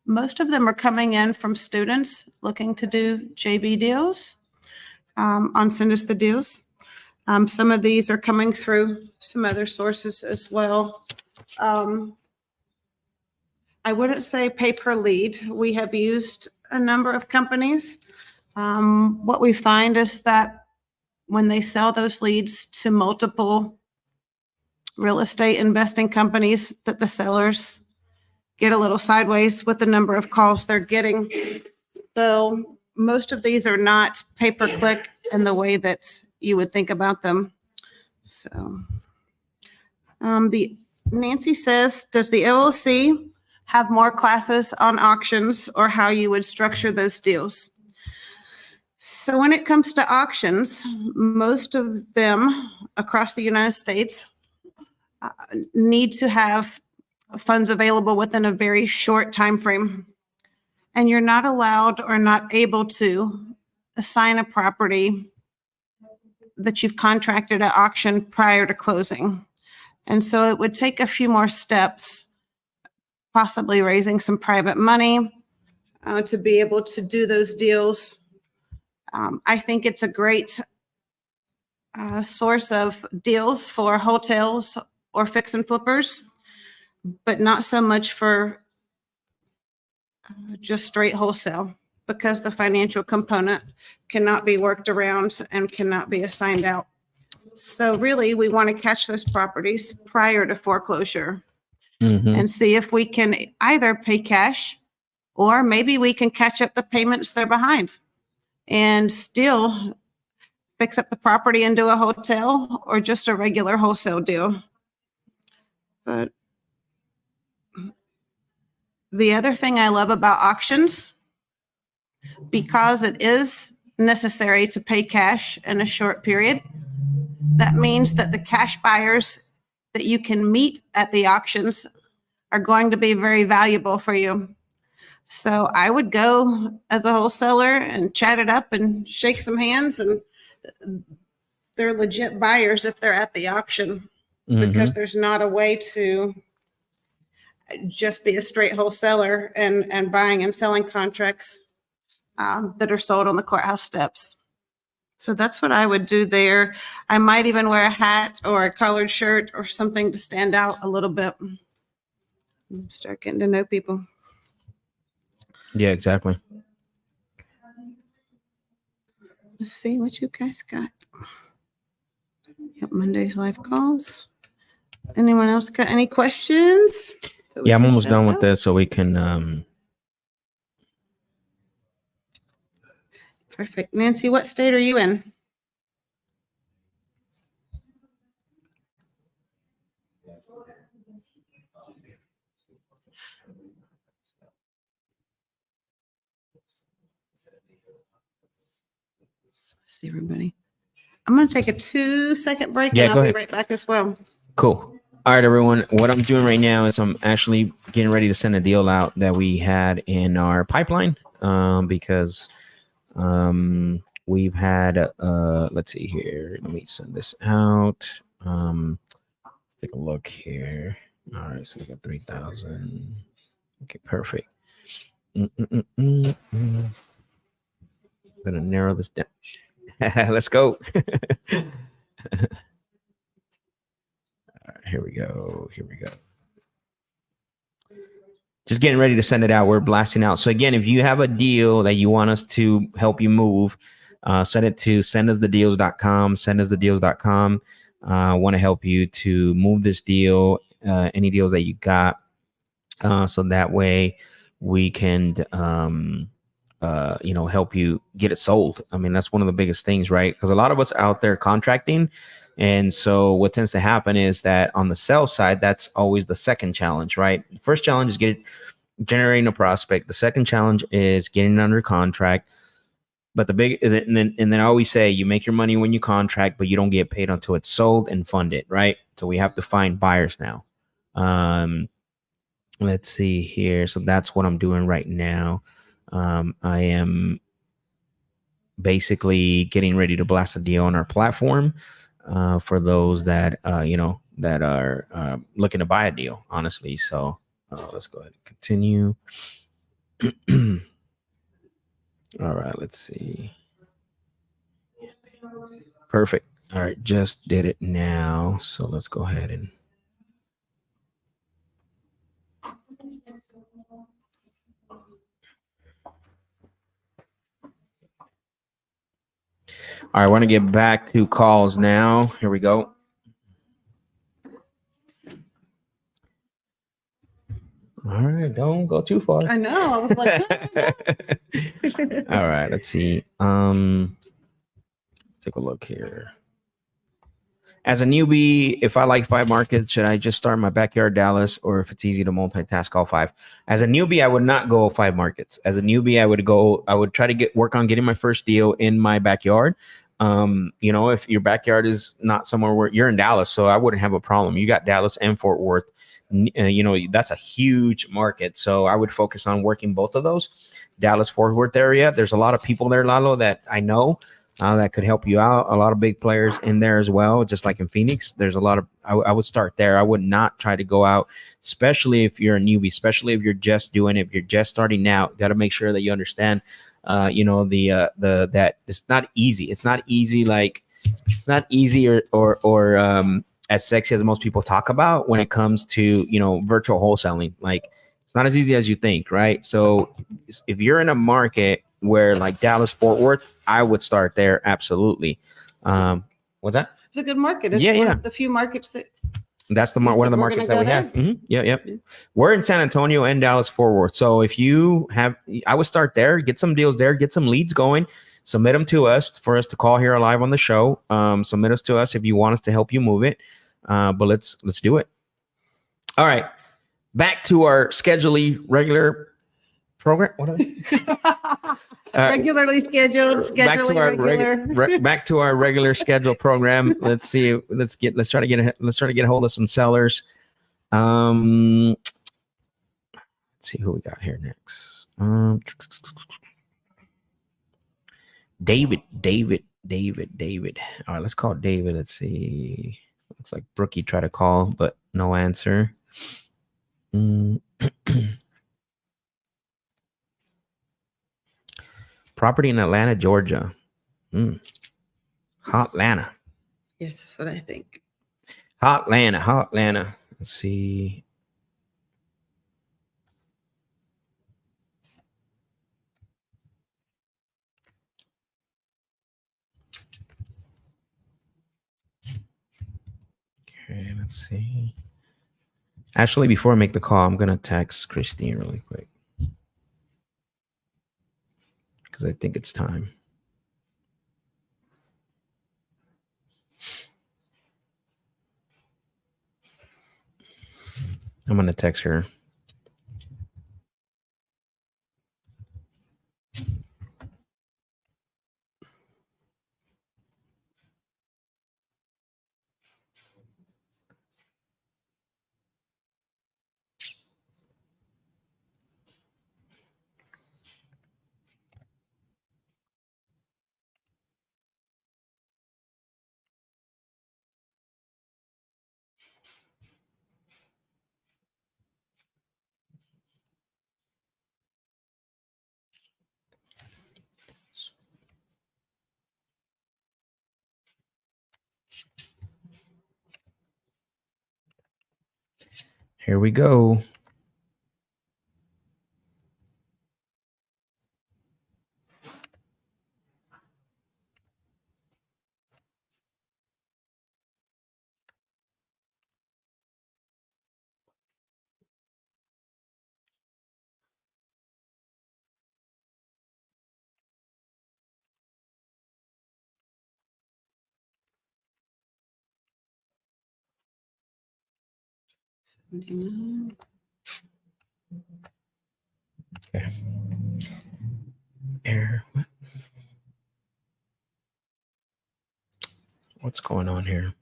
Most of them are coming in from students looking to do JV deals on Send Us the Deals. Some of these are coming through some other sources as well. I wouldn't say pay per lead. We have used a number of companies. What we find is that when they sell those leads to multiple real estate investing companies, that the sellers get a little sideways with the number of calls they're getting. So most of these are not pay-per-click in the way that you would think about them. So the Nancy says, does the LLC have more classes on auctions or how you would structure those deals? So when it comes to auctions, most of them across the United States need to have funds available within a very short time frame. And you're not allowed or not able to assign a property that you've contracted at auction prior to closing. And so it would take a few more steps, possibly raising some private money to be able to do those deals. I think it's a great source of deals for hotels or fix and flippers, but not so much for just straight wholesale, because the financial component cannot be worked around and cannot be assigned out. So really, we want to catch those properties prior to foreclosure and see if we can either pay cash or maybe we can catch up the payments they're behind and still fix up the property and do a hotel or just a regular wholesale deal. But the other thing I love about auctions, because it is necessary to pay cash in a short period, that means that the cash buyers that you can meet at the auctions are going to be very valuable for you. So I would go as a wholesaler and chat it up and shake some hands, and they're legit buyers if they're at the auction, because there's not a way to just be a straight wholesaler and buying and selling contracts that are sold on the courthouse steps. So that's what I would do there. I might even wear a hat or a collared shirt or something to stand out a little bit. Start getting to know people. Yeah, exactly. Let's see what you guys got. Yep, Monday's live calls. Anyone else got any questions? Yeah, I'm almost done with this, so we can. Perfect. Nancy, what state are you in? See everybody. I'm going to take a 2-second break, Yeah, and go I'll ahead. be right back as well. Cool. All right, everyone. What I'm doing right now is I'm actually getting ready to send a deal out that we had in our pipeline because we've had, let's see here. Let me send this out. Let's take a look here. All right, so we got 3,000. Okay, perfect. I'm gonna narrow this down. Let's go. All right, here we go. Just getting ready to send it out. We're blasting out. So again, if you have a deal that you want us to help you move, send it to sendusthedeals.com. I want to help you to move this deal, any deals that you got, so that way we can help you get it sold. I mean, that's one of the biggest things, right? Because a lot of us are out there contracting. And so what tends to happen is that on the sell side, that's always the second challenge, right? The first challenge is generating a prospect. The second challenge is getting it under contract. But and then I always say you make your money when you contract, but you don't get paid until it's sold and funded, right? So we have to find buyers now. Let's see here. So that's what I'm doing right now. I am basically getting ready to blast a deal on our platform for those that that are looking to buy a deal, honestly. So let's go ahead and continue. All right, let's see. Perfect. All right, just did it now. So let's go ahead and all right, I want to get back to calls now. Here we go. All right, right, don't go too far. I know. I was like, oh, no. All right, let's see. Let's take a look here. As a newbie, if I like 5 markets, should I just start my backyard Dallas, or if it's easy to multitask all 5? As a newbie, I would not go 5 markets. As a newbie, I would try to work on getting my first deal in my backyard. If your backyard is not somewhere where you're in Dallas, so I wouldn't have a problem. You got Dallas and Fort Worth. That's a huge market. So I would focus on working both of those. Dallas, Fort Worth area. There's a lot of people there, Lalo, that I know. That could help you out. A lot of big players in there as well, just like in Phoenix. There's a lot of, I would start there. I would not try to go out, especially if you're a newbie, especially if you're just doing it, if you're just starting out. Got to make sure that you understand, that it's not easy. It's not easy. It's not easy or as sexy as most people talk about when it comes to, virtual wholesaling. Like, it's not as easy as you think, right? So if you're in a market where like Dallas, Fort Worth, I would start there. Absolutely. What's that? It's a good market. It's Yeah, one yeah. of the few markets that That's one of the markets that we have. Yep. We're in San Antonio and Dallas, Fort Worth. So if you have, I would start there, get some deals there, get some leads going, submit them to us for us to call here live on the show. Submit us to us if you want us to help you move it. But let's do it. All right. Back to our regular program. What are they? regularly scheduled, back to our regular. back to our regular schedule program. Let's see. Let's try to get a hold of some sellers. Let's see who we got here next. David. All right, let's call David. Let's see. Looks like Brookie tried to call, but no answer. Property in Atlanta, Georgia. Hot Atlanta. Yes, that's what I think. Hot Atlanta. Let's see. Okay, let's see. Actually, before I make the call, I'm going to text Christine really quick, because I think it's time. I'm going to text her. Here we go. Okay. Air. What's going on here?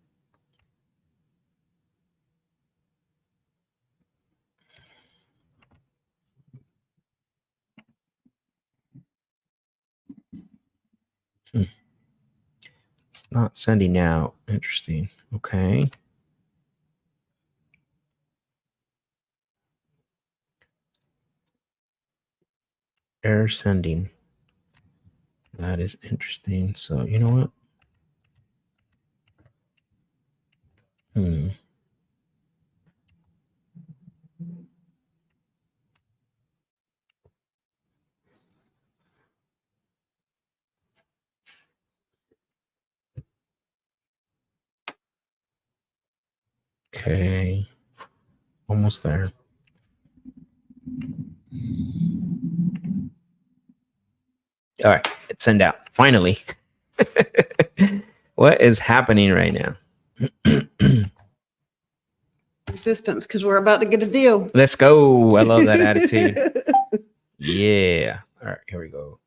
It's not sending out. Interesting. Okay. Error sending. That is interesting. So you know what? Okay. Almost there. All right, let's send out. Finally. What is happening right now? Resistance, because we're about to get a deal. Let's go. I love that attitude. Yeah. All right, here we go.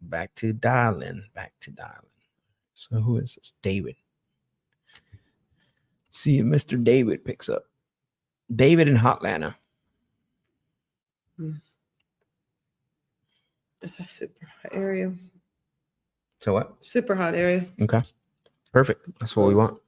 Back to dialing. So who is this? David. See if Mr. David picks up. David in Hotlanta. It's a super hot area. So what? Super hot area. Okay. Perfect. That's what we want.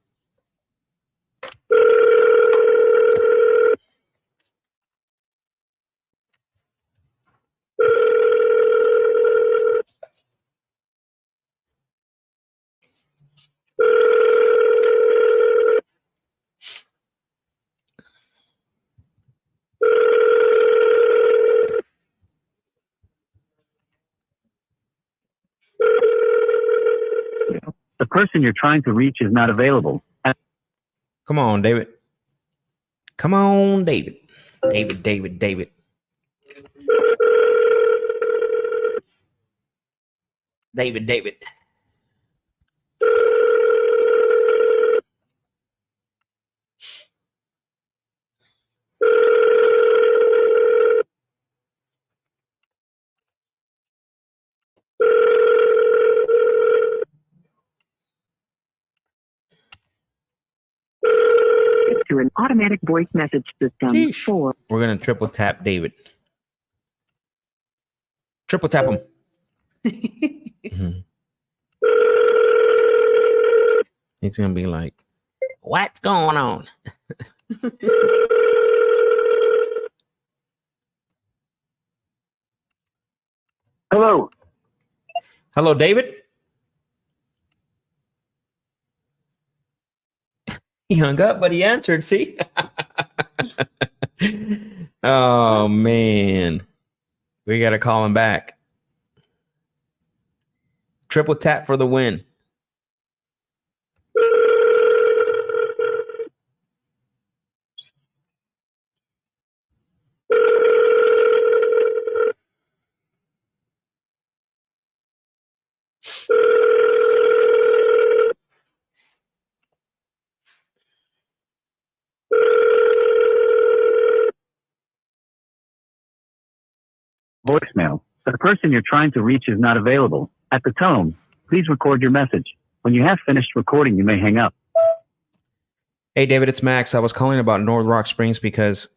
The person you're trying to reach is not available. Come on, David. Come on, David. David. David. To an automatic voice message system. Sheesh. 4. We're going to triple tap David. Triple tap him. Mhm. He's going to be like, what's going on? Hello. Hello, David. He hung up, but he answered. See? Oh, man. We got to call him back. Triple tap for the win. Voicemail. The person you're trying to reach is not available. At the tone, please record your message. When you have finished recording, you may hang up. Hey, David, it's Max. I was calling about North Rock Springs because,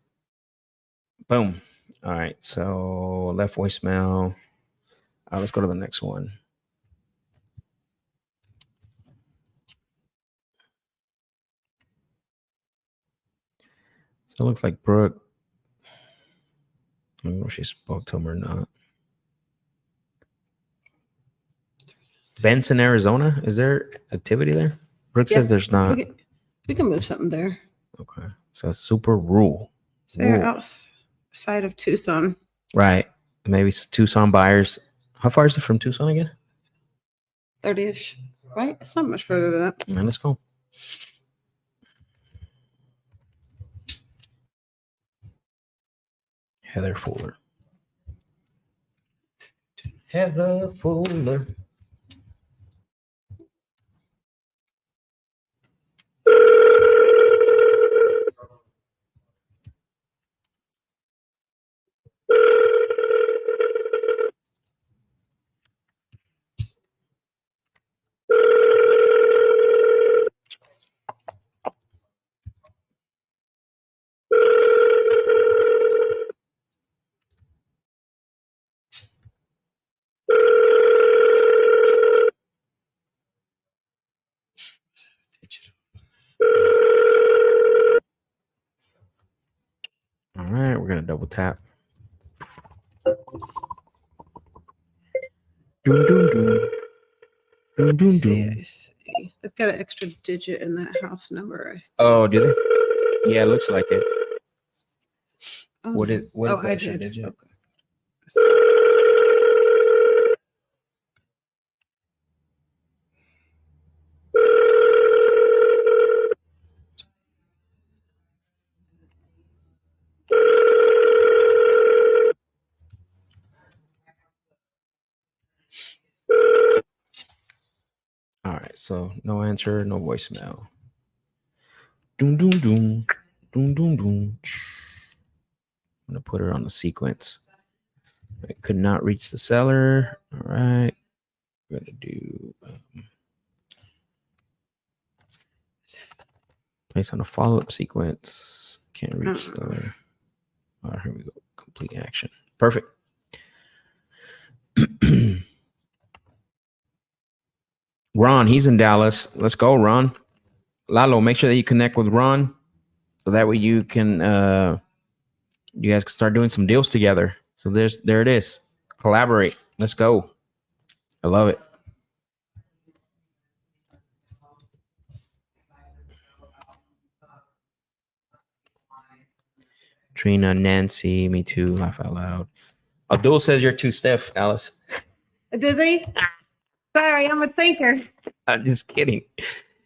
boom. All right, so left voicemail. Let's go to the next one. So it looks like Brooke. I don't know if she spoke to him or not. Benson, Arizona. Is there activity there? Brooke says there's not. We can move something there. Okay. So super rural. So you're outside of Tucson. Right. Maybe Tucson buyers. How far is it from Tucson again? 30-ish, right? It's not much further than that. Man, let's go. Heather Fuller. All right, we're gonna double tap. Doom, doom, doom. Doom, doom, doom. I see. They've got an extra digit in that house number. I think. Oh, do they? Yeah, it looks like it. Oh, What is I that extra did. digit? Okay. All right, so no answer, no voicemail. Doom, doom, doom, doom, doom, doom. I'm gonna put her on the sequence. I could not reach the seller. All right, we're gonna do place on a follow-up sequence. Can't reach seller. All right, here we go. Complete action. Perfect. Ron, he's in Dallas. Let's go, Ron. Lalo, make sure that you connect with Ron so that way you can you guys can start doing some deals together. So there it is. Collaborate. Let's go. I love it. Trina, Nancy, me too. Laugh out loud. Abdul says you're too stiff, Alice. Does he? Sorry, I'm a thinker. I'm just kidding.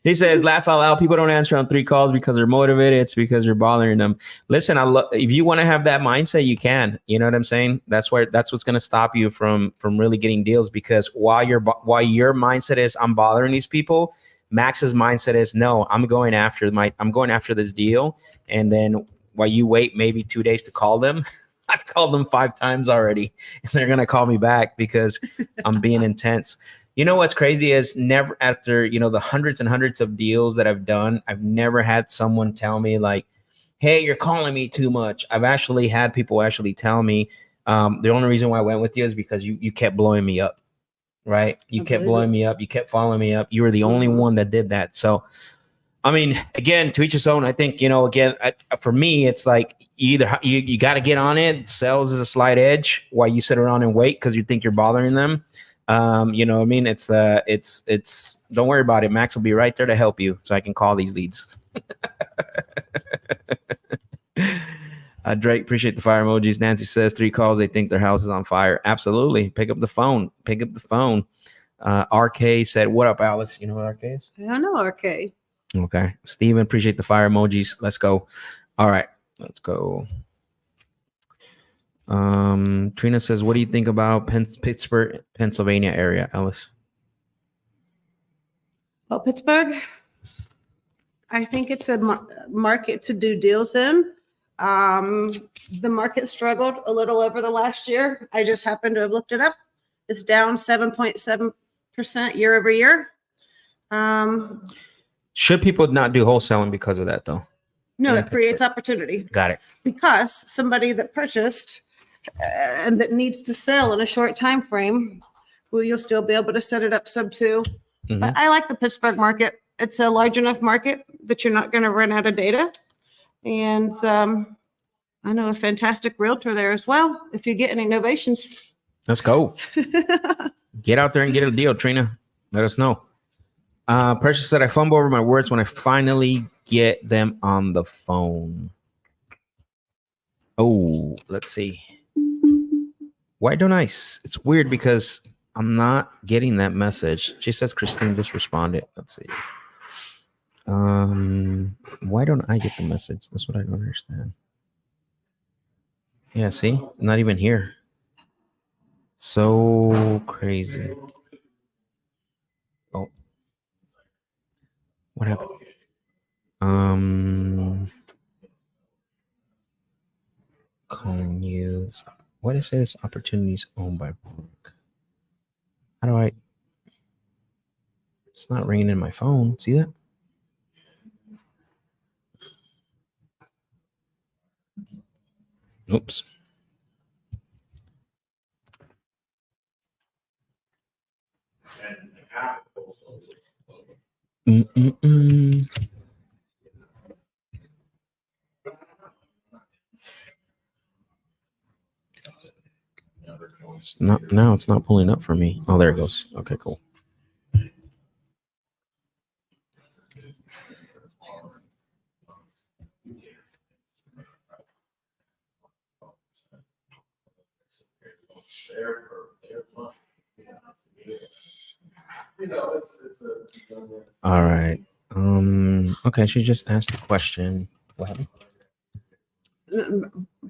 He says, laugh out loud. People don't answer on 3 calls because they're motivated. It's because you're bothering them. Listen, if you want to have that mindset, you can. You know what I'm saying? That's what's going to stop you from really getting deals. Because while your mindset is I'm bothering these people, Max's mindset is no, I'm going after this deal. And then while you wait maybe 2 days to call them, I've called them 5 times already, and they're going to call me back because I'm being intense. You know what's crazy is never after, the hundreds and hundreds of deals that I've done, I've never had someone tell me like, hey, you're calling me too much. I've actually had people actually tell me the only reason why I went with you is because you kept blowing me up, right? You kept blowing me up. You kept following me up. You were the only one that did that. So, I mean, again, to each his own. I think, for me, it's like either you got to get on it. Sales is a slight edge while you sit around and wait because you think you're bothering them. You know what I mean? It's don't worry about it. Max will be right there to help you so I can call these leads. Drake, appreciate the fire emojis. Nancy says 3 calls. They think their house is on fire. Absolutely. Pick up the phone. RK said, what up, Alice? You know what RK is? I don't know, RK. Okay. Steven, appreciate the fire emojis. Let's go. All right. Let's go. Trina says, what do you think about Pittsburgh, Pennsylvania area, Ellis? Well, Pittsburgh, I think it's a market to do deals in. The market struggled a little over the last year. I just happened to have looked it up. It's down 7.7% year over year. Should people not do wholesaling because of that, though? No, it creates opportunity. Got it. Because somebody that purchased and that needs to sell in a short time frame, you'll still be able to set it up sub 2. Mm-hmm. But I like the Pittsburgh market. It's a large enough market that you're not going to run out of data. And I know a fantastic realtor there as well. If you get any innovations. Let's go. Get out there and get a deal, Trina. Let us know. Precious said, I fumble over my words when I finally get them on the phone. Oh, let's see. Why don't I? It's weird because I'm not getting that message. She says, Christine just responded. Let's see. Why don't I get the message? That's what I don't understand. Yeah, see? Not even here. So crazy. Oh. What happened? Calling news. What is this? Opportunities owned by Brooke. How do I? It's not ringing in my phone. See that? Oops. It's not now. It's not pulling up for me. Oh, there it goes. Okay, cool. All right. Okay, she just asked a question. What happened?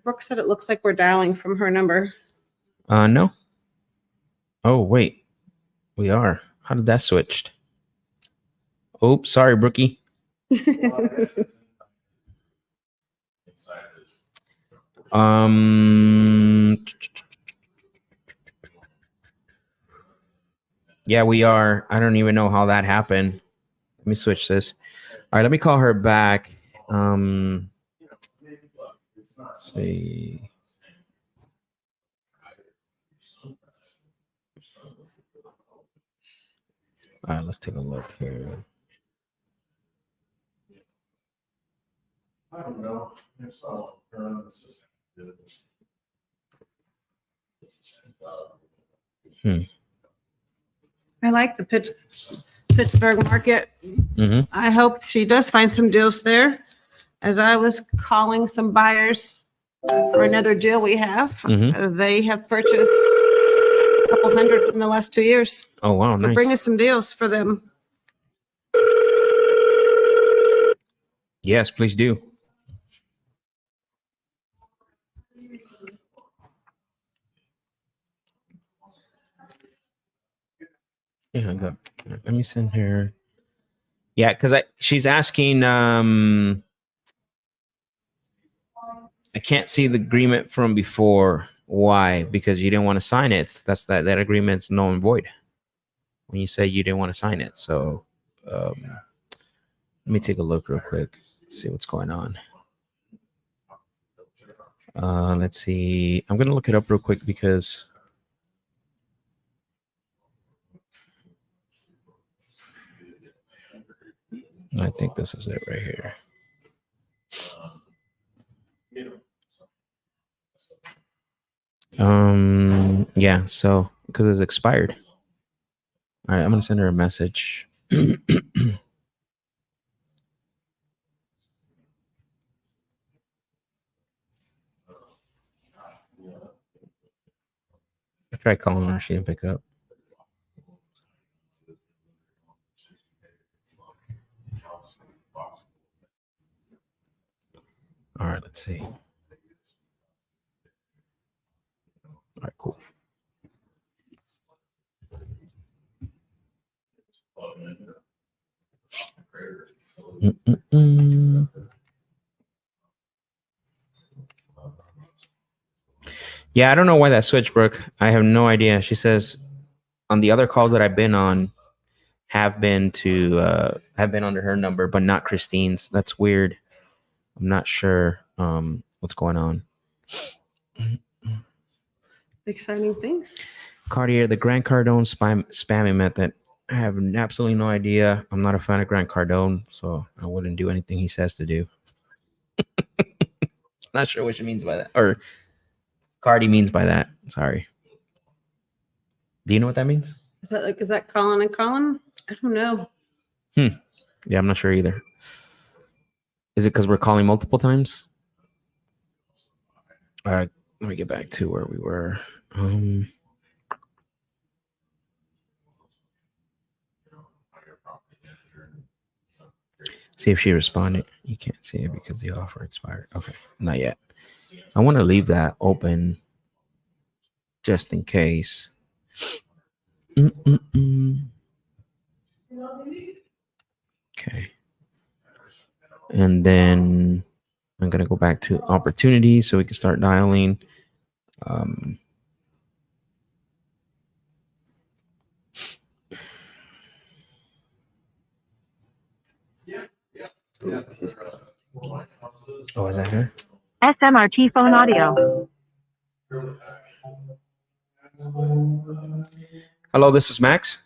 Brooke said it looks like we're dialing from her number. No. Oh, wait. We are. How did that switched? Oops, sorry, Brookie. Yeah, we are. I don't even know how that happened. Let me switch this. All right, let me call her back. Let's see. All right, let's take a look here. I don't know. I like the Pittsburgh market. Mm-hmm. I hope she does find some deals there. As I was calling some buyers for another deal we have, Mm-hmm. They have purchased a couple hundred in the last 2 years. Oh, wow, So nice. bring us some deals for them. Yes, please do. Yeah, go. Let me send her. Yeah, because she's asking. I can't see the agreement from before. Why? Because you didn't want to sign it. That agreement's null and void. When you say you didn't want to sign it, so let me take a look real quick. See what's going on. Let's see. I'm gonna look it up real quick because I think this is it right here. Yeah, so because it's expired. All right, I'm gonna send her a message. I tried calling her, she didn't pick up. All right, let's see. All right, cool. Mm-mm-mm. Yeah, I don't know why that switched, Brooke. I have no idea. She says on the other calls that I've been on have been under her number, but not Christine's. That's weird. I'm not sure what's going on. Exciting things. Cartier, the Grant Cardone spamming method. I have absolutely no idea. I'm not a fan of Grant Cardone, so I wouldn't do anything he says to do. Not sure what she means by that, or Cardi means by that. Sorry. Do you know what that means? Is that Colin and Colin? I don't know. Yeah, I'm not sure either. Is it because we're calling multiple times? All right, let me get back to where we were. See if she responded. You can't see it because the offer expired. Okay, not yet. I want to leave that open just in case. Okay. And then I'm going to go back to opportunities so we can start dialing. Oh, is that her? SMRT phone audio. Hello, this is Max.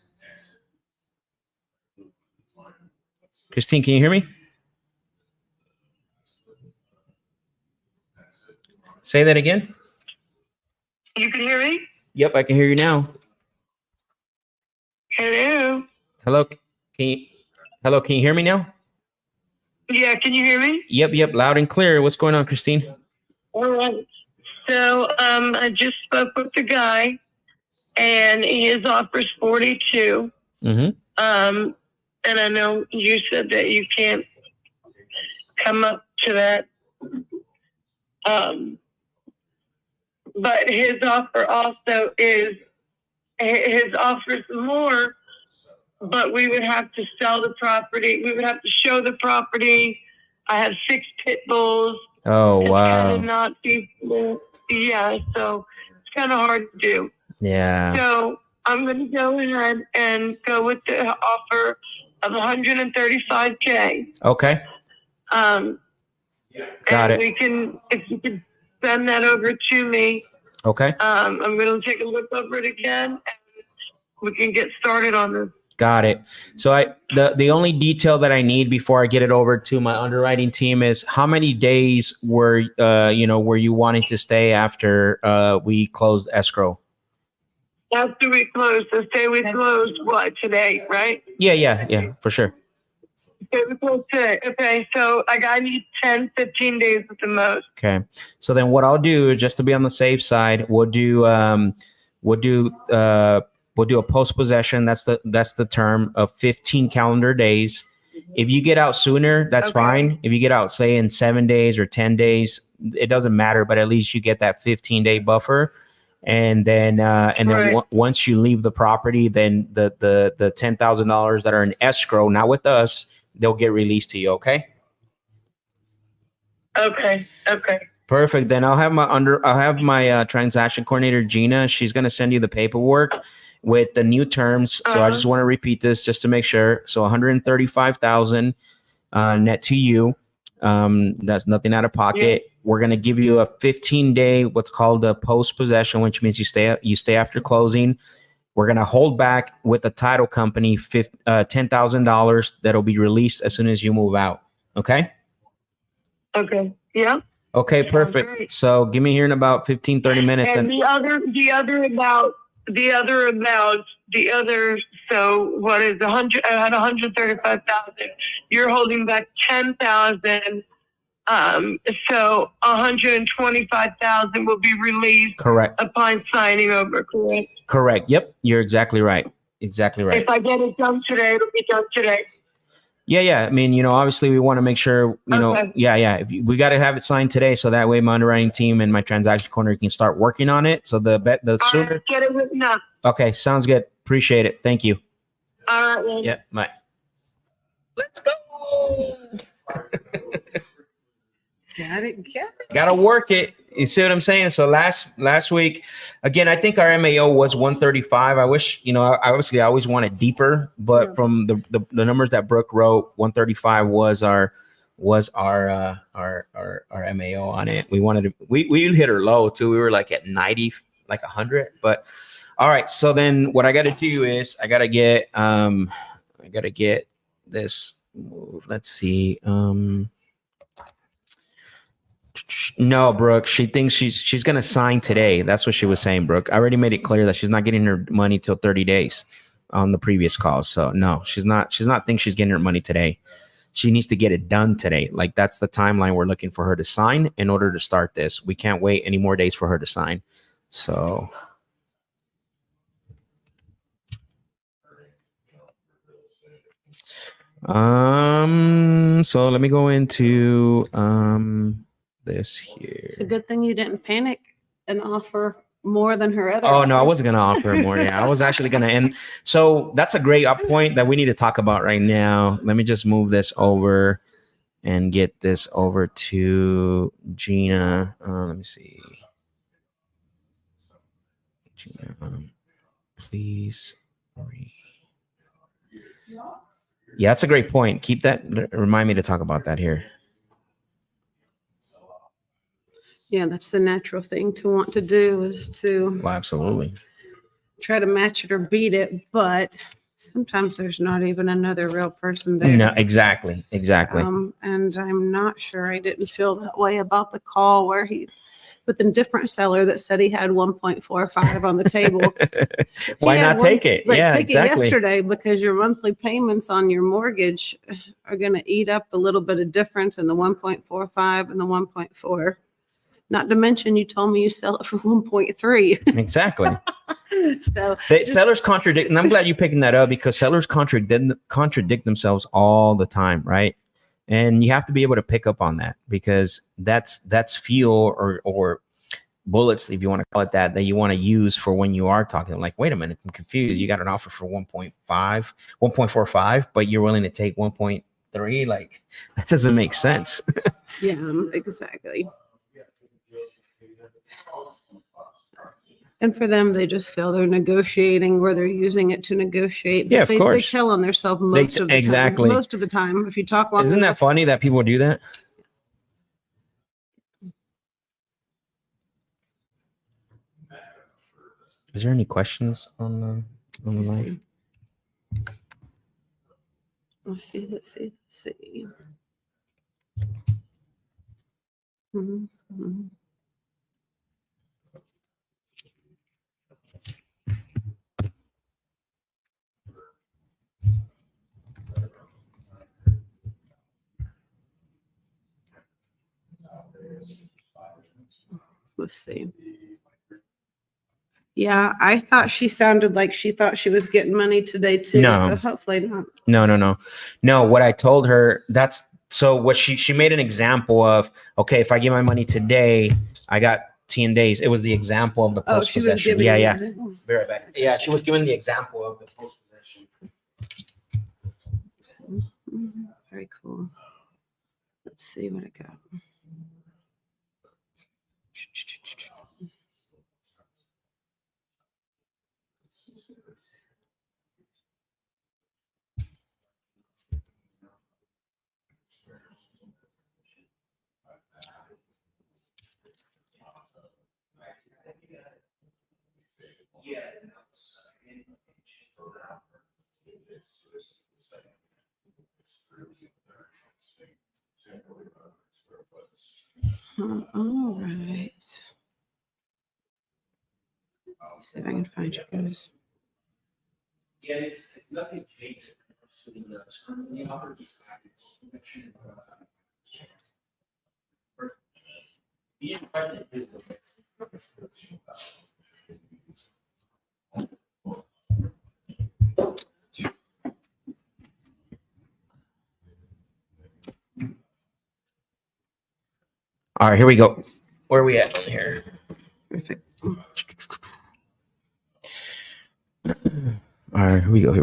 Christine, can you hear me? Say that again. You can hear me? Yep, I can hear you now. Hello? Hello, can you hear me now? Yeah, can you hear me? Yep, loud and clear. What's going on, Christine? All right. So I just spoke with the guy, and his offer's 42. Mm-hmm. And I know you said that you can't come up to that. But his offer also is, his offer's more but we would have to sell the property. We would have to show the property. I have 6 pit bulls. Oh, It's wow. kind of not feasible. Yeah, so it's kind of hard to do. Yeah. So I'm going to go ahead and go with the offer of 135K. Okay. Got and it. we can, if you could send that over to me, Okay. I'm going to take a look over it again, and we can get started on this. Got it. So the only detail that I need before I get it over to my underwriting team is how many days were you wanting to stay after we closed escrow? After we close, so say we closed what, today, right? Yeah, for sure. Okay, we closed today. Okay, so I need 10, 15 days at the most. Okay. So then what I'll do is, just to be on the safe side, we'll do a post possession. That's the term of 15 calendar days. If you get out sooner, that's Okay. fine. If you get out, say, in 7 days or 10 days, it doesn't matter, but at least you get that 15-day buffer. And then Right. Once you leave the property, then the $10,000 that are in escrow, not with us, they'll get released to you. Okay. Okay. Perfect. Then I'll have my transaction coordinator, Gina. She's going to send you the paperwork with the new terms. So I just want to repeat this just to make sure. So 135,000 net to you. That's nothing out of pocket. Yeah. We're going to give you a 15-day, what's called a post possession, which means you stay after closing. We're going to hold back with the title company $10,000 that'll be released as soon as you move out. Okay. Okay. Yeah. Okay, Sounds perfect. great. So give me here in about 15, 30 minutes. And the other, so what is 100, at 135,000, you're holding back 10,000. So 125,000 will be released Correct. upon signing over, correct? Correct. Yep. You're exactly right. Exactly right. If I get it done today, it'll be done today. Yeah. I mean, obviously we want to make sure, Okay. yeah. We got to have it signed today. So that way my underwriting team and my transaction coordinator can start working on it. So the All sooner. right, get it written up. Okay. Sounds good. Appreciate it. Thank you. All right, then. Yeah. Bye. Let's go. Got it. Gotta work it. You see what I'm saying? So last week, again, I think our MAO was 135. I wish, I always wanted deeper, but from the numbers that Brooke wrote, 135 was our MAO on it. We hit her low too. We were like at 90, like 100. But all right. So then what I got to do is I got to get this move. Let's see. No, Brooke, she thinks she's going to sign today. That's what she was saying, Brooke. I already made it clear that she's not getting her money till 30 days on the previous call. So no, she's not think she's getting her money today. She needs to get it done today. Like that's the timeline we're looking for her to sign in order to start this. We can't wait any more days for her to sign. So so let me go into this here. It's a good thing you didn't panic and offer more than her other. Oh no, I offers. wasn't gonna offer more. Yeah, I was actually gonna end. So that's a great point that we need to talk about right now. Let me just move this over and get this over to Gina. Let me see. Gina, please. Yeah, that's a great point. Keep that. Remind me to talk about that here. Yeah, that's the natural thing to want to do is to Well, absolutely. try to match it or beat it, but sometimes there's not even another real person there. No, exactly. And I'm not sure I didn't feel that way about the call where he, with a different seller that said he had 1.45 on the table. Why He had not take it? Right, Yeah, take exactly. it yesterday because your monthly payments on your mortgage are going to eat up the little bit of difference in the 1.45 and the 1.4. Not to mention, you told me you sell it for 1.3. Exactly. So Sellers contradict, and I'm glad you're picking that up because sellers contradict themselves all the time, right? And you have to be able to pick up on that because that's fuel or bullets, if you want to call it that you want to use for when you are talking. I'm like, wait a minute, I'm confused. You got an offer for 1.45, but you're willing to take 1.3. Like, that doesn't make sense. Yeah, exactly. And for them, they just feel they're negotiating, or they're using it to negotiate. But Yeah, of they course. tell on themselves most of the exactly. time. Most of the time, if you talk long Isn't that enough. funny that people do that? Is there any questions on the line? Let's see. Mm-hmm. Let's see. Yeah, I thought she sounded like she thought she was getting money today too. No. So hopefully not. No, what I told her, so what she made an example of, okay, if I give my money today, I got 10 days. It was the example of the Oh, post she was possession. giving Yeah, the yeah. example. Be right back. Yeah, she was giving the example of the post possession. Mhm. Very cool. Let's see what I got. All right. Let's see if I can find you guys. Yeah, it's nothing changed to the offer. All right, here we go. Where are we at here? Perfect. All right, here we go.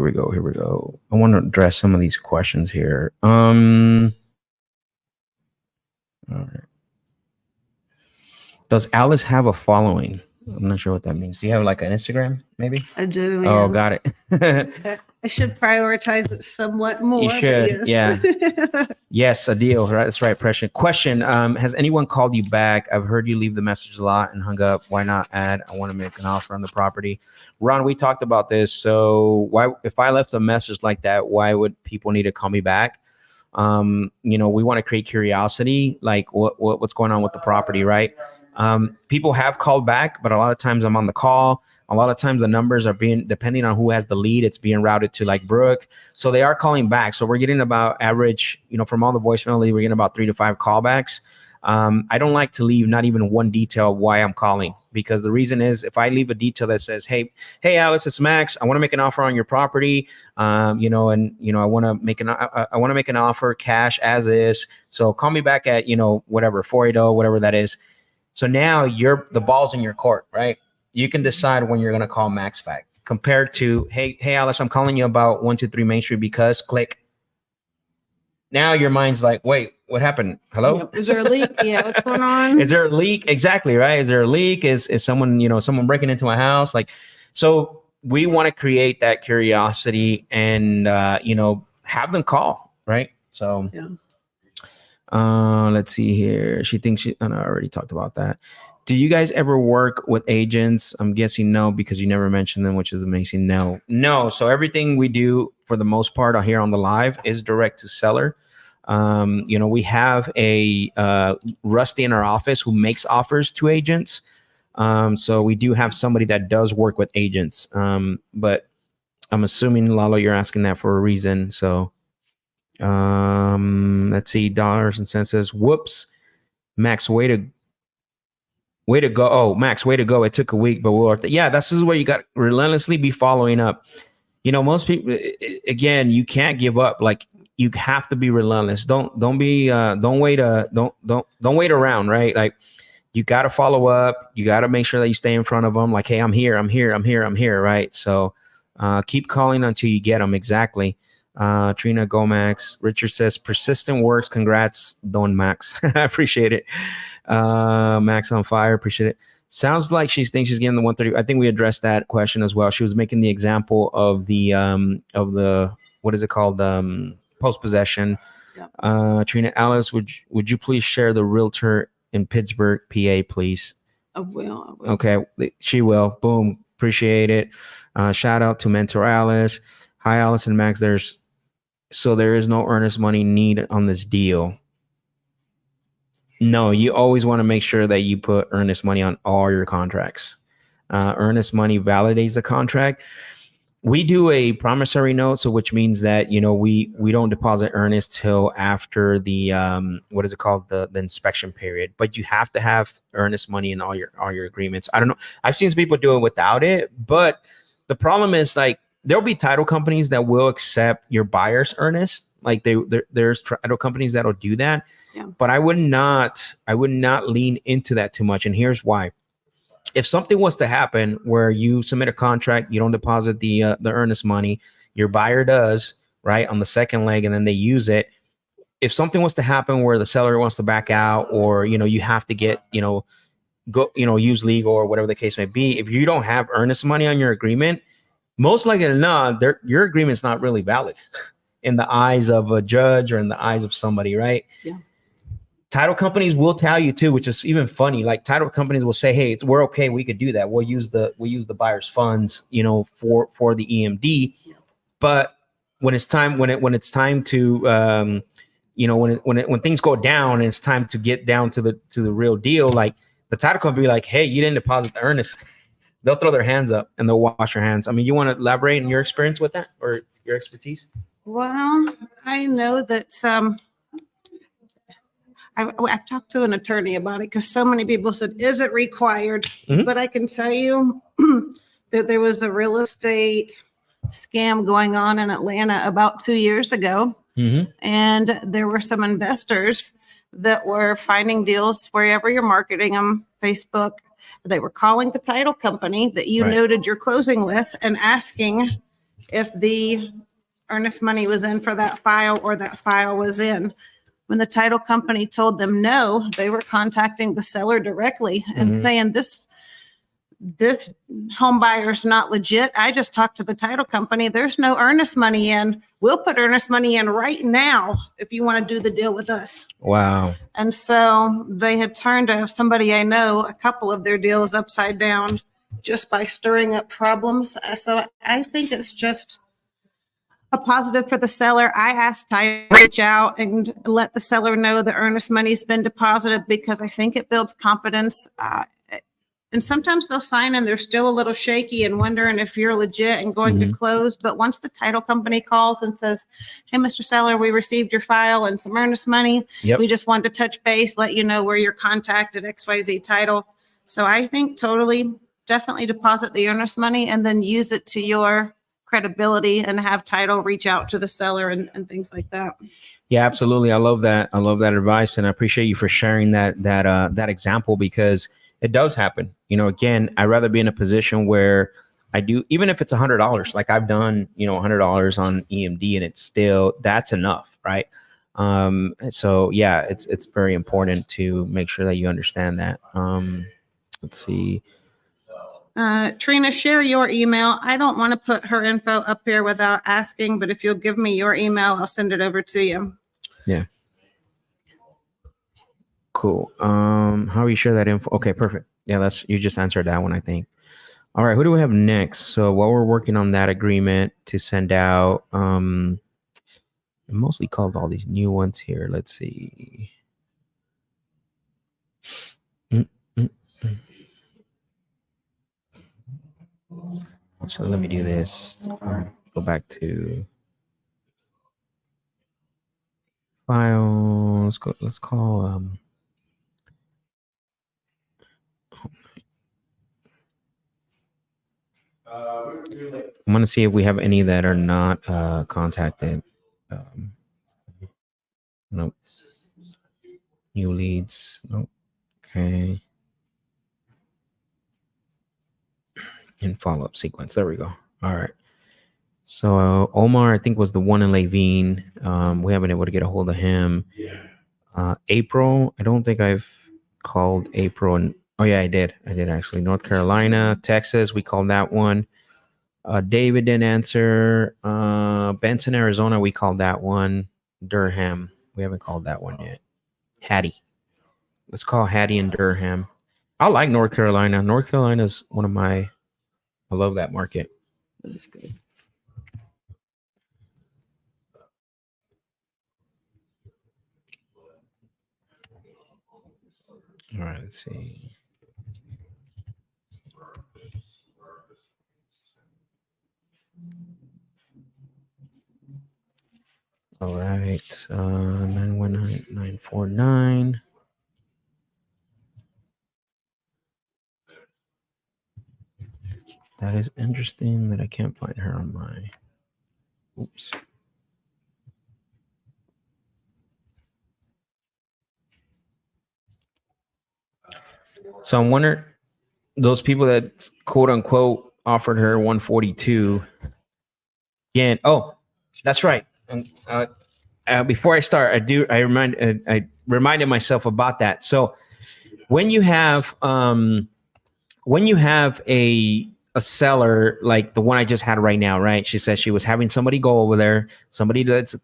I want to address some of these questions here. All right. Does Alice have a following? I'm not sure what that means. Do you have like an Instagram, maybe? I do. Oh, Yeah. got it. I should prioritize it somewhat more. You should, but yes. Yes, a deal. Right, that's right. Question. Has anyone called you back? I've heard you leave the message a lot and hung up. Why not add? I want to make an offer on the property. Ron, we talked about this. So why, if I left a message like that, why would people need to call me back? We want to create curiosity, like what's going on with the property, right? People have called back, but a lot of times I'm on the call. A lot of times the numbers are being, depending on who has the lead, it's being routed to like Brooke. So they are calling back. So we're getting about average, from all the voicemail, we're getting about 3 to 5 callbacks. I don't like to leave not even one detail why I'm calling, because the reason is if I leave a detail that says, hey, Alice, it's Max. I want to make an offer on your property. I want to make an offer cash as is. So call me back at, whatever, 480, whatever that is. So now the ball's in your court, right? You can decide when you're going to call Max back, compared to, hey, Alice, I'm calling you about 123 Main Street because click. Now your mind's like, wait, what happened? Hello? Yep. Is there a leak? Yeah, what's going on? Is there a leak? Exactly, right? Is there a leak? Is someone breaking into my house? Like, so we want to create that curiosity and have them call, right? So yeah. Let's see here. She thinks I already talked about that. Do you guys ever work with agents? I'm guessing no, because you never mentioned them, which is amazing. No. So everything we do for the most part here on the live is direct to seller. We have a Rusty in our office who makes offers to agents. So we do have somebody that does work with agents. But I'm assuming, Lalo, you're asking that for a reason. So let's see, dollars and cents says, whoops, Max, way to go. Oh, Max, way to go. It took a week, but this is where you got to relentlessly be following up. Most people, again, you can't give up. Like, you have to be relentless. Don't wait around, right? Like, you got to follow up. You got to make sure that you stay in front of them. Like, hey, I'm here. Right. So keep calling until you get them. Exactly. Trina Gomax. Richard says persistent works. Congrats, Don Max. I appreciate it. Max on fire. Appreciate it. Sounds like she thinks she's getting the 130. I think we addressed that question as well. She was making the example of the what is it called? Post possession. Yep. Trina, Alice, would you please share the realtor in Pittsburgh, PA, please? I will. Okay, she will. Boom. Appreciate it. Shout out to Mentor Alice. Hi, Alice and Max. There is no earnest money needed on this deal. No, you always want to make sure that you put earnest money on all your contracts. Earnest money validates the contract. We do a promissory note, so which means that we don't deposit earnest till after the what is it called, the inspection period. But you have to have earnest money in all your agreements. I don't know. I've seen some people do it without it, but the problem is like there'll be title companies that will accept your buyer's earnest. Like there's title companies that'll do that. Yeah. But I would not lean into that too much. And here's why. If something was to happen where you submit a contract, you don't deposit the earnest money, your buyer does, right, on the second leg, and then they use it. If something was to happen where the seller wants to back out, or you have to get use legal or whatever the case may be, if you don't have earnest money on your agreement, most likely than not, your agreement's not really valid in the eyes of a judge or in the eyes of somebody, right? Yeah. Title companies will tell you too, which is even funny. Like title companies will say, "Hey, we're okay. We could do that. We'll use the buyer's funds, for the EMD." Yeah. But when it's time to, when things go down and it's time to get down to the real deal, like the title company be like, "Hey, you didn't deposit the earnest." They'll throw their hands up and they'll wash their hands. I mean, you want to elaborate on your experience with that or your expertise? Well, I know that I've talked to an attorney about it because so many people said, is it required? Mm-hmm. But I can tell you that there was a real estate scam going on in Atlanta about 2 years ago. Mm-hmm. And there were some investors that were finding deals wherever you're marketing them, Facebook. They were calling the title company that you noted your closing with and asking if the earnest money was in for that file or that file was in. When the title company told them no, they were contacting the seller directly and saying, this home buyer is not legit. I just talked to the title company. There's no earnest money in. We'll put earnest money in right now if you want to do the deal with us. Wow. And so they had turned somebody I know, a couple of their deals upside down just by stirring up problems. So I think it's just a positive for the seller. I asked Ty to reach out and let the seller know the earnest money's been deposited because I think it builds confidence. And sometimes they'll sign and they're still a little shaky and wondering if you're legit and going to close. But once the title company calls and says, "Hey, Mr. Seller, we received your file and some earnest money. Yep. We just wanted to touch base, let you know where your contact at XYZ Title." So I think definitely deposit the earnest money and then use it to your credibility and have title reach out to the seller and things like that. Yeah, absolutely. I love that. I love that advice. And I appreciate you for sharing that example because it does happen. Again, I'd rather be in a position where I do, even if it's $100, like I've done, $100 on EMD and it's still, that's enough. Right. So yeah, it's very important to make sure that you understand that. Let's see. Trina, share your email. I don't want to put her info up here without asking, but if you'll give me your email, I'll send it over to you. Yeah. Cool. How do you share that info? Okay, perfect. Yeah, you just answered that one, I think. All right, who do we have next? So while we're working on that agreement to send out, I mostly called all these new ones here. Let's see. So let me do this. Go back to files. Let's call I'm gonna see if we have any that are not contacted. Nope. New leads. Nope. Okay. in follow-up sequence. There we go. All right. So Omar, I think, was the one in Levine. We haven't been able to get a hold of him. April, I don't think I've called April. And oh yeah, I did actually. North Carolina, Texas, we called that one. David didn't answer. Benson, Arizona, we called that one. Durham, we haven't called that one yet. Hattie, let's call Hattie and Durham. I like North Carolina. North Carolina is one of my, I love that market. That's good. All right, let's see. All right, 919949. That is interesting that I can't find her on my. Oops. So I'm wondering, those people that quote unquote offered her 142. Again, oh, that's right. And before I start, I reminded myself about that. So when you have a seller like the one I just had right now, right? She says she was having somebody go over there, somebody that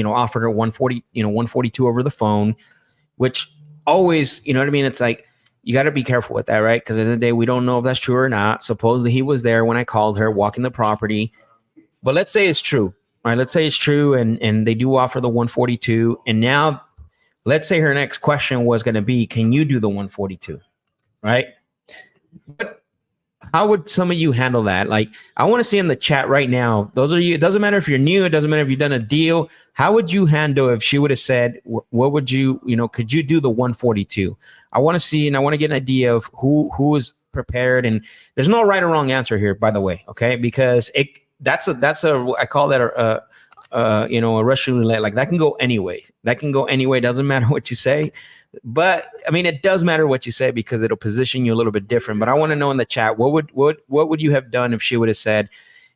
offered her 140, 142 over the phone, which always, you know what I mean? It's like, you got to be careful with that, right? Because at the end of the day, we don't know if that's true or not. Supposedly he was there when I called her, walking the property. But let's say it's true, right? Let's say it's true, and they do offer the 142. And now, let's say her next question was going to be, can you do the 142, right? But how would some of you handle that? Like, I want to see in the chat right now, those are you. It doesn't matter if you're new. It doesn't matter if you've done a deal. How would you handle if she would have said, what would you, could you do the 142? I want to see, and I want to get an idea of who is prepared. And there's no right or wrong answer here, by the way. Okay. Because that's a, I call that a Russian roulette. Like, that can go anyway. Doesn't matter what you say. But I mean, it does matter what you say because it'll position you a little bit different. But I want to know in the chat, what would you have done if she would have said,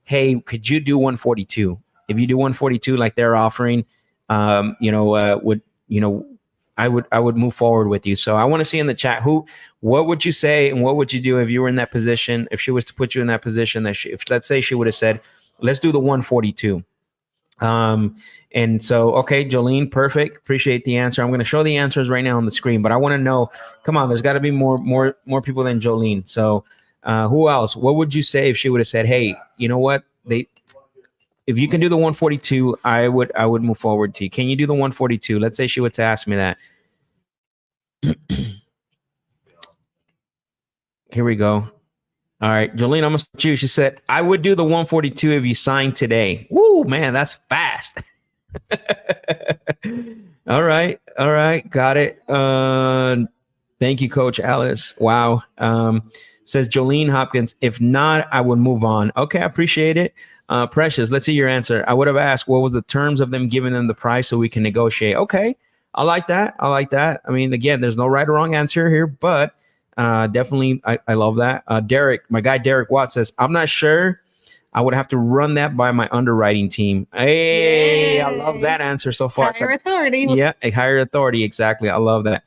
hey, could you do 142? If you do 142, like they're offering, I would move forward with you. So I want to see in the chat, what would you say and what would you do if you were in that position? If she was to put you in that position, that if let's say she would have said, let's do the 142. And so, okay, Jolene, perfect. Appreciate the answer. I'm going to show the answers right now on the screen, but I want to know, come on, there's got to be more people than Jolene. So, who else? What would you say if she would have said, hey, you know what? If you can do the 142, I would move forward to you. Can you do the 142? Let's say she would ask me that. Here we go. All right, Jolene, I'm going to start you. She said, I would do the 142 if you signed today. Woo, man, that's fast. All right. Got it. Thank you, Coach Alice. Wow. Says Jolene Hopkins, if not, I would move on. Okay, I appreciate it. Precious, let's see your answer. I would have asked, what was the terms of them giving them the price so we can negotiate? Okay, I like that. I mean, again, there's no right or wrong answer here, but definitely, I love that. Derek, my guy Derek Watts says, I'm not sure. I would have to run that by my underwriting team. Hey, yay. I love that answer so far. Higher authority. Yeah, a higher authority. Exactly. I love that.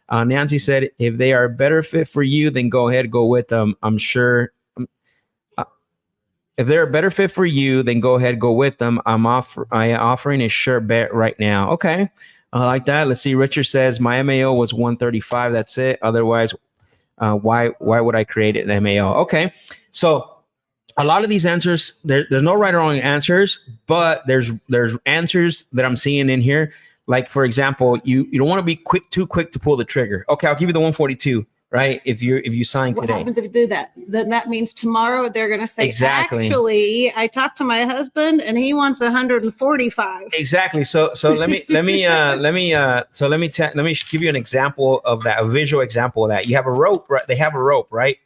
Nancy said, if they are a better fit for you, then go ahead, go with them. I'm sure. If they're a better fit for you, then go ahead, go with them. I'm offering a sure bet right now. Okay. I like that. Let's see. Richard says, my MAO was 135. That's it. Otherwise, why would I create an MAO? Okay. So, a lot of these answers, there's no right or wrong answers, but there's answers that I'm seeing in here. Like, for example, you don't want to be too quick to pull the trigger. Okay, I'll give you the 142, right? If you sign today. What happens if you do that? Then that means tomorrow thay're going to say, exactly. Actually, I talked to my husband and he wants 145. Exactly. So let me give you an example of that, a visual example of that. You have a rope, right? They have a rope, right?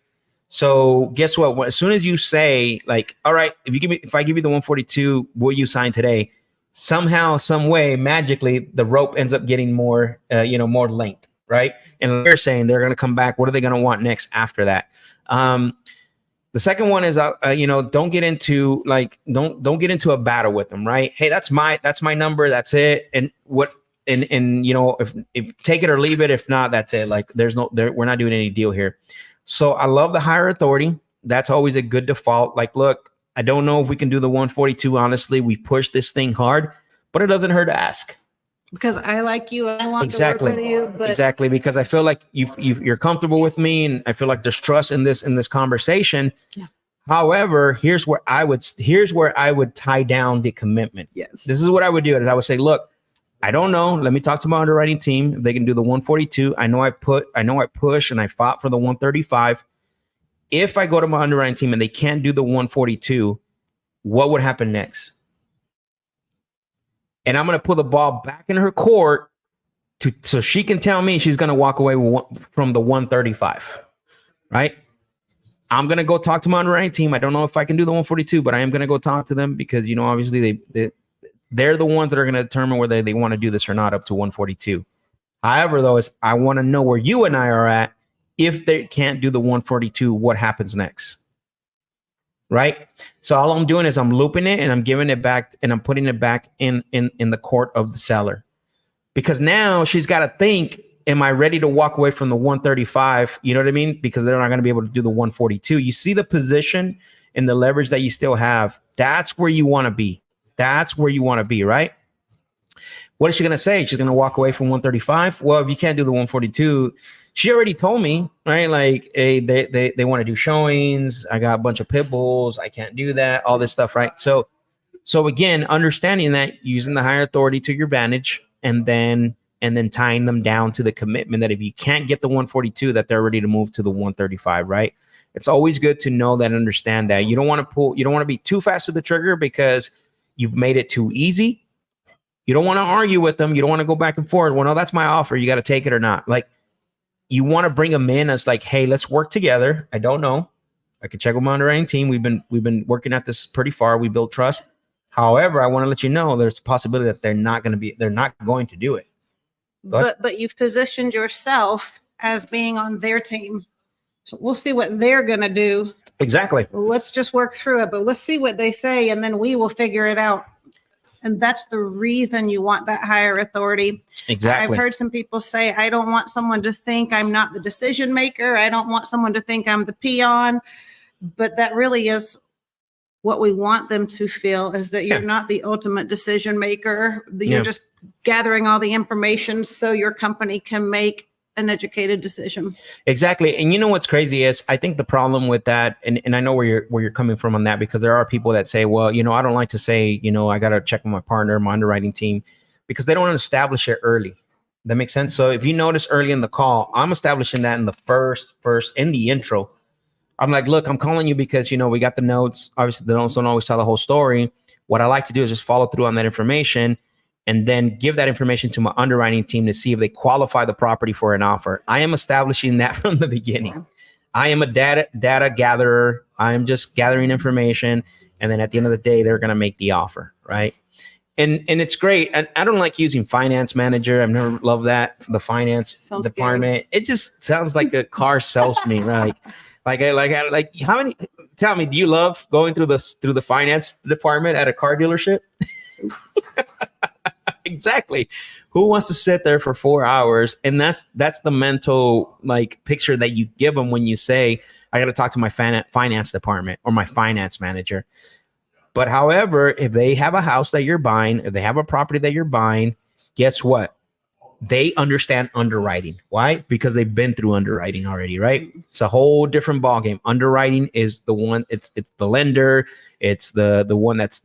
So guess what? As soon as you say, like, all right, if I give you the 142, will you sign today? Somehow, some way, magically, the rope ends up getting more length, right? And they're saying they're going to come back. What are they going to want next after that? The second one is, don't get into don't get into a battle with them, right? Hey, that's my number. That's it. And if take it or leave it. If not, that's it. Like we're not doing any deal here. So I love the higher authority. That's always a good default. Like, look, I don't know if we can do the 142. Honestly, we pushed this thing hard, but it doesn't hurt to ask. Because I like you, I want Exactly. to work with you. But Exactly, because I feel like you're comfortable with me, and I feel like there's trust in this conversation. Yeah. However, here's where I would tie down the commitment. Yes. This is what I would do. Is I would say, look, I don't know. Let me talk to my underwriting team. If they can do the 142. I know I push and I fought for the 135. If I go to my underwriting team and they can't do the 142, what would happen next? And I'm going to put the ball back in her court so she can tell me she's going to walk away from the 135, right? I'm going to go talk to my underwriting team. I don't know if I can do the 142, but I am going to go talk to them because, obviously they're the ones that are going to determine whether they want to do this or not up to 142. However, though, is I want to know where you and I are at. If they can't do the 142, what happens next? Right. So all I'm doing is I'm looping it and I'm giving it back and I'm putting it back in the court of the seller, because now she's got to think, am I ready to walk away from the 135? You know what I mean? Because they're not going to be able to do the 142. You see the position and the leverage that you still have. That's where you want to be. That's where you want to be. Right. What is she going to say? She's going to walk away from 135. Well, if you can't do the 142, she already told me, right? Like, hey, they want to do showings. I got a bunch of pit bulls. I can't do that. All this stuff, right? So again, understanding that, using the higher authority to your advantage, and then tying them down to the commitment that if you can't get the 142, that they're ready to move to the 135, right? It's always good to know that, understand that you don't want to be too fast to the trigger because you've made it too easy. You don't want to argue with them. You don't want to go back and forth. Well, no, that's my offer. You got to take it or not. Like, you want to bring them in as like, hey, let's work together. I don't know. I can check with my underwriting team. We've been working at this pretty far. We build trust. However, I want to let you know there's a possibility that they're not going to do it. But you've positioned yourself as being on their team. We'll see what they're going to do. Exactly. Let's just work through it, but let's see what they say, and then we will figure it out. And that's the reason you want that higher authority. Exactly. I've heard some people say, I don't want someone to think I'm not the decision maker. I don't want someone to think I'm the peon. But that really is what we want them to feel, is that you're not the ultimate decision maker. You're just gathering all the information so your company can make an educated decision. Exactly. And you know what's crazy is, I think the problem with that, and I know where you're coming from on that, because there are people that say, well, I don't like to say, I got to check with my partner, my underwriting team, because they don't establish it early. That makes sense. So if you notice early in the call, I'm establishing that in the first in the intro. I'm like, look, I'm calling you because, we got the notes. Obviously, the notes don't always tell the whole story. What I like to do is just follow through on that information, and then give that information to my underwriting team to see if they qualify the property for an offer. I am establishing that from the beginning. I am a data gatherer. I am just gathering information. And then at the end of the day, they're going to make the offer, right? And it's great. And I don't like using finance manager. I've never loved that, the finance department. Scary. It just sounds like a car salesman, right? Like how many, tell me, do you love going through the finance department at a car dealership? Exactly. Who wants to sit there for 4 hours? And that's the mental picture that you give them when you say, I got to talk to my finance department or my finance manager. But however, if they have a house that you're buying, if they have a property that you're buying, guess what? They understand underwriting. Why? Because they've been through underwriting already, right? It's a whole different ballgame. Underwriting is the one, it's the lender. It's the one that's,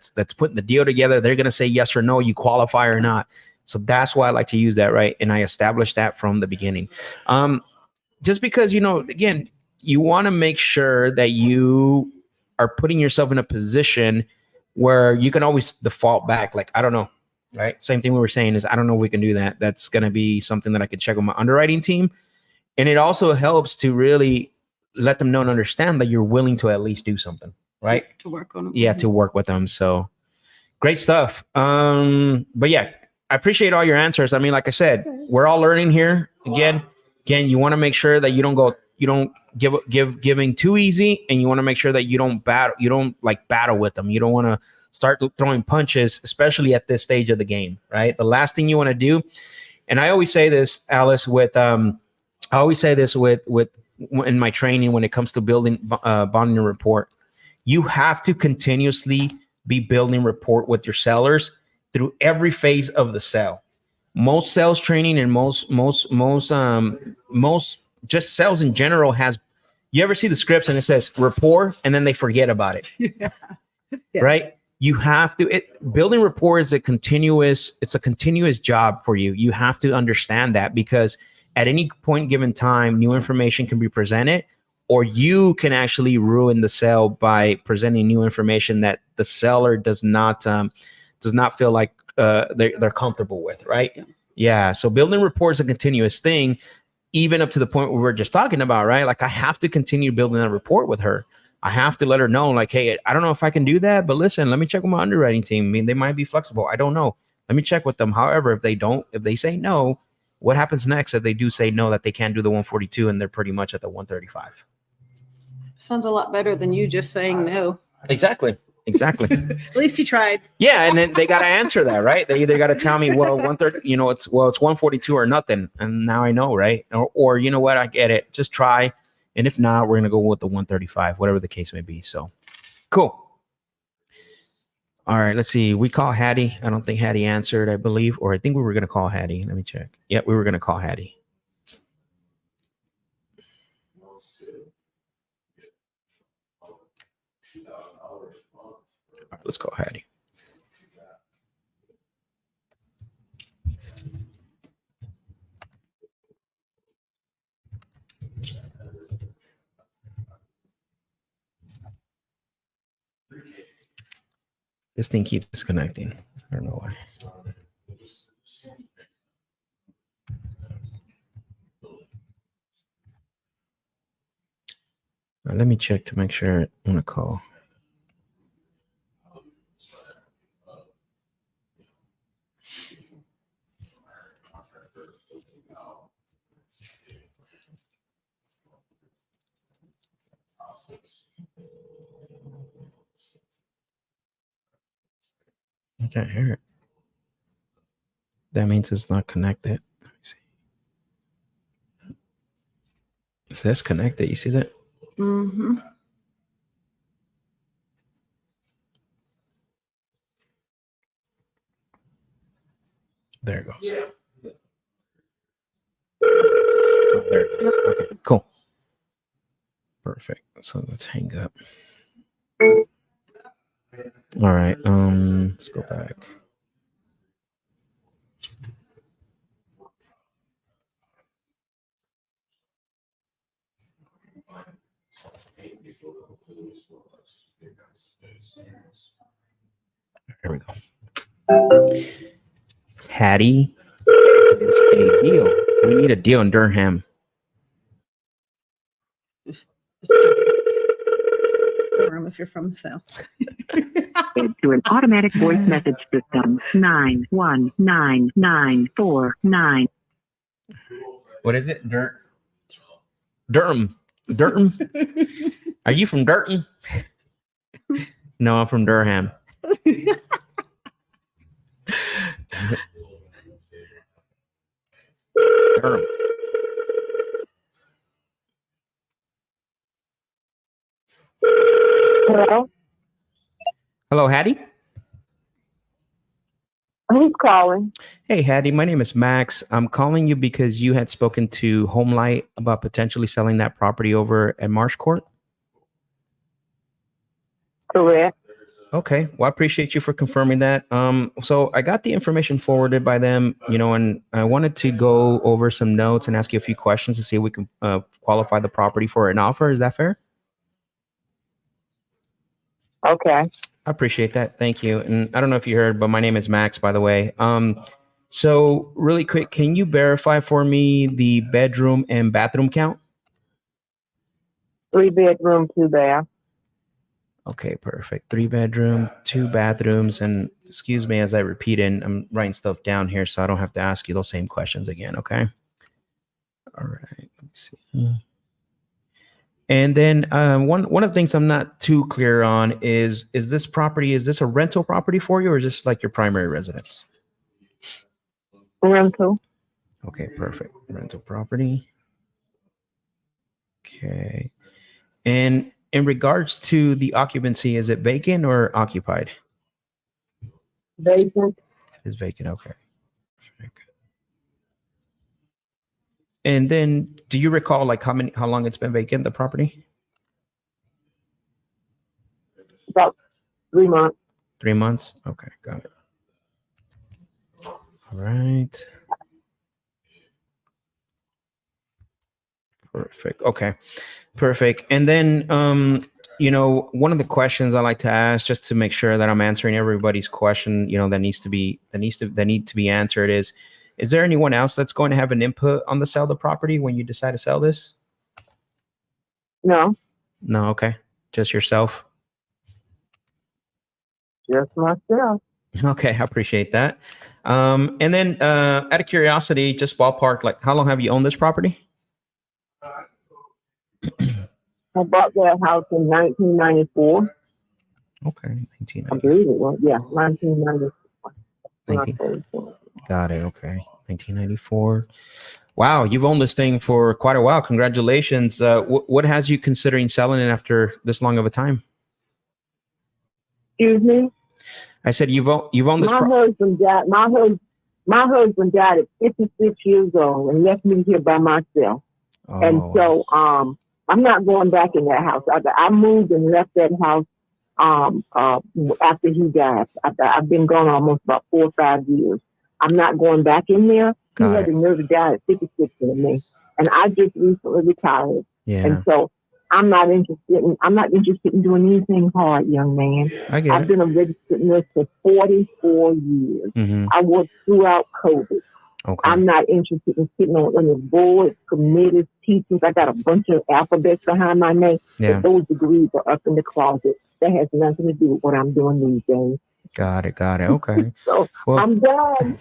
that's putting the deal together. They're going to say yes or no, you qualify or not. So that's why I like to use that, right? And I established that from the beginning. Just because, again, you want to make sure that you are putting yourself in a position where you can always default back. Like, I don't know. Right. Same thing we were saying is, I don't know if we can do that. That's going to be something that I could check with my underwriting team. And it also helps to really let them know and understand that you're willing to at least do something, right? To work on them. Yeah, to work with them. So great stuff. But yeah, I appreciate all your answers. I mean, like I said, we're all learning here. Again, you want to make sure that you don't go giving too easy, and you want to make sure that you don't battle with them. You don't want to start throwing punches, especially at this stage of the game, right? The last thing you want to do, and I always say this, Alice, with in my training when it comes to building bonding rapport, you have to continuously be building rapport with your sellers through every phase of the sale. Most sales training and most just sales in general has, you ever see the scripts and it says rapport and then they forget about it? Yeah. Right? You have to, building rapport is a continuous job for you. You have to understand that, because at any point given time, new information can be presented, or you can actually ruin the sale by presenting new information that the seller does not feel like they're comfortable with, right? Yeah. So building rapport is a continuous thing, even up to the point where we were just talking about, right? Like, I have to continue building that rapport with her. I have to let her know, like, hey, I don't know if I can do that, but listen, let me check with my underwriting team. I mean, they might be flexible. I don't know. Let me check with them. However, if they say no, what happens next if they do say no, that they can't do the 142 and they're pretty much at the 135? Sounds a lot better than you just saying no. Exactly. At least you tried. Yeah, and then they got to answer that, right? They either got to tell me, well, 130, it's 142 or nothing, and now I know, right? Or you know what, I get it. Just try, and if not, we're gonna go with the 135, whatever the case may be. So, cool. All right, let's see. We call Hattie. I don't think Hattie answered, I believe, or I think we were gonna call Hattie. Let me check. Yeah, we were gonna call Hattie. All right, let's call Hattie. This thing keeps disconnecting. I don't know why. Let me check to make sure I want to call. I can't hear it. That means it's not connected. Let me see. It says connected. You see that? Mm-hmm. There it goes. Yeah. Oh, there it goes. Okay, cool. Perfect. So let's hang up. All right. Let's go back. Here we go. Hattie is a deal. We need a deal in Durham. Durham, if you're from the South. To an automatic voice message system. 919949. What is it? Durham. Are you from Durham? No, I'm from Durham. Durham. Hello? Hello, Hattie. Who's calling? Hey, Hattie, my name is Max. I'm calling you because you had spoken to Homelight about potentially selling that property over at Marsh Court. Correct. Okay. Well, I appreciate you for confirming that. So I got the information forwarded by them, and I wanted to go over some notes and ask you a few questions to see if we can qualify the property for an offer. Is that fair? Okay. I appreciate that. Thank you. And I don't know if you heard, but my name is Max, by the way. So really quick, can you verify for me the bedroom and bathroom count? 3 bedroom, 2 bath. Okay, perfect. 3 bedroom, 2 bathrooms. And excuse me as I repeat it, I'm writing stuff down here so I don't have to ask you those same questions again, okay? All right, let me see. And then one of the things I'm not too clear on is this property, is this a rental property for you, or is this like your primary residence? Rental. Okay, perfect. Rental property. Okay. And in regards to the occupancy, is it vacant or occupied? Vacant. It's vacant. Okay. And then do you recall like how long it's been vacant, the property? About 3 months. 3 months. Okay, got it. All right. Perfect. Okay. Perfect. And then one of the questions I like to ask, just to make sure that I'm answering everybody's question, that need to be answered, is there anyone else that's going to have an input on the sale of the property when you decide to sell this? No, No. Okay. Just yourself. just myself. Okay. I appreciate that. And then out of curiosity, just ballpark, like how long have you owned this property? I bought that house in 1994. Okay. I 1990. believe it was. Yeah, 1994. 19 Got it. Okay. 1994. Wow. You've owned this thing for quite a while. Congratulations. What has you considering selling it after this long of a time? Excuse me? I said you've owned this. My husband died. My husband died at 56 years old and left me here by myself. Oh. And so I'm not going back in that house. I moved and left that house after he died. I've been gone almost about 4 or 5 years. I'm not going back in there. He had the nerve to die at 56 in me. And I just recently retired. Yeah. And so I'm not interested in doing anything hard, young man. I've been a registered nurse for 44 years. Mm-hmm. I worked throughout COVID. Okay. I'm not interested in sitting on any boards, committees, teachers. I got a bunch of alphabets behind my name. Yeah. But those degrees are up in the closet. That has nothing to do with what I'm doing these days. Got it. Okay. So I'm done.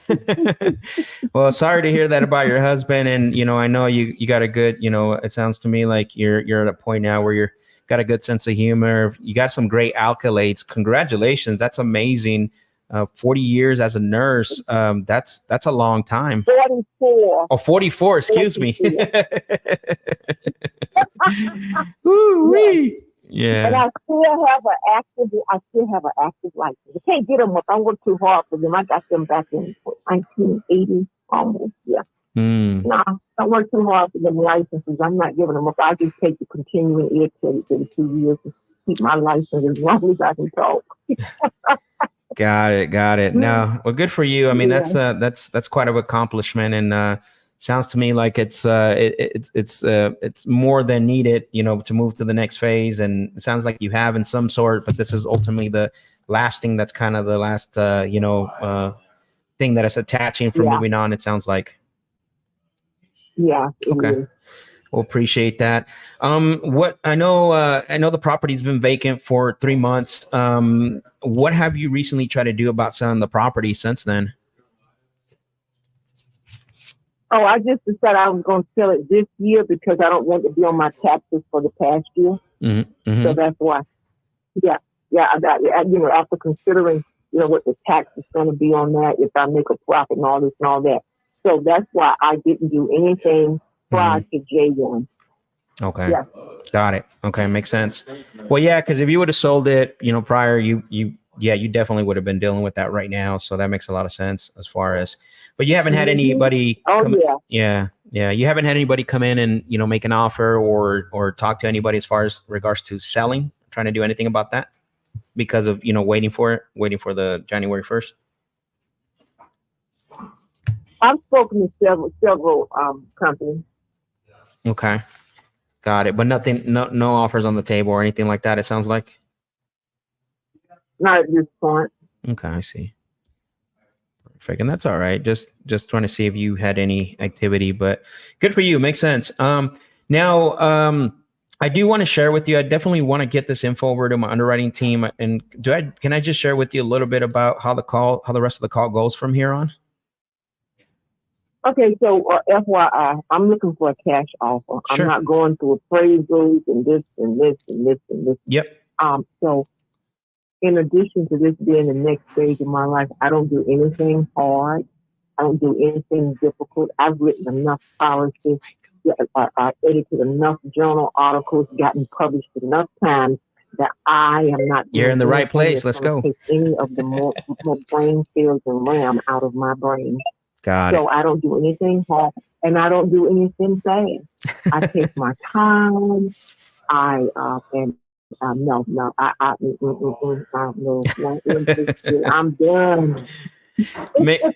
Well, sorry to hear that about your husband. And, I know you got a good, it sounds to me like you're at a point now where you're got a good sense of humor. You got some great accolades. Congratulations. That's amazing. 40 years as a nurse. That's a long time. 44. Oh, 44. Excuse 44. me. Woo-wee. Yeah. And I still have an active license. I can't get them up. I work too hard for them. I got them back in 1980 almost. Yeah. No, I work too hard for them licenses. I'm not giving them up. I just take the continuing air credit for the 2 years to keep my license as long as I can talk. Got it. No, well, good for you. I mean, that's quite an accomplishment, and sounds to me like it's more than needed, to move to the next phase. And it sounds like you have in some sort, but this is ultimately the lasting. That's kind of the last, thing that is attaching for moving on. It sounds like. Yeah. Okay. We'll appreciate that. What I know the property's been vacant for 3 months. What have you recently tried to do about selling the property since then? Oh, I just decided I was going to sell it this year because I don't want to be on my taxes for the past year. Mm-hmm. Mm-hmm. So that's why. Yeah. After considering, what the tax is going to be on that, if I make a profit and all this and all that. So that's why I didn't do anything prior to J1. Okay. Yeah. Got it. Okay. Makes sense. Well, yeah, because if you would have sold it, prior, you definitely would have been dealing with that right now. So that makes a lot of sense as far as, but you haven't had anybody. You haven't had anybody come in and, make an offer or talk to anybody as far as regards to selling, trying to do anything about that because of, waiting for the January 1st. I've spoken to several companies. Okay. Got it. But nothing, no offers on the table or anything like that, it sounds like? Not at this point. Okay, I see. Perfect. And that's all right. Just trying to see if you had any activity, but good for you. Makes sense. Now, I do want to share with you, I definitely want to get this info over to my underwriting team. And can I just share with you a little bit about how the rest of the call goes from here on? Okay, so FYI, I'm looking for a cash offer. I'm Sure. not going through appraisals and this and this and this and this. Yep. So in addition to this being the next stage of my life, I don't do anything hard. I don't do anything difficult. I've written enough policies. I edited enough journal articles, gotten published enough times that I am not. You're in the right place. Let's go. Take any of the more brain cells and RAM out of my brain. Got it. So I don't do anything hard, and I don't do anything fast. I take my time. I'm done.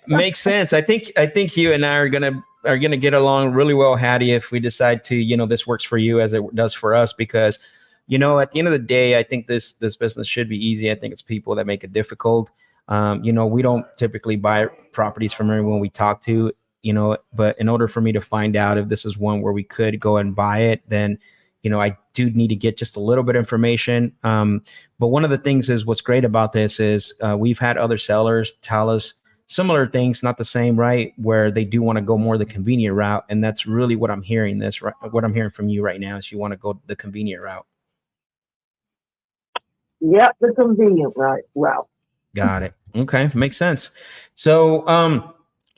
Makes sense. I think you and I are gonna get along really well, Hattie, if we decide to, this works for you as it does for us, because, at the end of the day, I think this business should be easy. I think it's people that make it difficult. We don't typically buy properties from everyone we talk to, but in order for me to find out if this is one where we could go and buy it, then, I do need to get just a little bit of information. But one of the things is what's great about this is we've had other sellers tell us similar things, not the same, right? Where they do want to go more the convenient route. And that's really what I'm hearing what I'm hearing from you right now is you want to go the convenient route. Yep, the convenient route. Got it. Okay, makes sense. So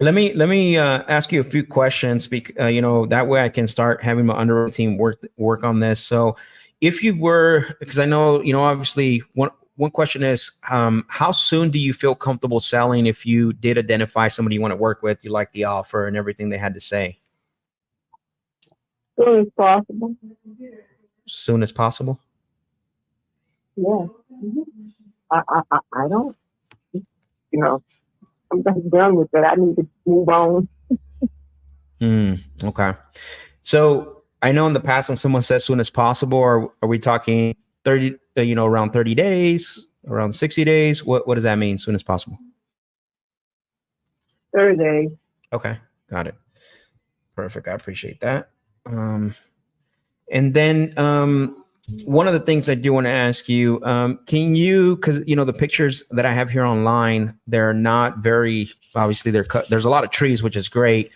let me ask you a few questions, that way I can start having my underwriting team work on this. So if you were, because I know, obviously one question is, how soon do you feel comfortable selling if you did identify somebody you want to work with, you like the offer and everything they had to say? Soon as possible. Soon as possible? Yeah. I don't, I'm just done with it. I need to move on. Okay. So I know in the past when someone says soon as possible, are we talking 30, around 30 days, around 60 days? What does that mean, soon as possible? 30 days. Okay. Got it. Perfect. I appreciate that. And then one of the things I do want to ask you, can you, because the pictures that I have here online, they're not very, obviously they're cut. There's a lot of trees, which is great.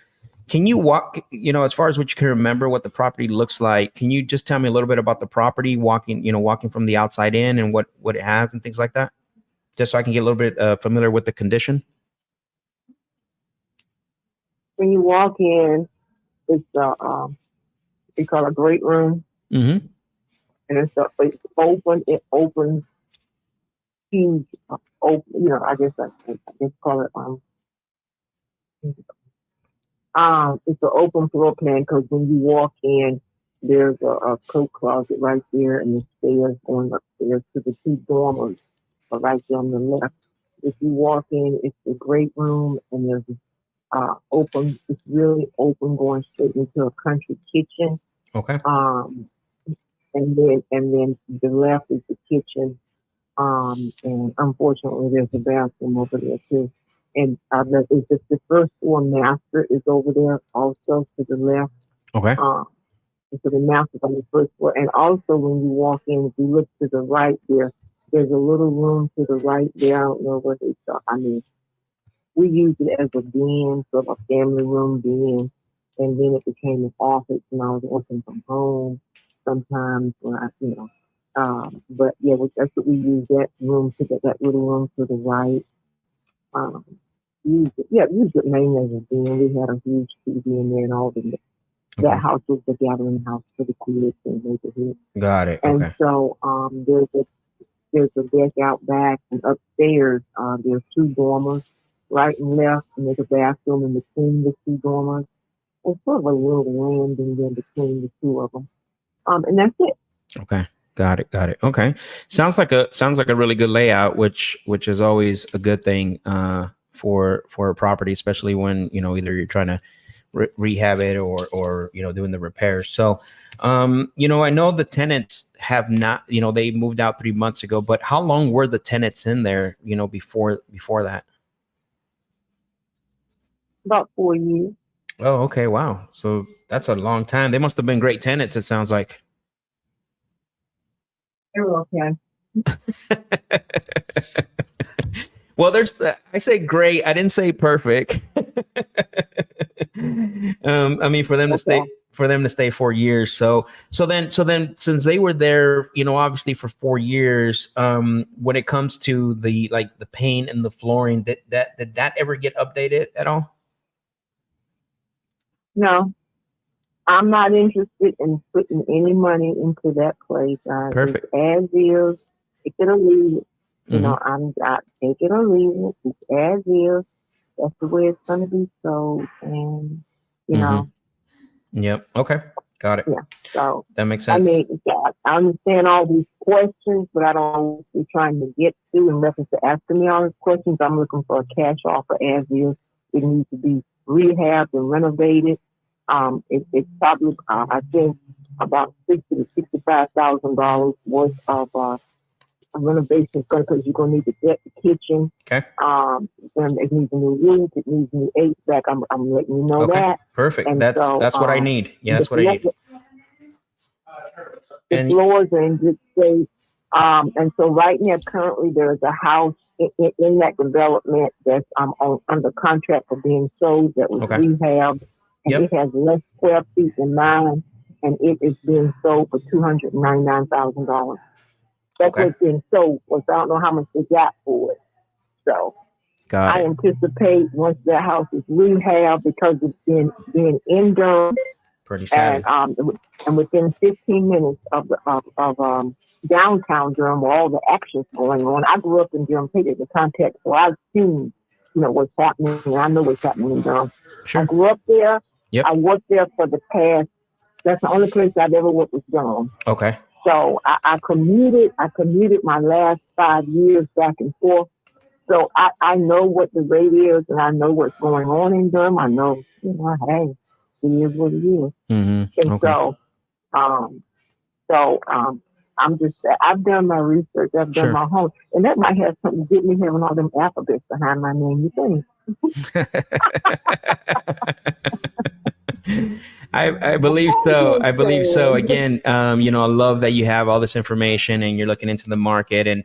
Can you walk, as far as what you can remember, what the property looks like? Can you just tell me a little bit about the property, walking from the outside in and what it has and things like that, just so I can get a little bit familiar with the condition? When you walk in, it's we call a great room. Mm-hmm. And it's open. It opens huge. Open. I guess I just call it it's an open floor plan because when you walk in, there's a coat closet right there, and the stairs going upstairs to the two dormers are right there on the left. If you walk in, it's a great room, and there's open. It's really open, going straight into a country kitchen. Okay. And then to the left is the kitchen. And unfortunately, there's a bathroom over there too. And it's just the first floor master is over there also to the left. Okay. So the master's on the first floor. And also when you walk in, if you look to the right there's a little room to the right there. I don't know what they thought. I mean, we used it as a den, sort of a family room den. And then it became an office, and I was working from home sometimes when but yeah, that's what we use, that room to that little room to the right. Used it mainly as a den. We had a huge TV in there and all of it. That house was the gathering house for the kids and neighborhood. Got it. And okay. So there's a deck out back, and upstairs there's two dormers, right and left, and there's a bathroom in between the two dormers. It's sort of a little landing in between the two of them. And that's it. Okay. Got it. Okay. Sounds like a really good layout, which is always a good thing for a property, especially when, either you're trying to rehab it or doing the repairs. So, I know the tenants have not, they moved out 3 months ago, but how long were the tenants in there, before that? About 4 years. Oh, okay. Wow. So that's a long time. They must have been great tenants, it sounds like. They're okay. Well, I say great. I didn't say perfect. I mean, for them to stay, 4 years. So then, since they were there, obviously for 4 years, when it comes to the paint and the flooring, did that ever get updated at all? No, I'm not interested in putting any money into that place. Perfect. It's as is. Take it or leave it. Mm-hmm. I'm not take it or leave it. It's as is. That's the way it's going to be sold. And, Yep. Okay. Got it. Yeah. So that makes sense. I mean, I understand all these questions, but I don't know what you're trying to get to in reference to asking me all these questions. I'm looking for a cash offer as is. It needs to be rehabbed and renovated. It's probably, I think, about $60,000 to $65,000 worth of renovation because you're gonna need to get the kitchen. Okay. And it needs a new roof. It needs new HVAC. I'm letting you know that. Perfect. And that's what I need. Yeah, that's what I need. The floors are in good shape. And so right now, currently, there's a house in that development that's under contract for being sold that was rehabbed, and it has less square feet than mine, and it is being sold for $299,000. That's what's being sold. So I don't know how much they got for it. So I anticipate once that house is rehabbed, because it's being in Durham, pretty sad, and within 15 minutes of downtown Durham, where all the action's going on. I grew up in Durham, State as a context, so I've seen what's happening, and I know what's happening in Durham. Sure. I grew up there. Yep. I worked there for the past. That's the only place I've ever worked was Durham. Okay. So I commuted my last 5 years back and forth. So I know what the rate is, and I know what's going on in Durham. I know, hey, it is what it is. Mm-hmm. And I'm just, I've done my research, I've done my homework, and that might have something to get me having all them alphabets behind my name, you think? I believe so. I believe so. Again, I love that you have all this information and you're looking into the market. And,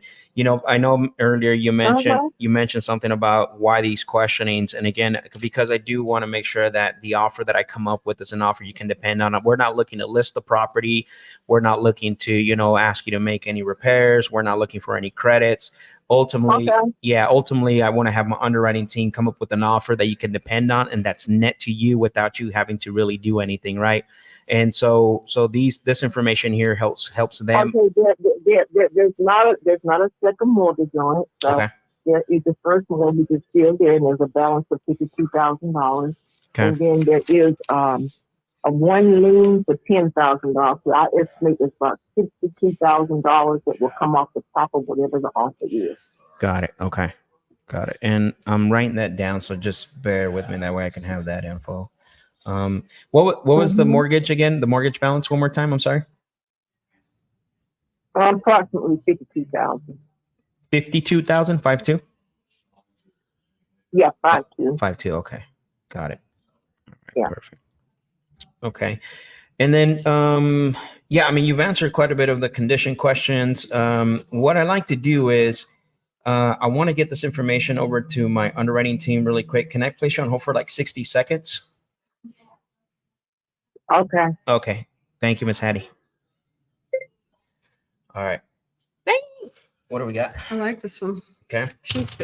I know earlier you mentioned something about why these questionings. And again, because I do want to make sure that the offer that I come up with is an offer you can depend on. We're not looking to list the property. We're not looking to, ask you to make any repairs. We're not looking for any credits. Ultimately, I want to have my underwriting team come up with an offer that you can depend on and that's net to you without you having to really do anything, right? And so this information here helps them. Okay, there's not a second mortgage on it. So there is the first mortgage is still there, and there's a balance of $52,000. And then there is a one lien for $10,000. So I estimate it's about $62,000 that will come off the top of whatever the offer is. Got it. Okay. Got it. And I'm writing that down, so just bear with me. That way I can have that info. What was the mortgage again? The mortgage balance one more time. I'm sorry. Approximately $52,000. 52,000. 52. Yeah, 52. 52. Okay, got it. All right, yeah. Perfect. Okay, and then I mean, you've answered quite a bit of the condition questions. What I like to do is I want to get this information over to my underwriting team really quick. Can I place you on hold for like 60 seconds? Okay. Okay. Thank you, Miss Hattie. All right. What do we got? I like this one. Okay.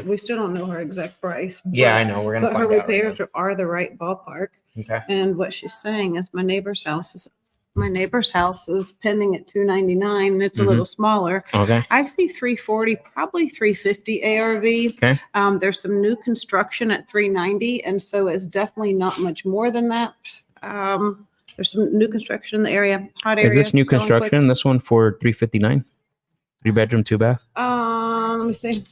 We still don't know her exact price. Yeah, I know. We're gonna but find her out. repairs are the right ballpark. Okay. And what she's saying is my neighbor's house is pending at $299, and it's a little smaller. Okay. I see 340, probably 350 ARV. Okay. There's some new construction at 390, and so it's definitely not much more than that. There's some new construction in the area. Hot area. Is this new construction? This one for 359? 3-bedroom, 2-bath? Let me see.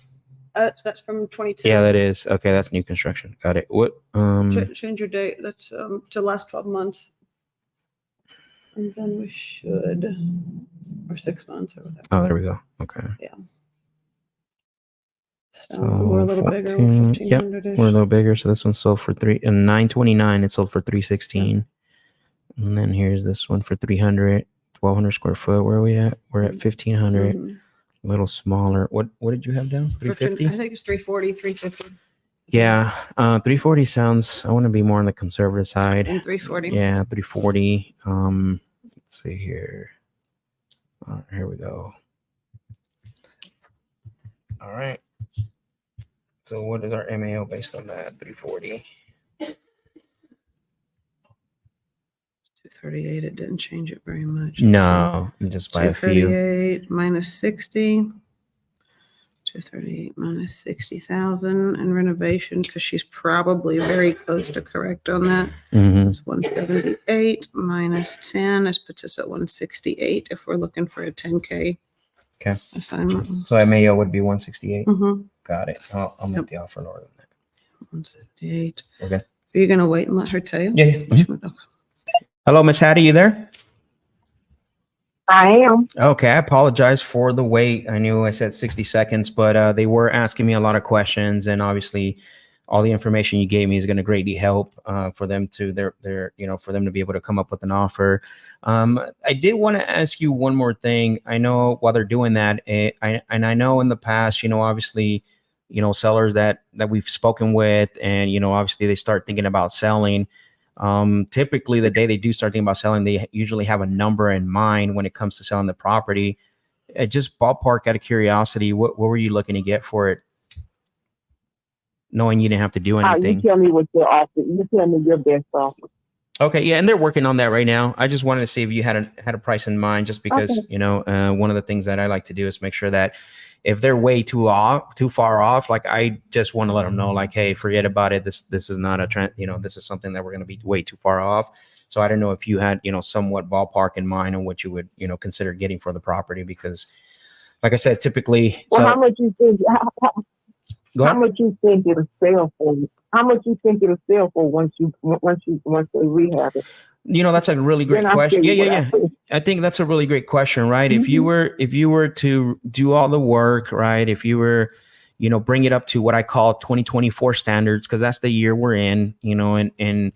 That's from 22. Yeah, that is. Okay, that's new construction. Got it. What? Change your date. That's to last 12 months. And then we should, or 6 months or whatever. Oh, there we go. Okay. Yeah. So we're a little 14, bigger. We're 1,500 -ish. We're a little bigger. So this one sold for $929. It sold for $316. And then here's this one for $300, 1,200 square foot. Where are we at? We're at 1,500. A little smaller. What did you have down? 350? I think it's 340, 350. Yeah, 340 sounds. I want to be more on the conservative side. And 340. Yeah, 340. Let's see here. Here we go. All right. So what is our MAO based on that? 340. 238. It didn't change it very much. No, just by a few. 238 minus 60. 238 minus 60,000 and renovation, because she's probably very close to correct on that. Mhm. It's 178 minus 10. This puts us at 168 if we're looking for a 10K Okay. assignment. So MAO would be 168. Mm-hmm. Got it. I'll make Yep. the offer lower than that. 178. Okay. Are you going to wait and let her tell you? Yeah. Yeah. Mhm. Okay. Hello, Miss Hattie, you there? I am. Okay, I apologize for the wait. I knew I said 60 seconds, but they were asking me a lot of questions, and obviously all the information you gave me is going to greatly help for them to for them to be able to come up with an offer. I did want to ask you one more thing. I know while they're doing that, I know in the past, obviously, sellers that we've spoken with, and obviously they start thinking about selling. Typically the day they do start thinking about selling, they usually have a number in mind when it comes to selling the property. Just ballpark, out of curiosity, what were you looking to get for it, knowing you didn't have to do anything? You tell me what your offer. You tell me your best offer. Okay, yeah, and they're working on that right now. I just wanted to see if you had a price in mind, just because one of the things that I like to do is make sure that if they're way too far off, like I just want to let them know, like, hey, forget about it. This is not a trend. This is something that we're going to be way too far off. So I don't know if you had somewhat ballpark in mind on what you would consider getting for the property, because, like I said, typically. Well, so, how much you think? How much you think it'll sell for? How much you think it'll sell for once they rehab it? That's a really great question. Yeah. I think that's a really great question, right? Mm-hmm. If you were to do all the work, right? If you were, bring it up to what I call 2024 standards, because that's the year we're in, and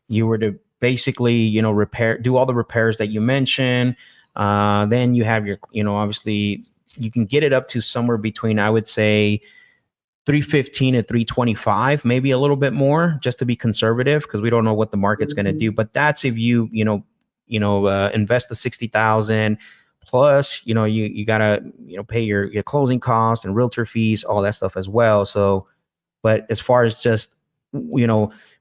you were to basically, do all the repairs that you mentioned, then you have your, obviously you can get it up to somewhere between, I would say, 315 to 325, maybe a little bit more, just to be conservative, because we don't know what the market's going to do. But that's if you invest the 60,000 plus, you gotta pay your closing costs and realtor fees, all that stuff as well. So, but as far as just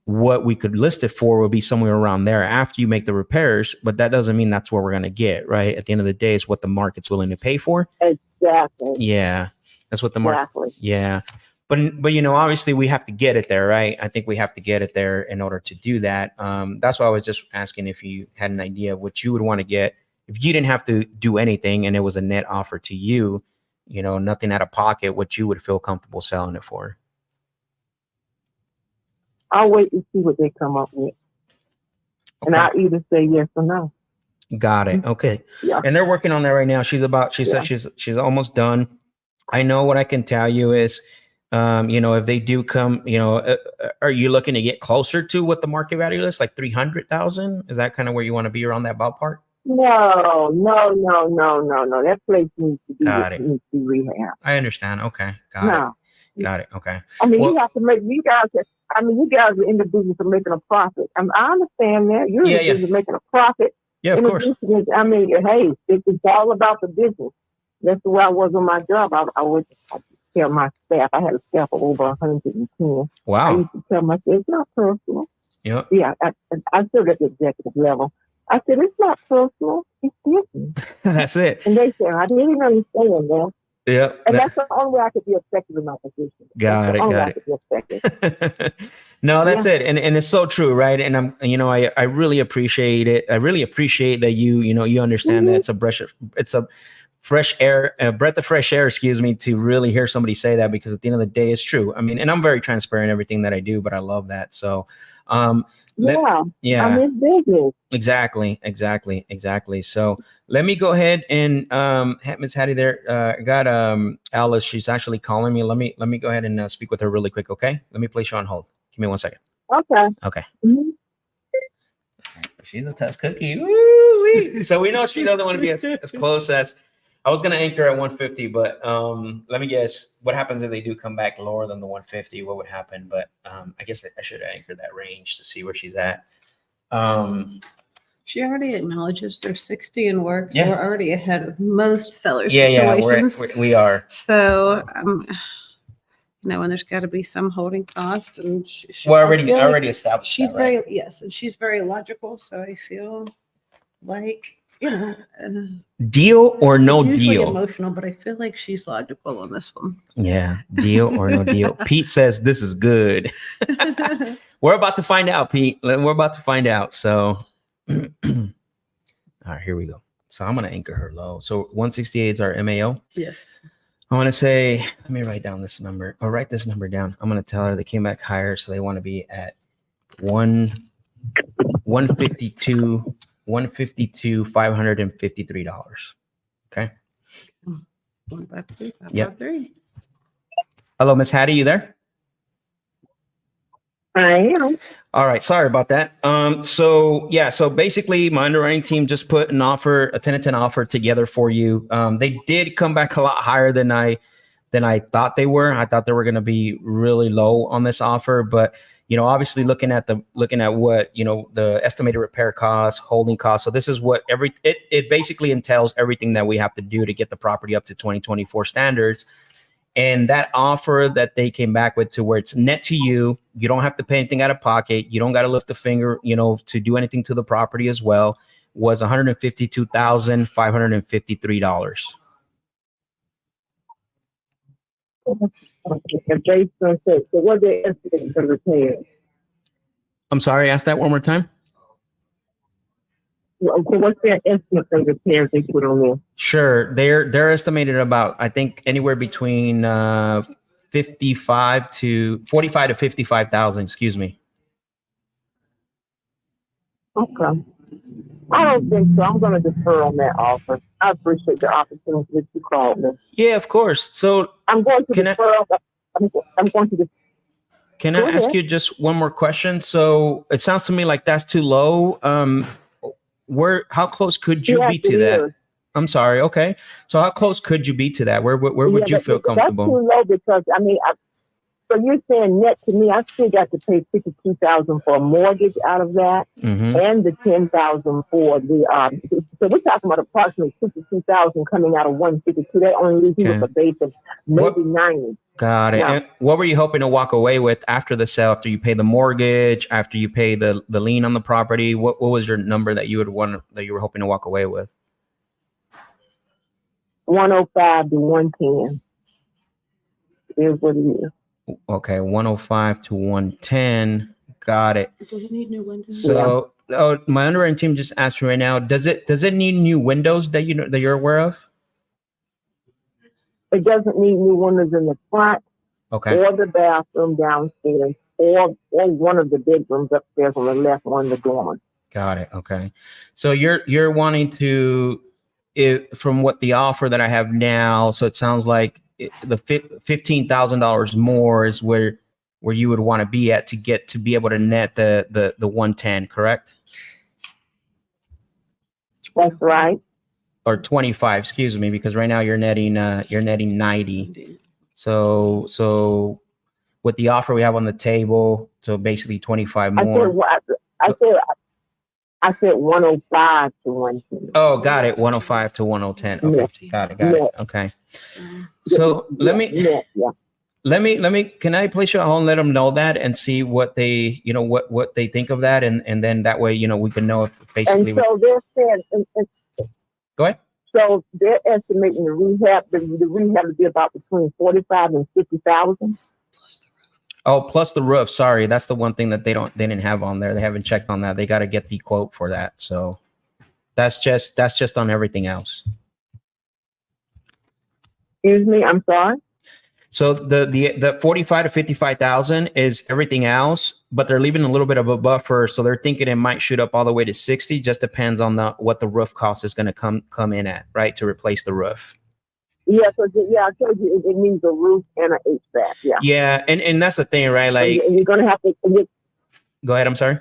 what we could list it for would be somewhere around there after you make the repairs. But that doesn't mean that's what we're going to get, right? At the end of the day, it's what the market's willing to pay for. Exactly. Yeah, that's what the market. Exactly. Yeah. But obviously we have to get it there, right? I think we have to get it there in order to do that. That's why I was just asking if you had an idea of what you would want to get if you didn't have to do anything and it was a net offer to you, nothing out of pocket, what you would feel comfortable selling it for. I'll wait and see what they come up with. Okay. And I'll either say yes or no. Got it. Okay. Yeah. And they're working on that right now. She said she's almost done. I know what I can tell you is, if they do come, are you looking to get closer to what the market value is, like 300,000? Is that kind of where you want to be, around that ballpark? No. That place needs to be rehab. I understand. Okay. Got it. Okay. I mean, you have to make, you guys are in the business of making a profit. I understand that. You're in the business of making a profit. Yeah, of course. I mean, hey, it's all about the business. That's the way I was on my job. I would tell my staff, I had a staff of over 110. Wow. I used to tell myself, it's not personal. Yep. Yeah, I stood at the executive level. I said, it's not personal, it's business. That's it. And they said, I didn't understand that. Yeah. And that's the only way I could be effective in my position. Got it. No, that's it. And it's so true, right? And I really appreciate it. I really appreciate that you understand that it's a fresh air, a breath of fresh air, to really hear somebody say that, because at the end of the day, it's true. I mean, and I'm very transparent in everything that I do, but I love that. So, I mean, business. Exactly. So let me go ahead and Ms. Hattie there. I got Alice. She's actually calling me. Let me go ahead and speak with her really quick. Okay. Let me place you on hold. Give me 1 second. Okay. Mm-hmm. She's a tough cookie. Woo-wee. So we know she doesn't want to be as close as I was gonna anchor at 150, but let me guess. What happens if they do come back lower than the 150? What would happen? But I guess I should anchor that range to see where she's at. She already acknowledges there's 60 in work, so Yeah. we're already ahead of most sellers' Yeah, situations. we are. So, and there's got to be some holding cost, and We're I feel like already established. she's that, right? and she's very logical. So I feel like Deal or no she's usually deal. emotional, but I feel like she's logical on this one. Yeah, deal or no deal. Pete says this is good. We're about to find out, Pete. We're about to find out. So, all right, here we go. So I'm gonna anchor her low. So 168 is our MAO. Yes. I want to say, let me write down this number or write this number down. I'm going to tell her they came back higher. So they want to be at 152, $553. Okay. 153, Yep. 553. Hello, Miss Hattie, you there? I am. All right. Sorry about that. So basically my underwriting team just put an offer, a 10-10 offer together for you. They did come back a lot higher than I thought they were. I thought they were going to be really low on this offer, but obviously looking at what, the estimated repair costs, holding costs. So this is what it basically entails everything that we have to do to get the property up to 2024 standards. And that offer that they came back with to where it's net to you, you don't have to pay anything out of pocket. You don't got to lift a finger, to do anything to the property as well, was $152,553. Based on so what they estimate for repairs? I'm sorry, ask that one more time. So what's their estimate for repairs they put on there? Sure. They're estimated about, I think, anywhere between 45 to 55,000, excuse me. Okay. I don't think so. I'm going to defer on that offer. I appreciate the opportunity that you called me. Yeah, of course. So I'm going to defer. I'm going to defer. Can I ask you just one more question? So it sounds to me like that's too low. How close could you be to that? I'm sorry. Okay. So how close could you be to that? Where would you feel comfortable? That's too low because so you're saying net to me, I still got to pay $52,000 for a mortgage out of that, and the $10,000 for the. So we're talking about approximately $52,000 coming out of 152. That only leaves you with a base of maybe 90. Got it. And what were you hoping to walk away with after the sale? After you pay the mortgage, after you pay the lien on the property, what was your number that you were hoping to walk away with? 105 to 110 is what it is. Okay, 105 to 110. Got it. Does it need new windows? So, my underwriting team just asked me right now. Does it need new windows that you're aware of? It doesn't need new windows in the front, or the bathroom downstairs, or one of the bedrooms upstairs on the left, on the dorm. Got it. Okay, so you're wanting to, from what the offer that I have now. So it sounds like the $15,000 more is where you would want to be at to be able to net the 110, correct? That's right. Or 25, excuse me, because right now you're netting 90. So with the offer we have on the table, so basically 25 more. I said 105 to 110. Oh, got it. 105 to 110. Okay, got it. Okay. So let me. Can I place you on hold and let them know that and see what they, what they think of that, and then that way, we can know if basically. And so they're saying. Go ahead. So they're estimating the rehab to be about between 45 and 50,000. Oh, plus the roof. Sorry, that's the one thing that they didn't have on there. They haven't checked on that. They got to get the quote for that. So that's just on everything else. Excuse me, I'm sorry. So the 45 to 55,000 is everything else, but they're leaving a little bit of a buffer. So they're thinking it might shoot up all the way to 60. Just depends on what the roof cost is going to come in at, right, to replace the roof. Yeah, so I told you it needs a roof and an HVAC. Yeah. Yeah, and that's the thing, right? Like, and you're gonna have to. Go ahead. I'm sorry.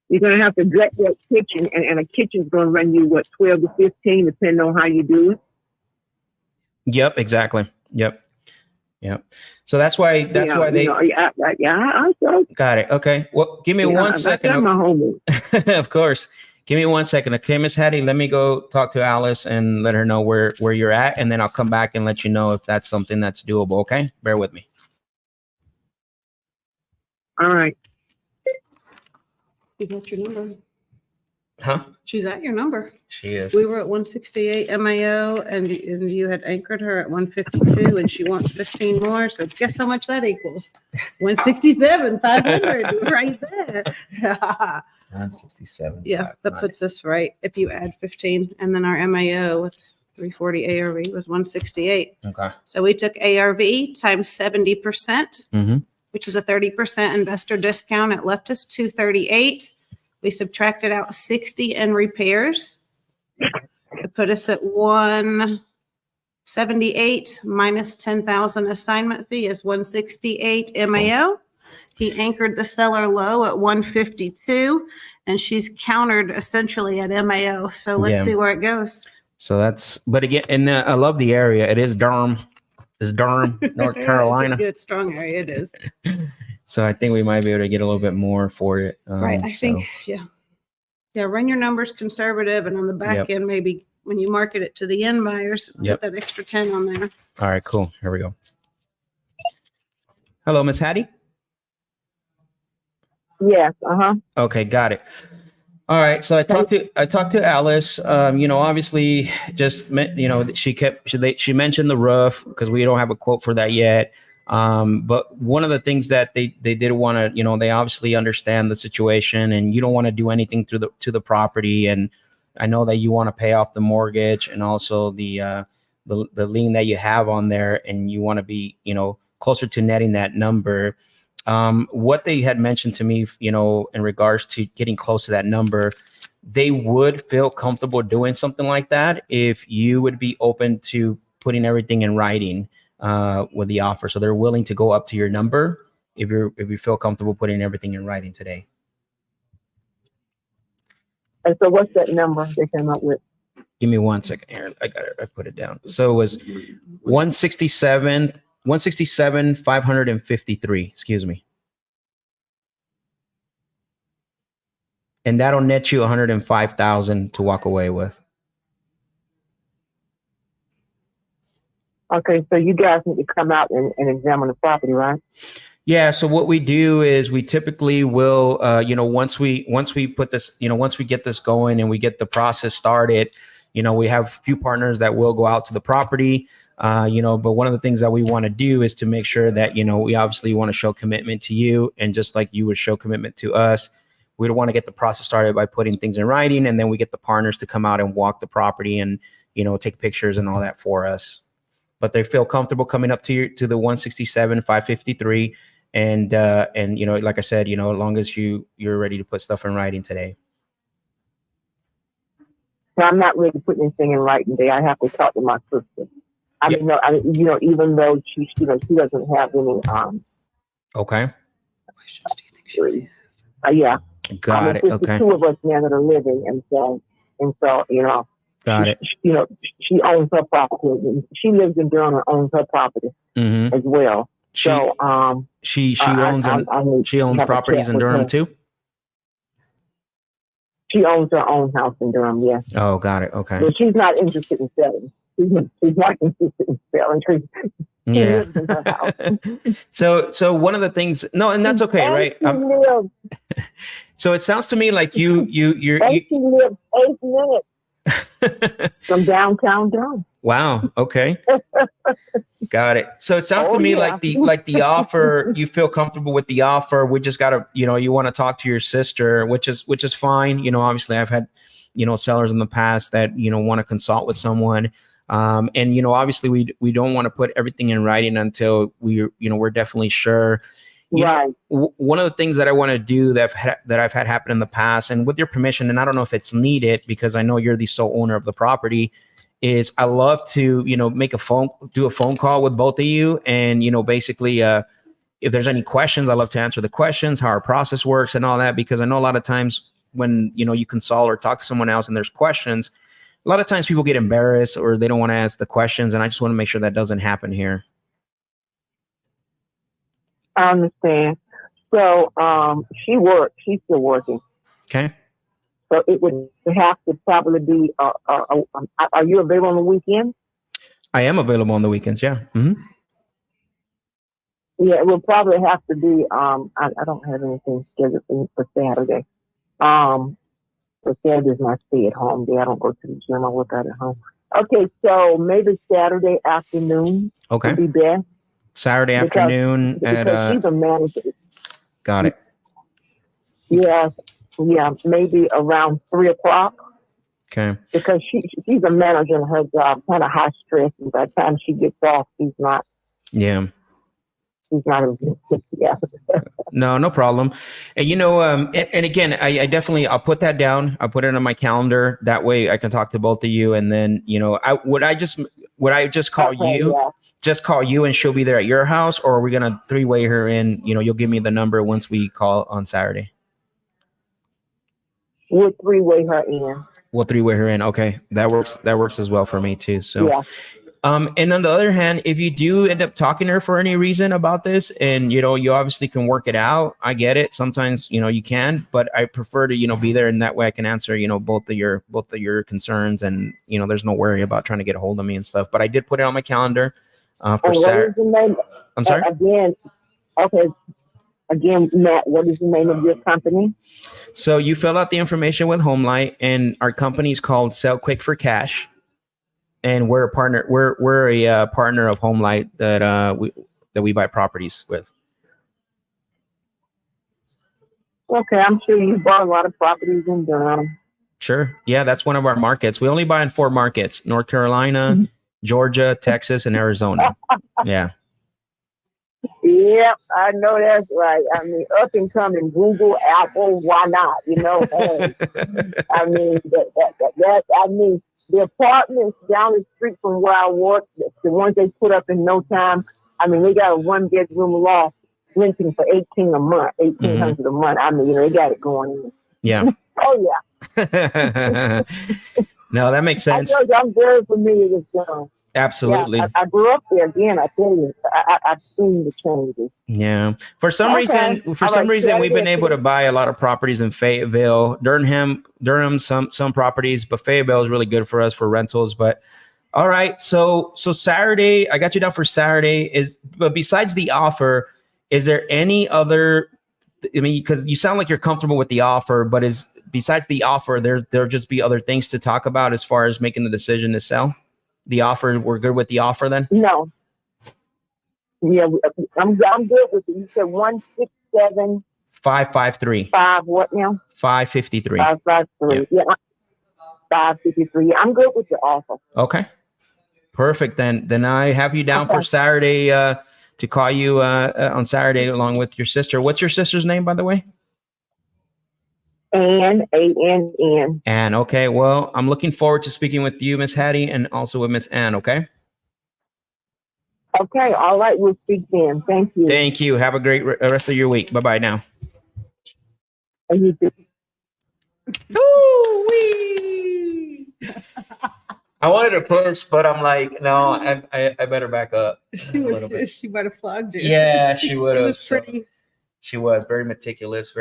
You're gonna have to direct that kitchen, and a kitchen's gonna run you 12 to 15, depending on how you do it. Yep, exactly. Yep. So that's why they I got it. Okay. Well, give me 1 second. That's my homework. Of course. Give me 1 second. Okay, Miss Hattie, let me go talk to Alice and let her know where you're at, and then I'll come back and let you know if that's something that's doable. Okay, bear with me. All right. Is that your number? Huh? She's at your number. She is. We were at 168 MAO and you had anchored her at 152 and she wants 15 more. So guess how much that equals? 167, 500 right there. 167. Yeah, that puts us right if you add 15. And then our MAO with 340 ARV was 168. Okay. So we took ARV times 70%, which is a 30% investor discount. It left us 238. We subtracted out 60 in repairs. It put us at 178 minus 10,000 assignment fee is 168 MAO. He anchored the seller low at 152 and she's countered essentially at MAO. So let's see where it goes. So that's, but again, and I love the area. It is Durham. It's Durham, North Carolina. It's a good, strong area. It is. So I think we might be able to get a little bit more for it. Right. I think, yeah. Run your numbers conservative, and on the back end, maybe when you market it to the end buyers, put that extra 10 on there. All right, cool. Here we go. Hello, Miss Hattie. Yes. Okay, got it. All right. So I talked to Alice. Obviously, just she mentioned the roof because we don't have a quote for that yet. But one of the things that they did want to, they obviously understand the situation, and you don't want to do anything to the property. And I know that you want to pay off the mortgage and also the lien that you have on there, and you want to be, closer to netting that number. What they had mentioned to me, in regards to getting close to that number, they would feel comfortable doing something like that if you would be open to putting everything in writing with the offer. So they're willing to go up to your number if you feel comfortable putting everything in writing today. And so what's that number they came up with? Give me 1 second here. I put it down. So it was 167, 553, excuse me. And that'll net you 105,000 to walk away with. Okay, so you guys need to come out and examine the property, right? Yeah. So what we do is we typically will, once we put this, once we get this going and we get the process started, we have a few partners that will go out to the property, but one of the things that we want to do is to make sure that, we obviously want to show commitment to you, and just like you would show commitment to us, we don't want to get the process started by putting things in writing, and then we get the partners to come out and walk the property and, take pictures and all that for us. But they feel comfortable coming up to the 167, 553. And like I said, as long as you're ready to put stuff in writing today. Well, I'm not ready to put anything in writing today. I have to talk to my sister. Even though she doesn't have any, okay. Questions do you think she yeah. Got it. Okay. The two of us now that are living, and so got it. She owns her property. She lives in Durham and owns her property as well. She owns properties in Durham too. She owns her own house in Durham. Yes. Oh, got it. Okay. But she's not interested in selling. She's not interested in selling. She lives in her house. So one of the things, and that's okay, right? So it sounds to me like she lives 8 minutes from downtown Durham. Wow. Okay. Got it. So it sounds to me like the offer, you feel comfortable with the offer. We just gotta, you want to talk to your sister, which is fine. Obviously I've had, sellers in the past that, want to consult with someone. And obviously we don't want to put everything in writing until we're definitely sure. Right. One of the things that I want to do that I've had happen in the past, and with your permission, and I don't know if it's needed because I know you're the sole owner of the property, is I love to, do a phone call with both of you. And, basically, if there's any questions, I love to answer the questions, how our process works and all that, because I know a lot of times when, you consult or talk to someone else and there's questions, a lot of times people get embarrassed or they don't want to ask the questions, and I just want to make sure that doesn't happen here. I understand. So she's still working. Okay. So it would have to probably be, are you available on the weekend? I am available on the weekends. Yeah. Mm-hmm. Yeah, it will probably have to be, I don't have anything scheduled for Saturday. For Saturday's my stay at home day. I don't go to the gym. I work out at home. Okay, so maybe Saturday afternoon Okay. would be best. Saturday afternoon because she's a manager. Got it. Yeah, maybe around 3:00. Okay. Because she's a manager in her job, kind of high stress, and by the time she gets off, she's not. Yeah. She's not. Yeah. No problem. And and again, I definitely, I'll put that down. I'll put it on my calendar. That way I can talk to both of you. And then, would I just call you? Yeah. Just call you and she'll be there at your house, or are we gonna 3-way her in? You'll give me the number once we call on Saturday. We'll 3-way her in. We'll 3-way her in. Okay. That works as well for me too. So yeah. And on the other hand, if you do end up talking to her for any reason about this, and you obviously can work it out, I get it. Sometimes you can, but I prefer to be there, and that way I can answer both of your concerns, and there's no worry about trying to get a hold of me and stuff. But I did put it on my calendar for Saturday. I'm sorry. Again, Matt, what is the name of your company? So you fill out the information with HomeLight, and our company is called Sell Quick for Cash. And we're a partner. We're a partner of HomeLight that we buy properties with. Okay, I'm sure you bought a lot of properties in Durham. Sure. Yeah, that's one of our markets. We only buy in 4 markets: North Carolina, Georgia, Texas, and Arizona. Yeah. Yeah, I know that's right. I mean, up and coming, Google, Apple, why not? Hey, I mean that. The apartments down the street from where I work, the ones they put up in no time. I mean, they got a 1-bedroom loft renting for $1,800 a month. $1,800 a month. I mean, they got it going in. Yeah. Oh yeah. No, that makes sense. I'm very familiar with them. Absolutely. Yeah, I grew up there. Again, I tell you, I've seen the changes. Yeah. For some reason, we've been able to buy a lot of properties in Fayetteville, Durham, some properties, but Fayetteville is really good for us for rentals. But all right. So Saturday, I got you down for Saturday. But besides the offer, is there any other, because you sound like you're comfortable with the offer, but besides the offer, there'll just be other things to talk about as far as making the decision to sell? The offer, we're good with the offer then? No. Yeah, I'm good with it. You said 167 553. 5 what now? 553. 553. Yeah. 553. I'm good with the offer. Okay. Perfect. Then I have you down for Saturday to call you on Saturday along with your sister. What's your sister's name, by the way? Ann, A-N-N. Ann. Okay. Well, I'm looking forward to speaking with you, Miss Hattie, and also with Miss Ann. Okay. Okay. All right. We'll speak then. Thank you. Thank you. Have a great rest of your week. Bye-bye now. And you too. Ooh-wee. I wanted to push, but I'm like, no, I better back up. She might have flogged you. Yeah, she would have. She was pretty. She was very meticulous,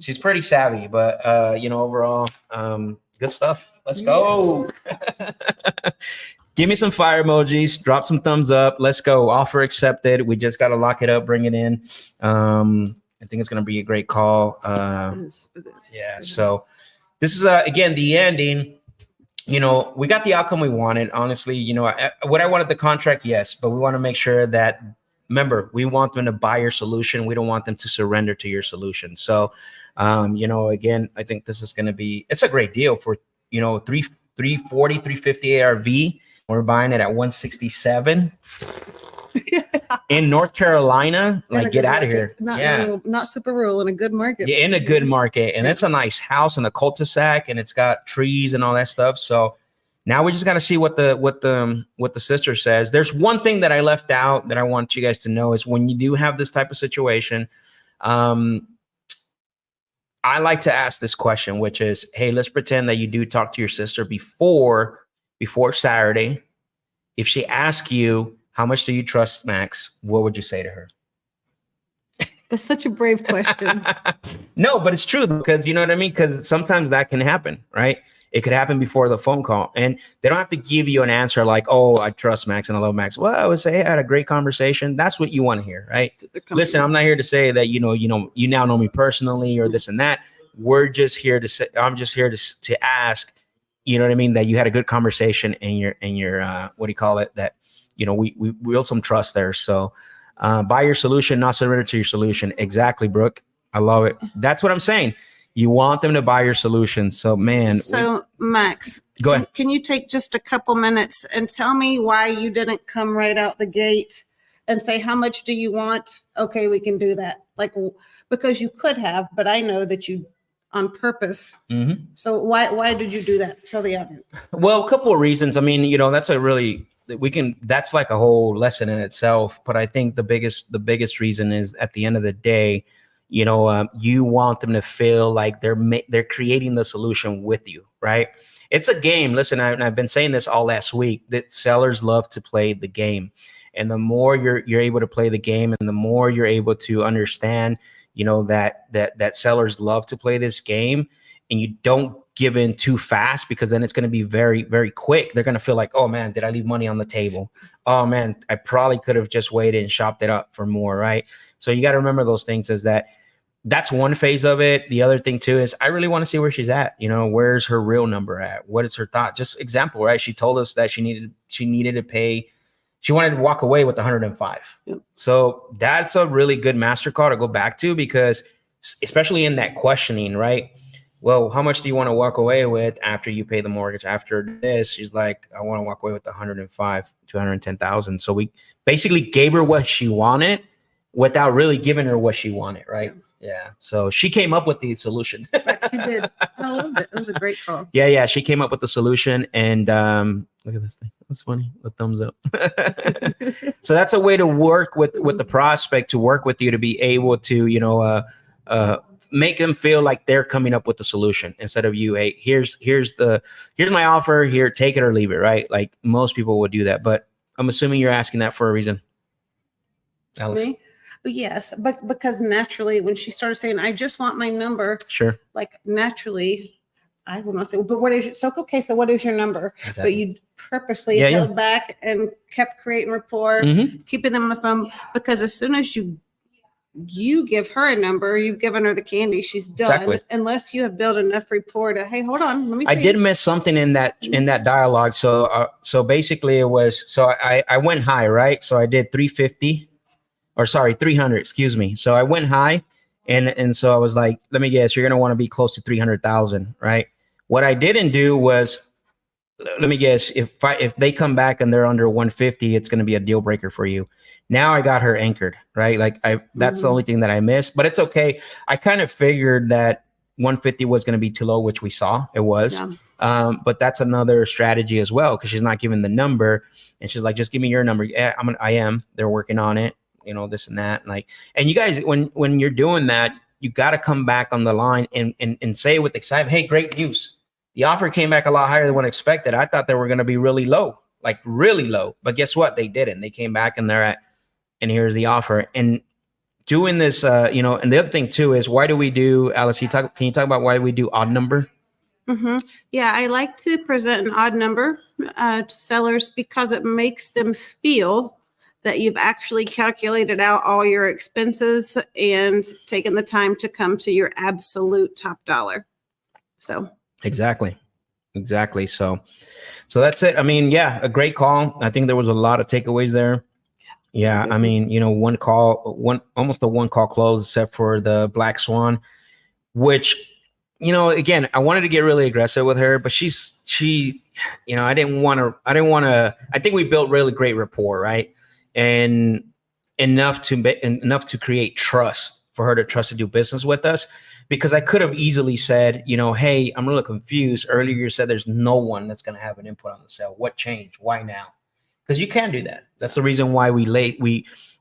she's pretty savvy, but overall, good stuff. Let's go. Give me some fire emojis, drop some thumbs up. Let's go. Offer accepted. We just got to lock it up, bring it in. I think it's going to be a great call. It is. Yeah. So this is, again, the ending. We got the outcome we wanted. Honestly, what I wanted the contract, yes, but we want to make sure that, remember, we want them to buy your solution. We don't want them to surrender to your solution. So, again, I think this is going to be, it's a great deal for, 340, 350 ARV. We're buying it at 167 in North Carolina. Like, get out of here. Not super rural, in a good market. Yeah, in a good market. And it's a nice house in a cul-de-sac, and it's got trees and all that stuff. So now we just got to see what the sister says. There's one thing that I left out that I want you guys to know is when you do have this type of situation, I like to ask this question, which is, hey, let's pretend that you do talk to your sister before Saturday. If she asks you, how much do you trust Max? What would you say to her? That's such a brave question. No, but it's true, because you know what I mean? Because sometimes that can happen, right? It could happen before the phone call, and they don't have to give you an answer like, oh, I trust Max and I love Max. Well, I would say, hey, I had a great conversation. That's what you want to hear, right? Listen, I'm not here to say that, you now know me personally or this and that. We're just here to say, I'm just here to ask, you know what I mean? That you had a good conversation and your what do you call it? That, we built some trust there. So buy your solution, not surrender to your solution. Exactly, Brooke. I love it. That's what I'm saying. You want them to buy your solution. So, man. So, Max, go ahead. Can you take just a couple minutes and tell me why you didn't come right out the gate and say, how much do you want? Okay, we can do that. Like, because you could have, but I know that you on purpose. Mm-hmm. So why did you do that? Tell the audience. Well, a couple of reasons. I mean, that's like a whole lesson in itself. But I think the biggest reason is, at the end of the day, you want them to feel like they're creating the solution with you, right? It's a game. Listen, I've been saying this all last week, that sellers love to play the game. And the more you're able to play the game, and the more you're able to understand, that sellers love to play this game, and you don't give in too fast, because then it's going to be very, very quick. They're going to feel like, oh man, did I leave money on the table? Oh man, I probably could have just waited and shopped it up for more, right? So you got to remember those things, is that's one phase of it. The other thing too is, I really want to see where she's at. Where's her real number at? What is her thought? Just example, right? She told us that she needed to pay. She wanted to walk away with 105. Yep. So that's a really good master call to go back to, because especially in that questioning, right? Well, how much do you want to walk away with after you pay the mortgage? After this, she's like, I want to walk away with 105, 210,000. So we basically gave her what she wanted without really giving her what she wanted, right? Yeah. So she came up with the solution. She did. I loved it. It was a great call. Yeah. She came up with the solution, and look at this thing. That's funny. The thumbs up. So that's a way to work with the prospect, to work with you, to be able to, make them feel like they're coming up with the solution, instead of you, hey, here's my offer, here, take it or leave it, right? Like most people would do that, but I'm assuming you're asking that for a reason. Alice? Me? Yes, but because naturally, when she started saying, I just want my number, sure, like naturally, I would not say, but what is your, so okay, so what is your number? Exactly. But you purposely held back and kept creating rapport, keeping them on the phone, because as soon as you give her a number, you've given her the candy, she's done. Exactly. Unless you have built enough rapport to, hey, hold on, let me see. I did miss something in that dialogue. So basically it was, so I went high, right? So I did 300, excuse me. So I went high, and so I was like, let me guess, you're going to want to be close to 300,000, right? What I didn't do was, let me guess, if they come back and they're under 150, it's going to be a deal breaker for you. Now I got her anchored, right? Like that's the only thing that I missed, but it's okay. I kind of figured that 150 was going to be too low, which we saw it was. Yeah. But that's another strategy as well, because she's not giving the number, and she's like, just give me your number. Yeah, I am. They're working on it. This and that. And you guys, when you're doing that, you got to come back on the line and say with excitement, hey, great news. The offer came back a lot higher than what I expected. I thought they were going to be really low, like really low. But guess what? They didn't. They came back and they're at, and here's the offer. And doing this, and the other thing too is, why do we do, Alice, can you talk about why we do odd number? Mm-hmm. Yeah, I like to present an odd number to sellers, because it makes them feel that you've actually calculated out all your expenses and taken the time to come to your absolute top dollar. So exactly. So that's it. I mean, yeah, a great call. I think there was a lot of takeaways there. Yeah. I mean, almost a one call close, except for the Black Swan, which, again, I wanted to get really aggressive with her, but I think we built really great rapport, right? And enough to create trust for her to trust to do business with us, because I could have easily said, hey, I'm really confused. Earlier you said there's no one that's going to have an input on the sale. What changed? Why now? Because you can do that. That's the reason why we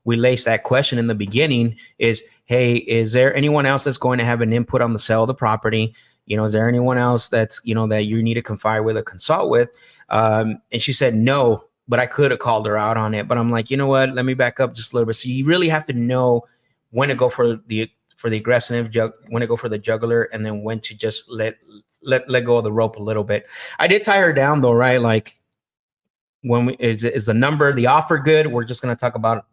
we laced that question in the beginning is, hey, is there anyone else that's going to have an input on the sale of the property? Is there anyone else that's, that you need to confide with or consult with? And she said no, but I could have called her out on it. But I'm like, you know what? Let me back up just a little bit. So you really have to know when to go for the aggressive, when to go for the juggler, and then when to just let go of the rope a little bit. I did tie her down though, right? Like, when is the number, the offer good? We're just going to talk about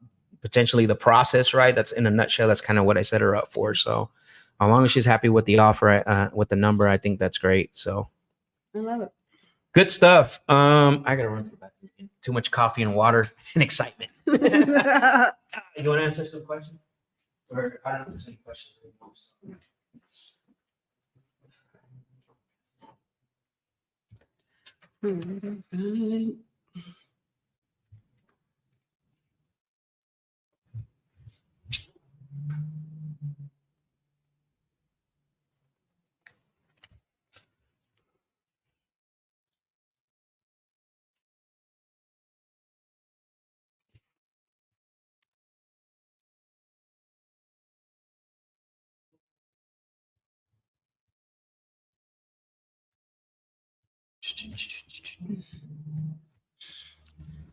potentially the process, right? That's in a nutshell. That's kind of what I set her up for. So as long as she's happy with the offer, with the number, I think that's great. So I love it. good stuff. I gotta run to the bathroom. Too much coffee and water and excitement. You want to answer some questions? Or I don't know if there's any questions.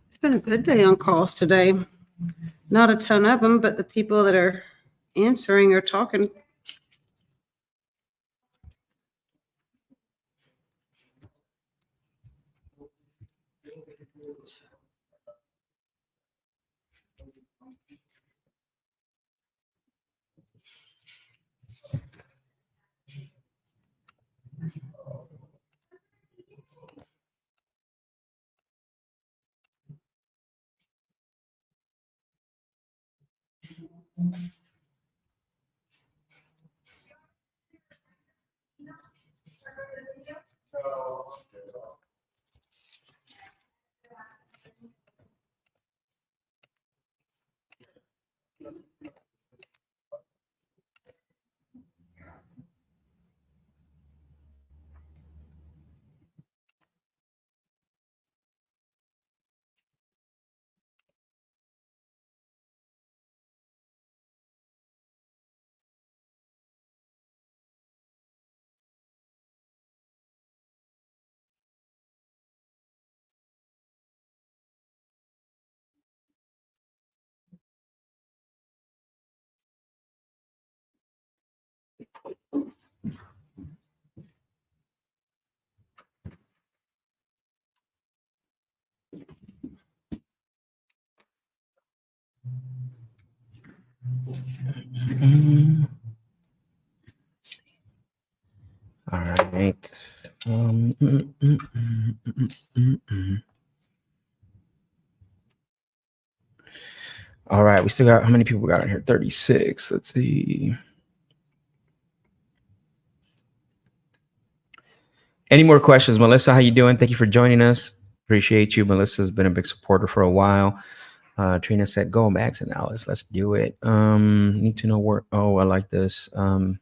It's been a good day on calls today. Not a ton of them, but the people that are answering or talking. All right. All right. We still got, how many people got in here? 36. Let's see. Any more questions? Melissa, how you doing? Thank you for joining us. Appreciate you. Melissa's been a big supporter for a while. Trina said, go Max and Alice. Let's do it. Need to know where. Oh, I like this. Oh,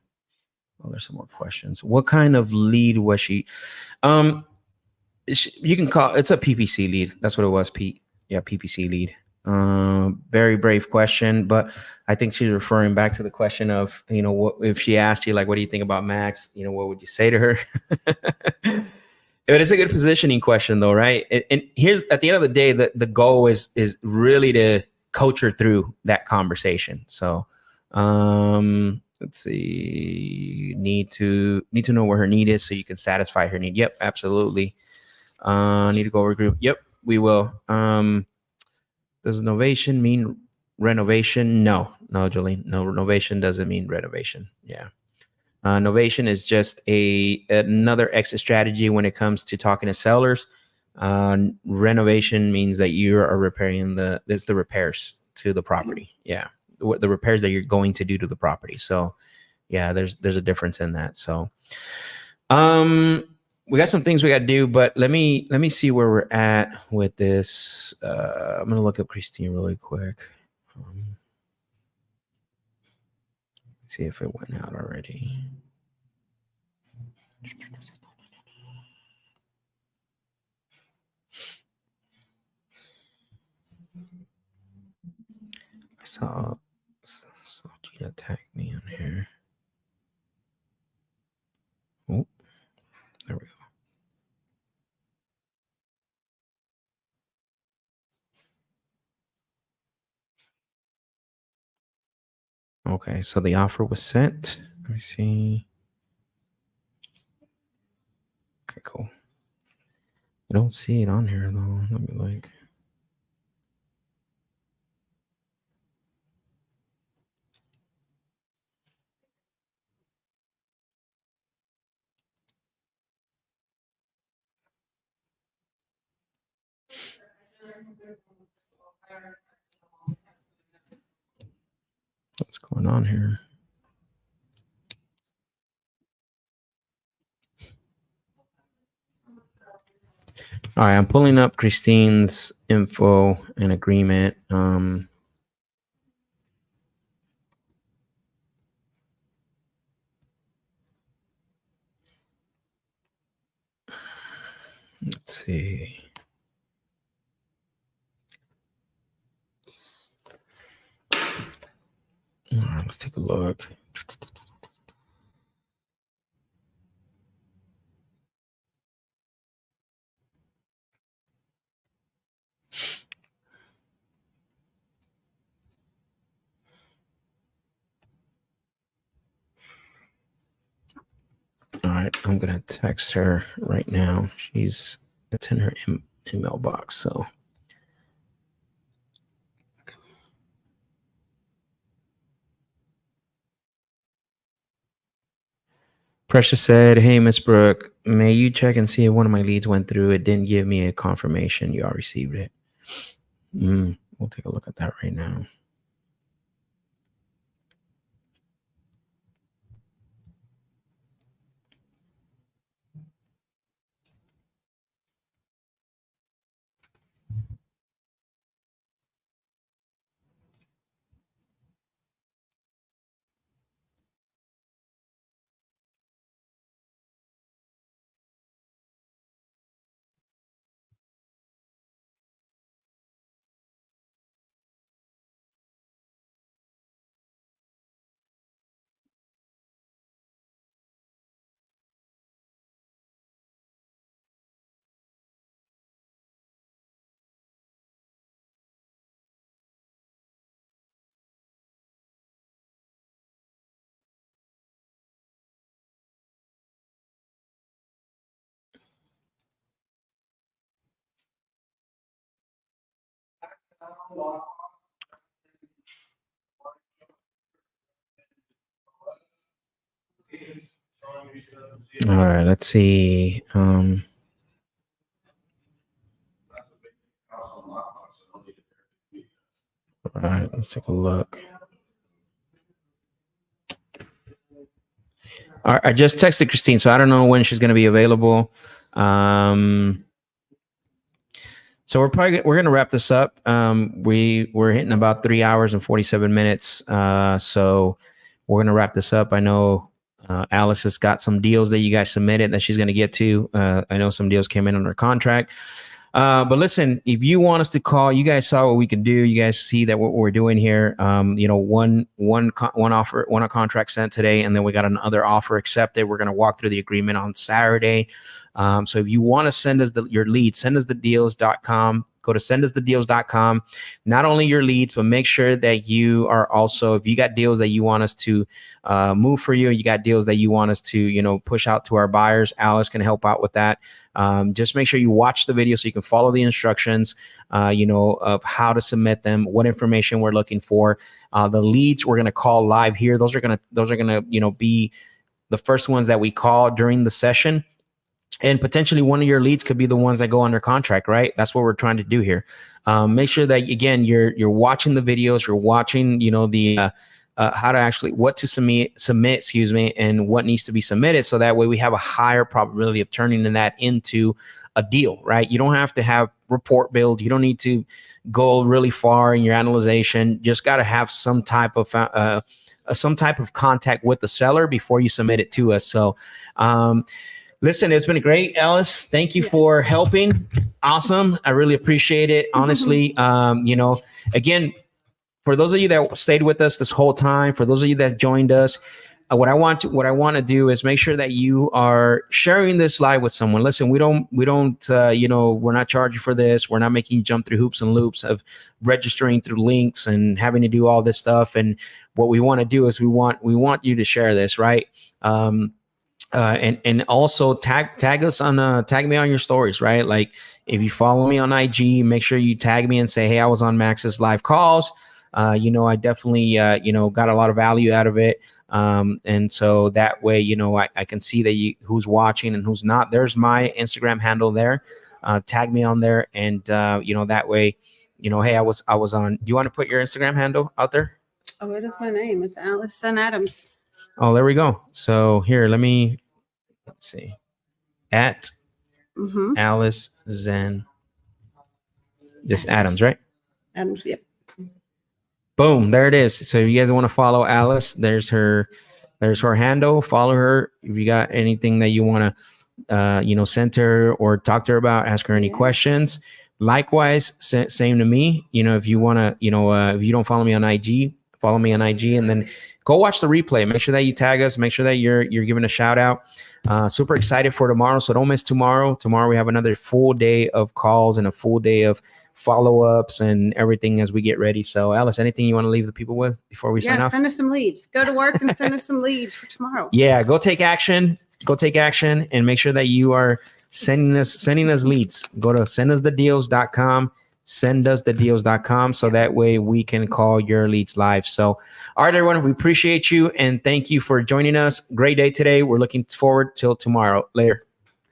there's some more questions. What kind of lead was she? You can call it's a PPC lead. That's what it was, Pete. Yeah, PPC lead. Very brave question, but I think she's referring back to the question of, what if she asked you, like, what do you think about Max? What would you say to her? It is a good positioning question, though, right? And here's, at the end of the day, the goal is really to coach her through that conversation. So, let's see. Need to know where her need is so you can satisfy her need. Yep, absolutely. Need to go over group. Yep, we will. Does novation mean renovation? No, Jolene. No, renovation doesn't mean renovation. Yeah. Novation is just another exit strategy when it comes to talking to sellers. Renovation means that you are repairing the repairs to the property. Yeah, the repairs that you're going to do to the property. So, yeah, there's a difference in that. So, we got some things we got to do, but let me see where we're at with this. I'm gonna look up Christine really quick. See if it went out already. I So Gina tagged me on here. Oh, there we go. Okay, so the offer was sent. Let me see. Okay, cool. I don't see it on here though. Let me like. What's going on here? All right, I'm pulling up Christine's info and agreement. Let's see. All right, let's take a look. All right, I'm gonna text her right now. It's in her email box. So, Precious said, "Hey, Miss Brooke, may you check and see if one of my leads went through? It didn't give me a confirmation you all received it." We'll take a look at that right now. All right, let's see. All right, let's take a look. All right, I just texted Christine, so I don't know when she's going to be available. So we're going to wrap this up. We're hitting about 3 hours and 47 minutes. So we're going to wrap this up. I know Alice has got some deals that you guys submitted that she's going to get to. I know some deals came in under contract. But listen, if you want us to call, you guys saw what we could do. You guys see that what we're doing here. One contract sent today, and then we got another offer accepted. We're going to walk through the agreement on Saturday. So if you want to send us your leads, send us thedeals.com. Go to sendusthedeals.com. Not only your leads, but make sure that you are also, if you got deals that you want us to move for you, you got deals that you want us to, push out to our buyers, Alice can help out with that. Just make sure you watch the video so you can follow the instructions, of how to submit them, what information we're looking for. The leads we're going to call live here. Those are going to, be the first ones that we call during the session. And potentially one of your leads could be the ones that go under contract, right? That's what we're trying to do here. Make sure that, again, you're watching the videos, you're watching, the how to actually, what to submit, and what needs to be submitted. So that way we have a higher probability of turning that into a deal, right? You don't have to have report build. You don't need to go really far in your analyzation. Just got to have some type of contact with the seller before you submit it to us. So, listen, it's been great, Alice. Thank you for helping. Awesome. I really appreciate it. Honestly, again, for those of you that stayed with us this whole time, for those of you that joined us, what I want to do is make sure that you are sharing this live with someone. Listen, we don't, we're not charging for this. We're not making you jump through hoops and loops of registering through links and having to do all this stuff. And what we want to do is we want you to share this, right? And also tag us on tag me on your stories, right? Like if you follow me on IG, make sure you tag me and say, hey, I was on Max's live calls. I definitely got a lot of value out of it. And so that way, I can see that who's watching and who's not. There's my Instagram handle there. Tag me on there, and that way, hey, I was on. Do you want to put your Instagram handle out there? Oh, it is my name. It's Allison Adams. Oh, there we go. So here, let's see. At Alice Zen. Just Adams, right? Adams, yep. Boom, there it is. So if you guys want to follow Alice, there's her handle. Follow her. If you got anything that you want to send to her or talk to her about, ask her any questions. Likewise, same to me. If you want to, if you don't follow me on IG, follow me on IG, and then go watch the replay. Make sure that you tag us. Make sure that you're giving a shout out. Super excited for tomorrow. So don't miss tomorrow. Tomorrow we have another full day of calls and a full day of follow-ups and everything as we get ready. So Alice, anything you want to leave the people with before we sign off? Send us some leads. Go to work and send us some leads for tomorrow. Yeah, go take action and make sure that you are sending us leads. Go to sendusthedeals.com, sendusthedeals.com, so that way we can call your leads live. So all right, everyone, we appreciate you and thank you for joining us. Great day today. We're looking forward till tomorrow. Later.